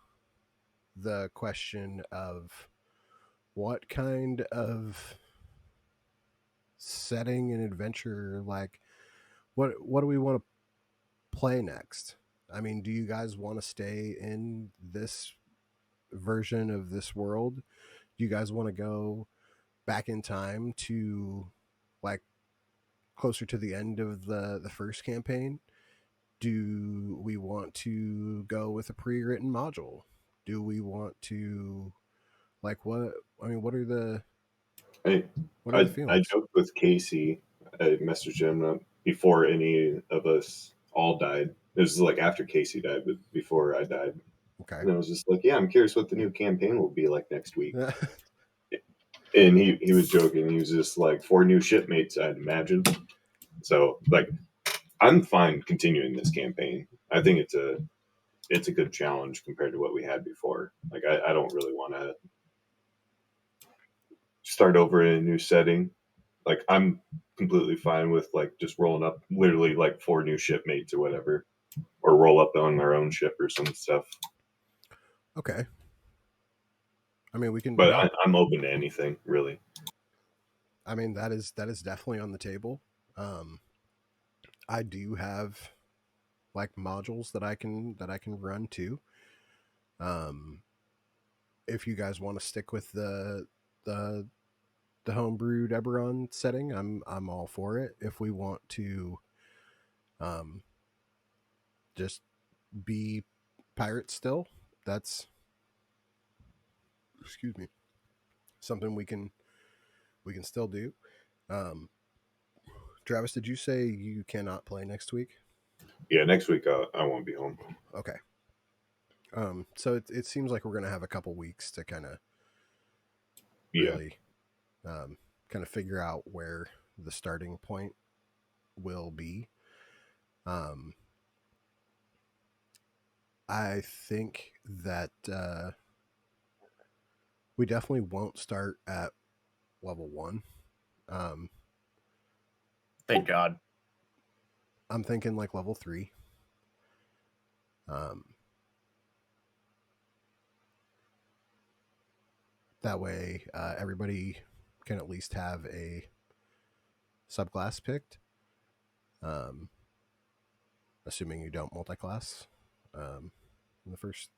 the question of what kind of setting and adventure, like what do we want to play next? I mean, do you guys want to stay in this version of this world? Do you guys want to go back in time to like closer to the end of the first campaign? Do we want to go with a pre-written module? Do we want to like what? I mean, I, what are the I feelings? joked with Casey. I messaged him before any of us all died. It was like after Casey died, but before I died. Okay. And I was just like, yeah, I'm curious what the new campaign will be like next week. And he was joking. He was just like, 4 new shipmates, I'd imagine. So like, I'm fine continuing this campaign. I think it's a good challenge compared to what we had before. Like, I don't really want to start over in a new setting. Like, I'm completely fine with like just rolling up literally like 4 new shipmates or whatever, or roll up on our own ship or some stuff. Okay. I mean, we can. But Yeah. I'm open to anything really. I mean, that is definitely on the table. Um, I do have like modules that I can run too. Um, if you guys want to stick with the the homebrewed Eberron setting, I'm all for it. If we want to um, just be pirates still, that's excuse me something we can still do. Um, Travis, did you say you cannot play next week? Yeah, next week I won't be home. Okay. So it seems like we're gonna have a couple weeks to kind of Yeah, really kind of figure out where the starting point will be. Um, I think that we definitely won't start at level 1. Um, Thank God. I'm thinking like level 3. Um, that way, everybody can at least have a subclass picked. Um, assuming you don't multi-class in the first.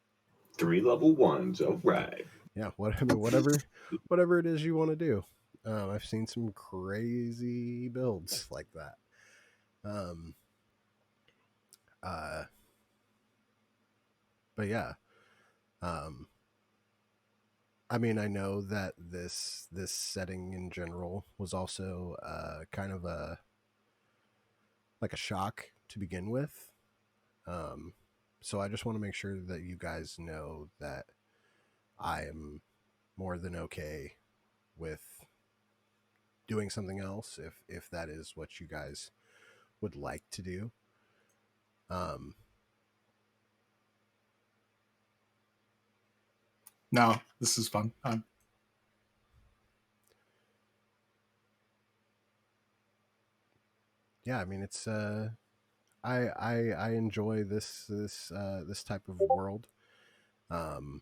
3 level 1s. All right. Yeah, what I mean, whatever it is you want to do. I've seen some crazy builds like that. Um, uh, but yeah, um, I mean, I know that this setting in general was also kind of a like a shock to begin with. Um, so I just want to make sure that you guys know that I am more than okay with doing something else if that is what you guys would like to do. Um, No, this is fun. yeah, I mean it's I enjoy this type of world. Um,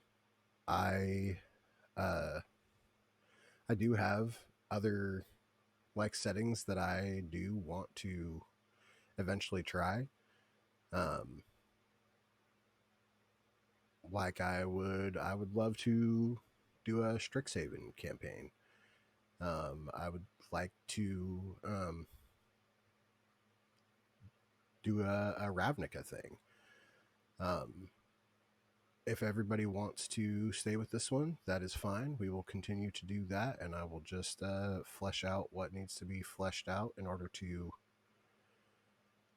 I uh, I do have other like settings that I do want to eventually try. Um, like I would love to do a Strixhaven campaign. I would like to do a Ravnica thing. Um, if everybody wants to stay with this one, that is fine. We will continue to do that, and I will just flesh out what needs to be fleshed out in order to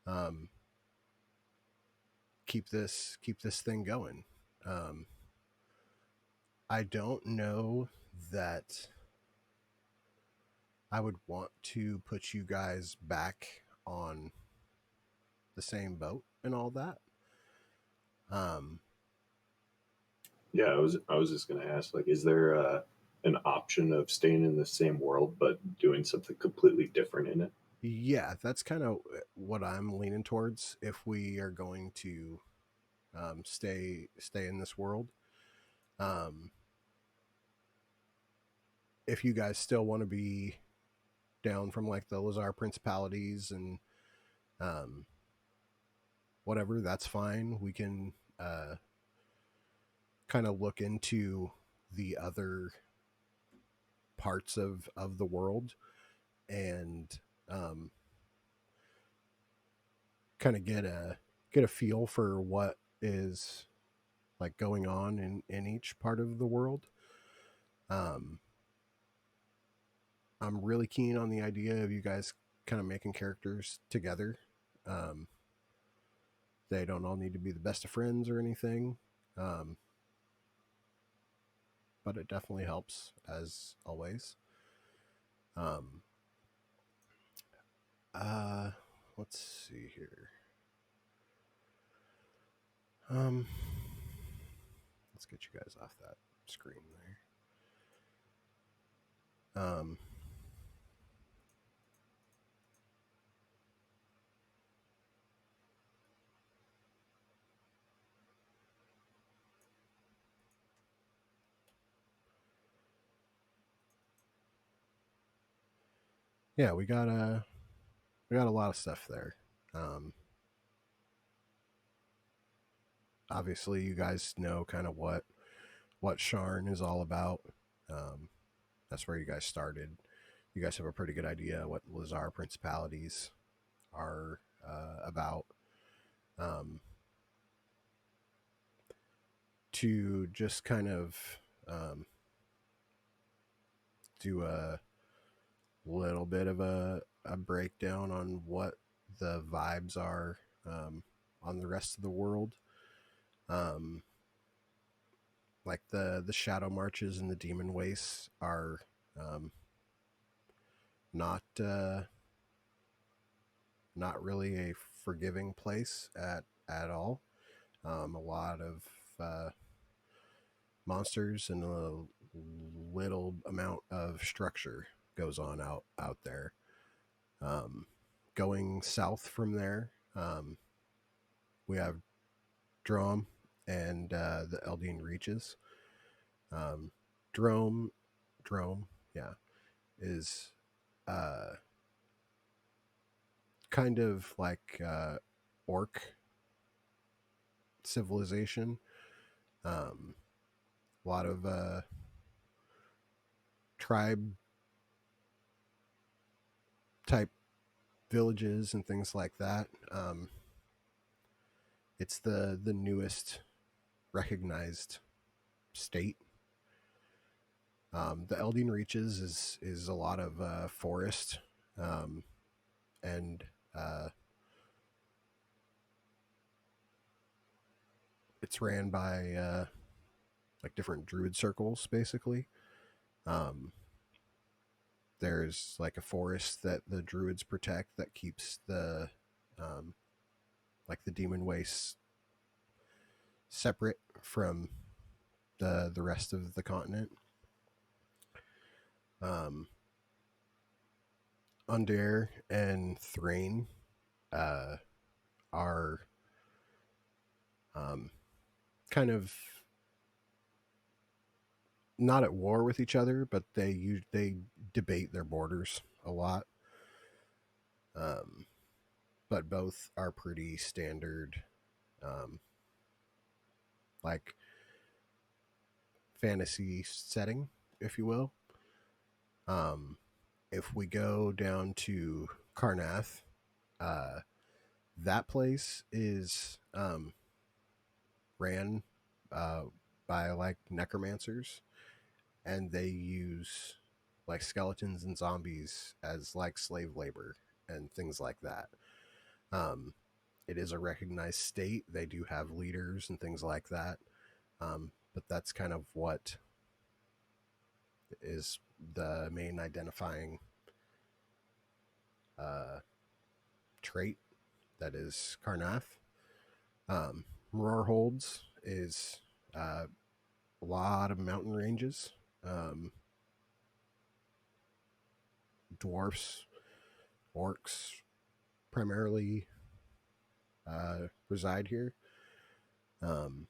um, keep this thing going. Um, I don't know that I would want to put you guys back on the same boat and all that. Yeah, I was just gonna ask, like, is there an option of staying in the same world but doing something completely different in it? Yeah, that's kind of what I'm leaning towards. If we are going to stay in this world, um, if you guys still want to be down from like the Lazar principalities and um, whatever, that's fine. We can kind of look into the other parts of the world and kind of get a feel for what is like going on in each part of the world. Um, I'm really keen on the idea of you guys kind of making characters together. Um, they don't all need to be the best of friends or anything, um, but it definitely helps as always. Um, uh, let's see here. Um, let's get you guys off that screen there. Yeah, we got a lot of stuff there. Obviously, you guys know kind of what Sharn is all about. Um, that's where you guys started. You guys have a pretty good idea what Lazar principalities are about. Um, to just kind of do a little bit of a breakdown on what the vibes are on the rest of the world. Um, like the shadow marches and the demon wastes are um, not not really a forgiving place at all. A lot of monsters and a little amount of structure goes on out there. Um, Going south from there, we have Drom and the Eldine Reaches. Um, Drome, Drome, yeah, is kind of like orc civilization. A lot of tribe type villages and things like that. It's the newest recognized state. The Eldine Reaches is a lot of forest, um, and it's ran by like different druid circles, basically. Um, there's like a forest that the druids protect that keeps the um, like the demon wastes separate from the rest of the continent. Um, Undair and Thrain uh, are kind of not at war with each other, but they debate their borders a lot. Um, but both are pretty standard, um, like fantasy setting, if you will. Um, if we go down to Karnath, uh, that place is ran uh, by like necromancers, and they use like skeletons and zombies as like slave labor and things like that. Um, it is a recognized state. They do have leaders and things like that. But that's kind of what is the main identifying trait that is Karnath. Roarholds is a lot of mountain ranges. Dwarfs, orcs primarily reside here. The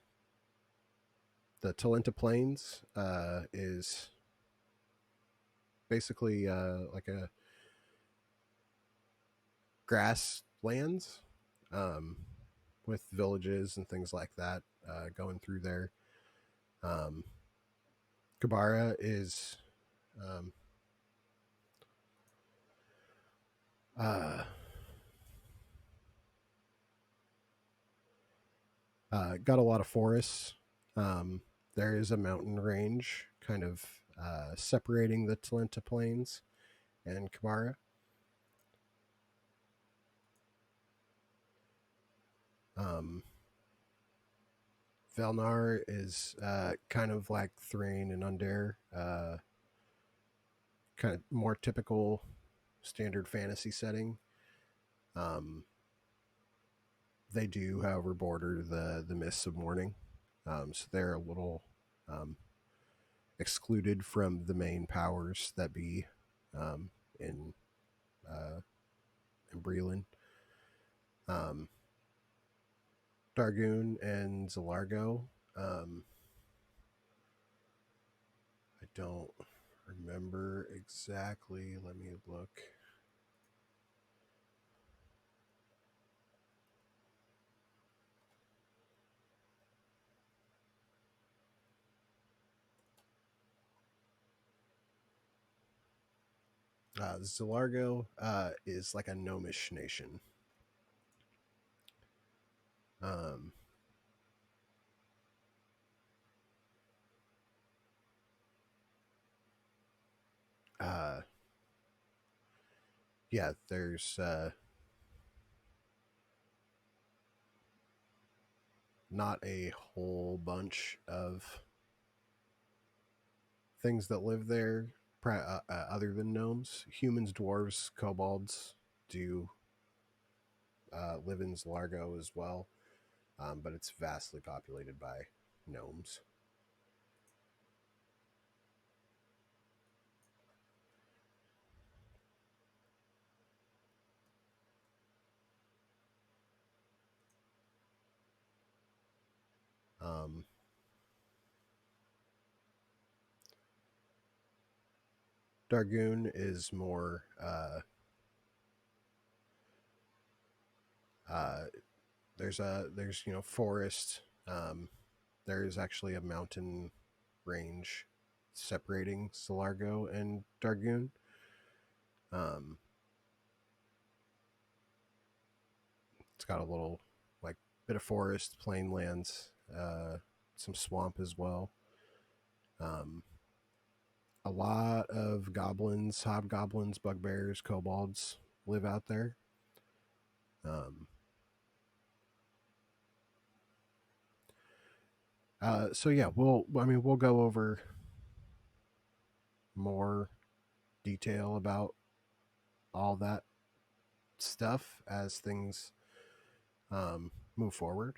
Talenta Plains is basically like a grasslands with villages and things like that going through there. Kabara is got a lot of forests. There is a mountain range kind of separating the Talenta Plains and Kabara. Velnar is kind of like Thrain and Undair, kind of more typical standard fantasy setting. They do, however, border the Mists of Morning, so they're a little excluded from the main powers that be in Breland. Dargoon and Zalargo. I don't remember exactly. Let me look. Zalargo is like a gnomish nation. Yeah, there's not a whole bunch of things that live there other than gnomes. Humans, dwarves, kobolds do live in Zalargo as well, but it's vastly populated by gnomes. Dargoon is more there's forest. There is actually a mountain range separating Zalargo and Dargoon. It's got a little like bit of forest, plain lands, some swamp as well. A lot of goblins, hobgoblins, bugbears, kobolds live out there. So yeah, we'll go over more detail about all that stuff as things move forward.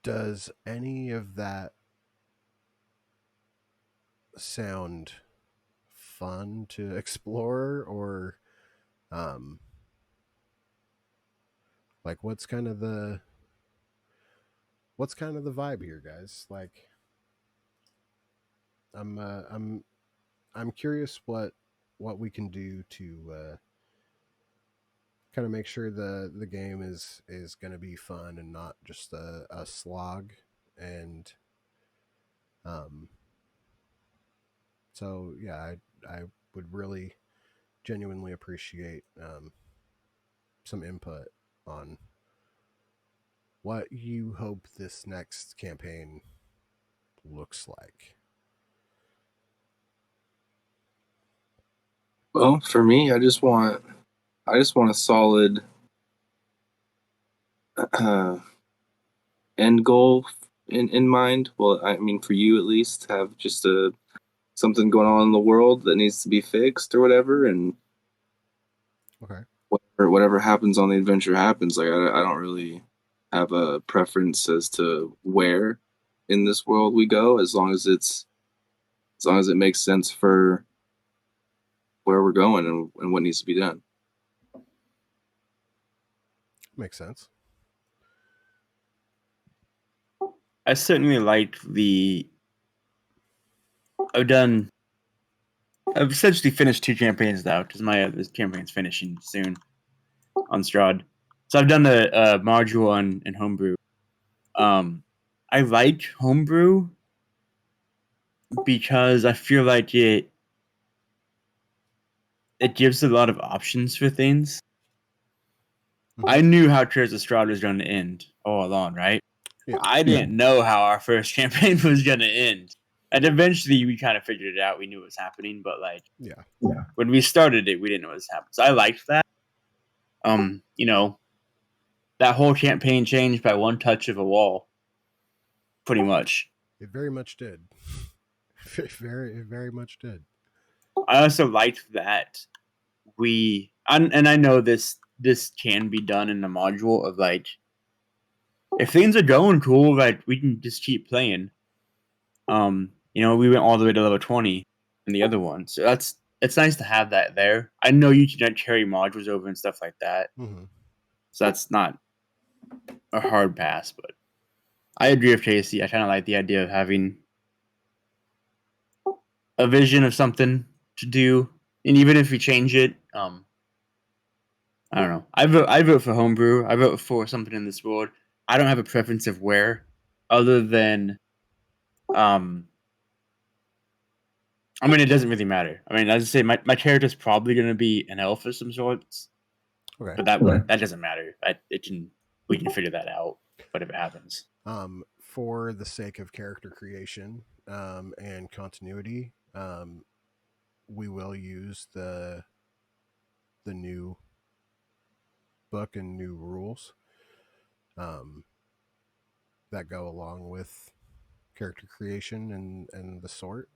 Does any of that sound fun to explore, or like what's kind of the vibe here, guys? Like, I'm curious what we can do to kind of make sure the game is going to be fun and not just a slog. And so yeah, I would really genuinely appreciate some input on what you hope this next campaign looks like. Well, for me, I just want a solid end goal in mind. Well, I mean, for you at least, have just something going on in the world that needs to be fixed or whatever, and Okay. whatever happens on the adventure happens. Like I don't really have a preference as to where in this world we go, as long as it makes sense for where we're going and what needs to be done. Makes sense. I certainly like the. I've essentially finished 2 campaigns now because my this campaign's finishing soon on Strahd. So I've done a module on in Homebrew. I like Homebrew because I feel like it gives a lot of options for things. Mhm. I knew how Tears of Strahd was going to end all along, right? Yeah. I didn't know how our first campaign was going to end. And eventually we kind of figured it out. We knew what was happening, but like Yeah. when we started it, we didn't know what was happening. So I liked that. You know, that whole campaign changed by one touch of a wall. Pretty much. It very much did. It very much did. I also liked that and I know this can be done in the module of like if things are going cool, like we can just keep playing. We went all the way to level 20 in the other one. So it's nice to have that there. I know you can carry modules over and stuff like that. Mm-hmm. So that's not a hard pass, but I agree with Casey. I kind of like the idea of having a vision of something to do, and even if we change it, I don't know. I vote for homebrew. I vote for something in this world. I don't have a preference of where, other than, I mean, it doesn't really matter. I mean, as I say, my character's probably going to be an elf of some sorts, Okay. but that doesn't matter. We can figure that out. Whatever happens. For the sake of character creation and continuity, we will use the new book and new rules that go along with character creation and the sort.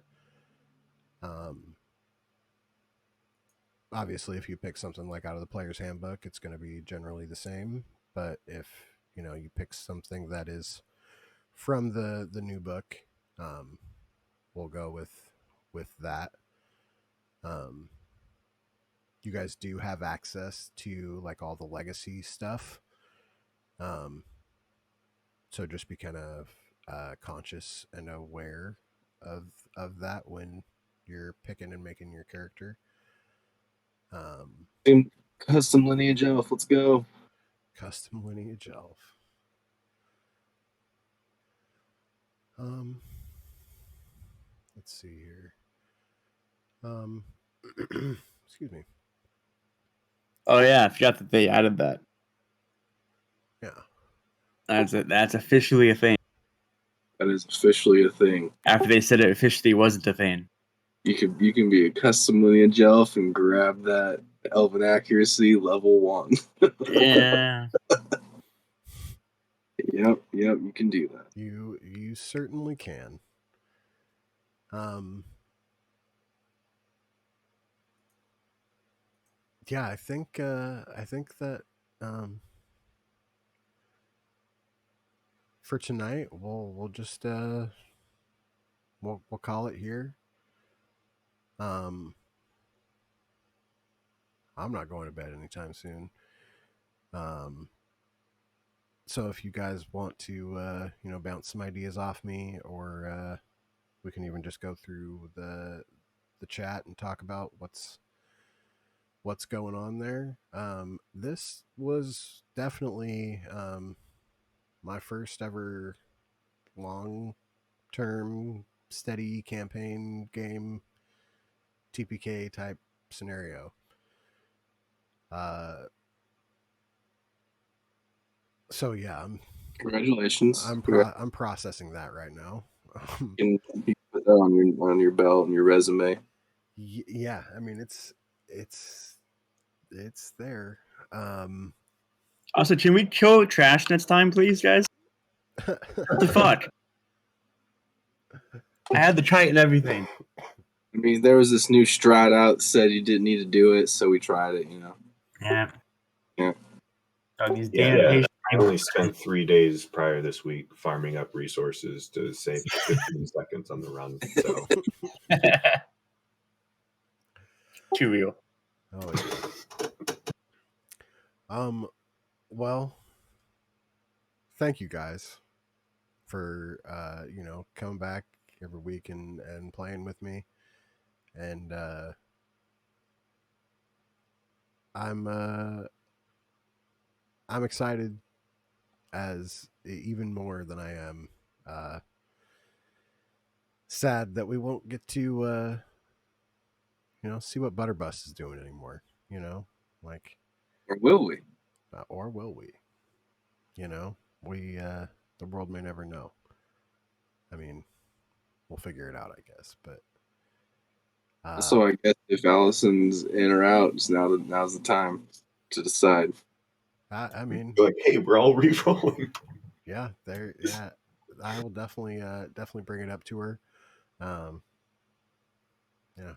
Obviously, if you pick something like out of the player's handbook, it's going to be generally the same. But if you pick something that is from the new book, we'll go with that. You guys do have access to like all the legacy stuff, so just be kind of conscious and aware of that when you're picking and making your character. Custom lineage elf. Let's go. Custom lineage elf. Let's see here. Excuse me. Oh yeah, I forgot that they added that. Yeah. That's officially a thing. That is officially a thing. After they said it officially wasn't a thing. You can be a custom lineage elf and grab that elven accuracy level 1. Yeah. Yep, you can do that. You certainly can. Yeah, I think that for tonight we'll just we'll call it here. I'm not going to bed anytime soon. So if you guys want to bounce some ideas off me, or we can even just go through the chat and talk about what's going on there. This was definitely my first ever long term steady campaign game TPK type scenario. So yeah, Congratulations. I'm processing that right now. You can put that on your belt and your resume. Yeah, I mean it's there. Also, can we kill trash next time, please, guys? What the fuck? I had the kite and everything. mean, there was this new strat out that said you didn't need to do it, so we tried it. Yeah. Yeah. Oh, these Yeah, damn patients. I only spent 3 days prior this week farming up resources to save 15 seconds on the run. So Too real. Oh yeah. Well, thank you guys for coming back every week and playing with me. And I'm excited as even more than I am sad that we won't get to see what Butterbus is doing anymore. Like, Or will we? or will we? We the world may never know. I mean, we'll figure it out, I guess. But So I guess if Allison's in or out, now's the time to decide. I mean, like, hey, we're all re-rolling. yeah, yeah, I will definitely bring it up to her.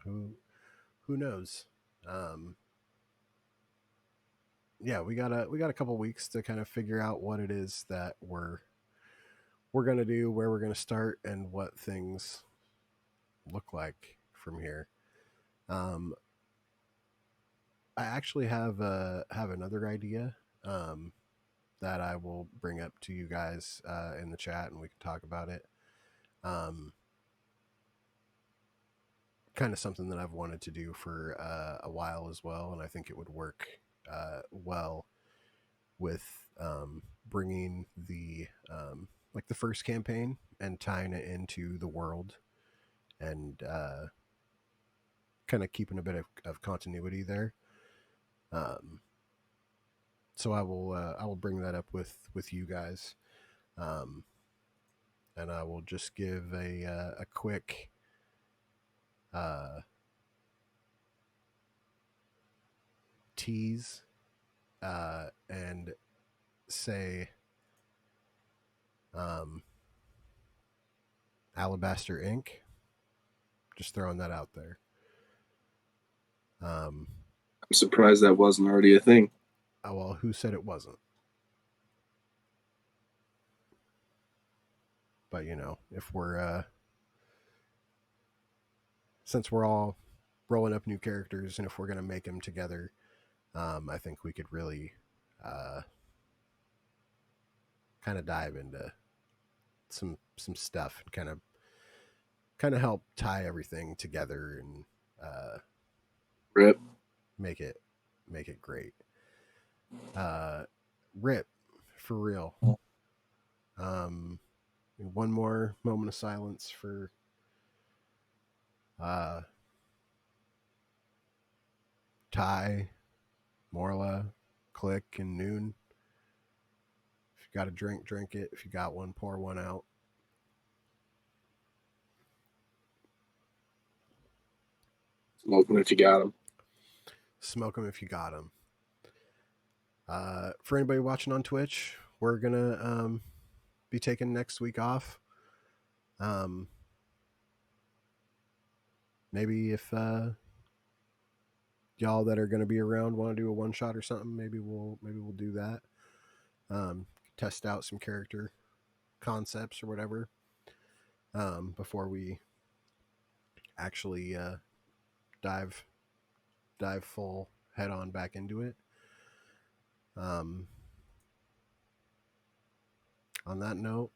Who knows? Yeah, we got a couple weeks to kind of figure out what it is that we're gonna do, where we're gonna start, and what things look like from here. I actually have another idea that I will bring up to you guys in the chat, and we can talk about it. Kind of something that I've wanted to do for a while as well, and I think it would work well with bringing the like the first campaign and tying it into the world, and kind of keeping a bit of continuity there. So I will bring that up with you guys, and I will just give a quick tease and say Alabaster Ink. Just throwing that out there. I'm surprised that wasn't already a thing. Oh, well, who said it wasn't? But if we're since we're all rolling up new characters, and if we're gonna make them together, I think we could really kind of dive into some stuff and kind of help tie everything together and Rip. make it great. Rip, for real. One more moment of silence for Ty, Morla, Click, and Noon. If you got a drink, drink it. If you got one, pour one out. Smoke 'em if you got them. Smoke them if you got them. For anybody watching on Twitch, we're gonna be taking next week off. Maybe if y'all that are gonna be around want to do a one shot or something, maybe we'll do that. Test out some character concepts or whatever before we actually dive full head on back into it. On that note,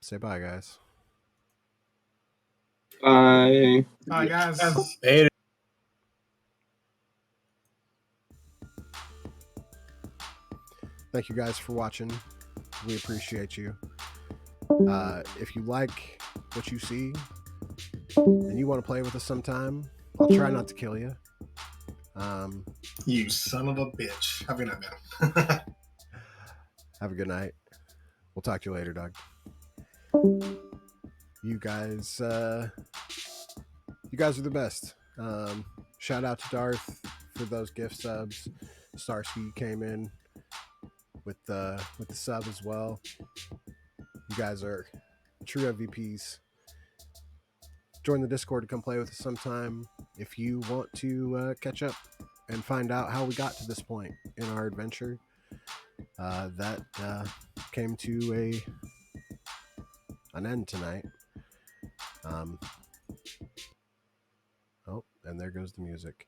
say bye, guys. Bye. Bye, guys. Later. Thank you guys for watching. We appreciate you. If you like what you see and you want to play with us sometime, I'll try not to kill you. You son of a bitch. Have a good night, man. Have a good night. We'll talk to you later, Doug. You guys are the best. Shout out to Darth for those gift subs. Starsky came in with the sub as well. You guys are true MVPs. join the Discord to come play with us sometime if you want to catch up and find out how we got to this point in our adventure that came to an end tonight. Oh, and there goes the music.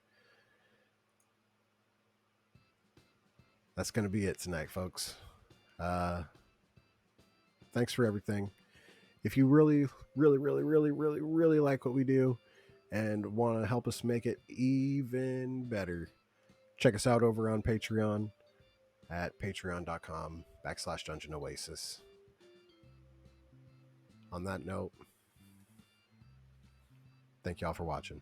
That's going to be it tonight, folks. Thanks for everything. If you really like what we do and want to help us make it even better, check us out over on Patreon at patreon.com/Dungeon Oasis. On that note, thank y'all for watching.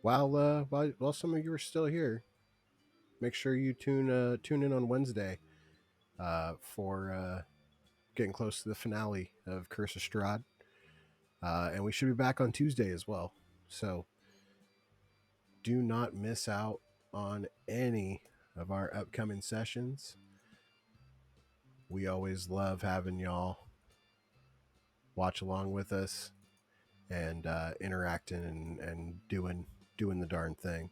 While some of you are still here, make sure you tune in on Wednesday for getting close to the finale of Curse of Strahd. And we should be back on Tuesday as well. So do not miss out on any of our upcoming sessions. We always love having y'all watch along with us and interacting and doing the darn thing.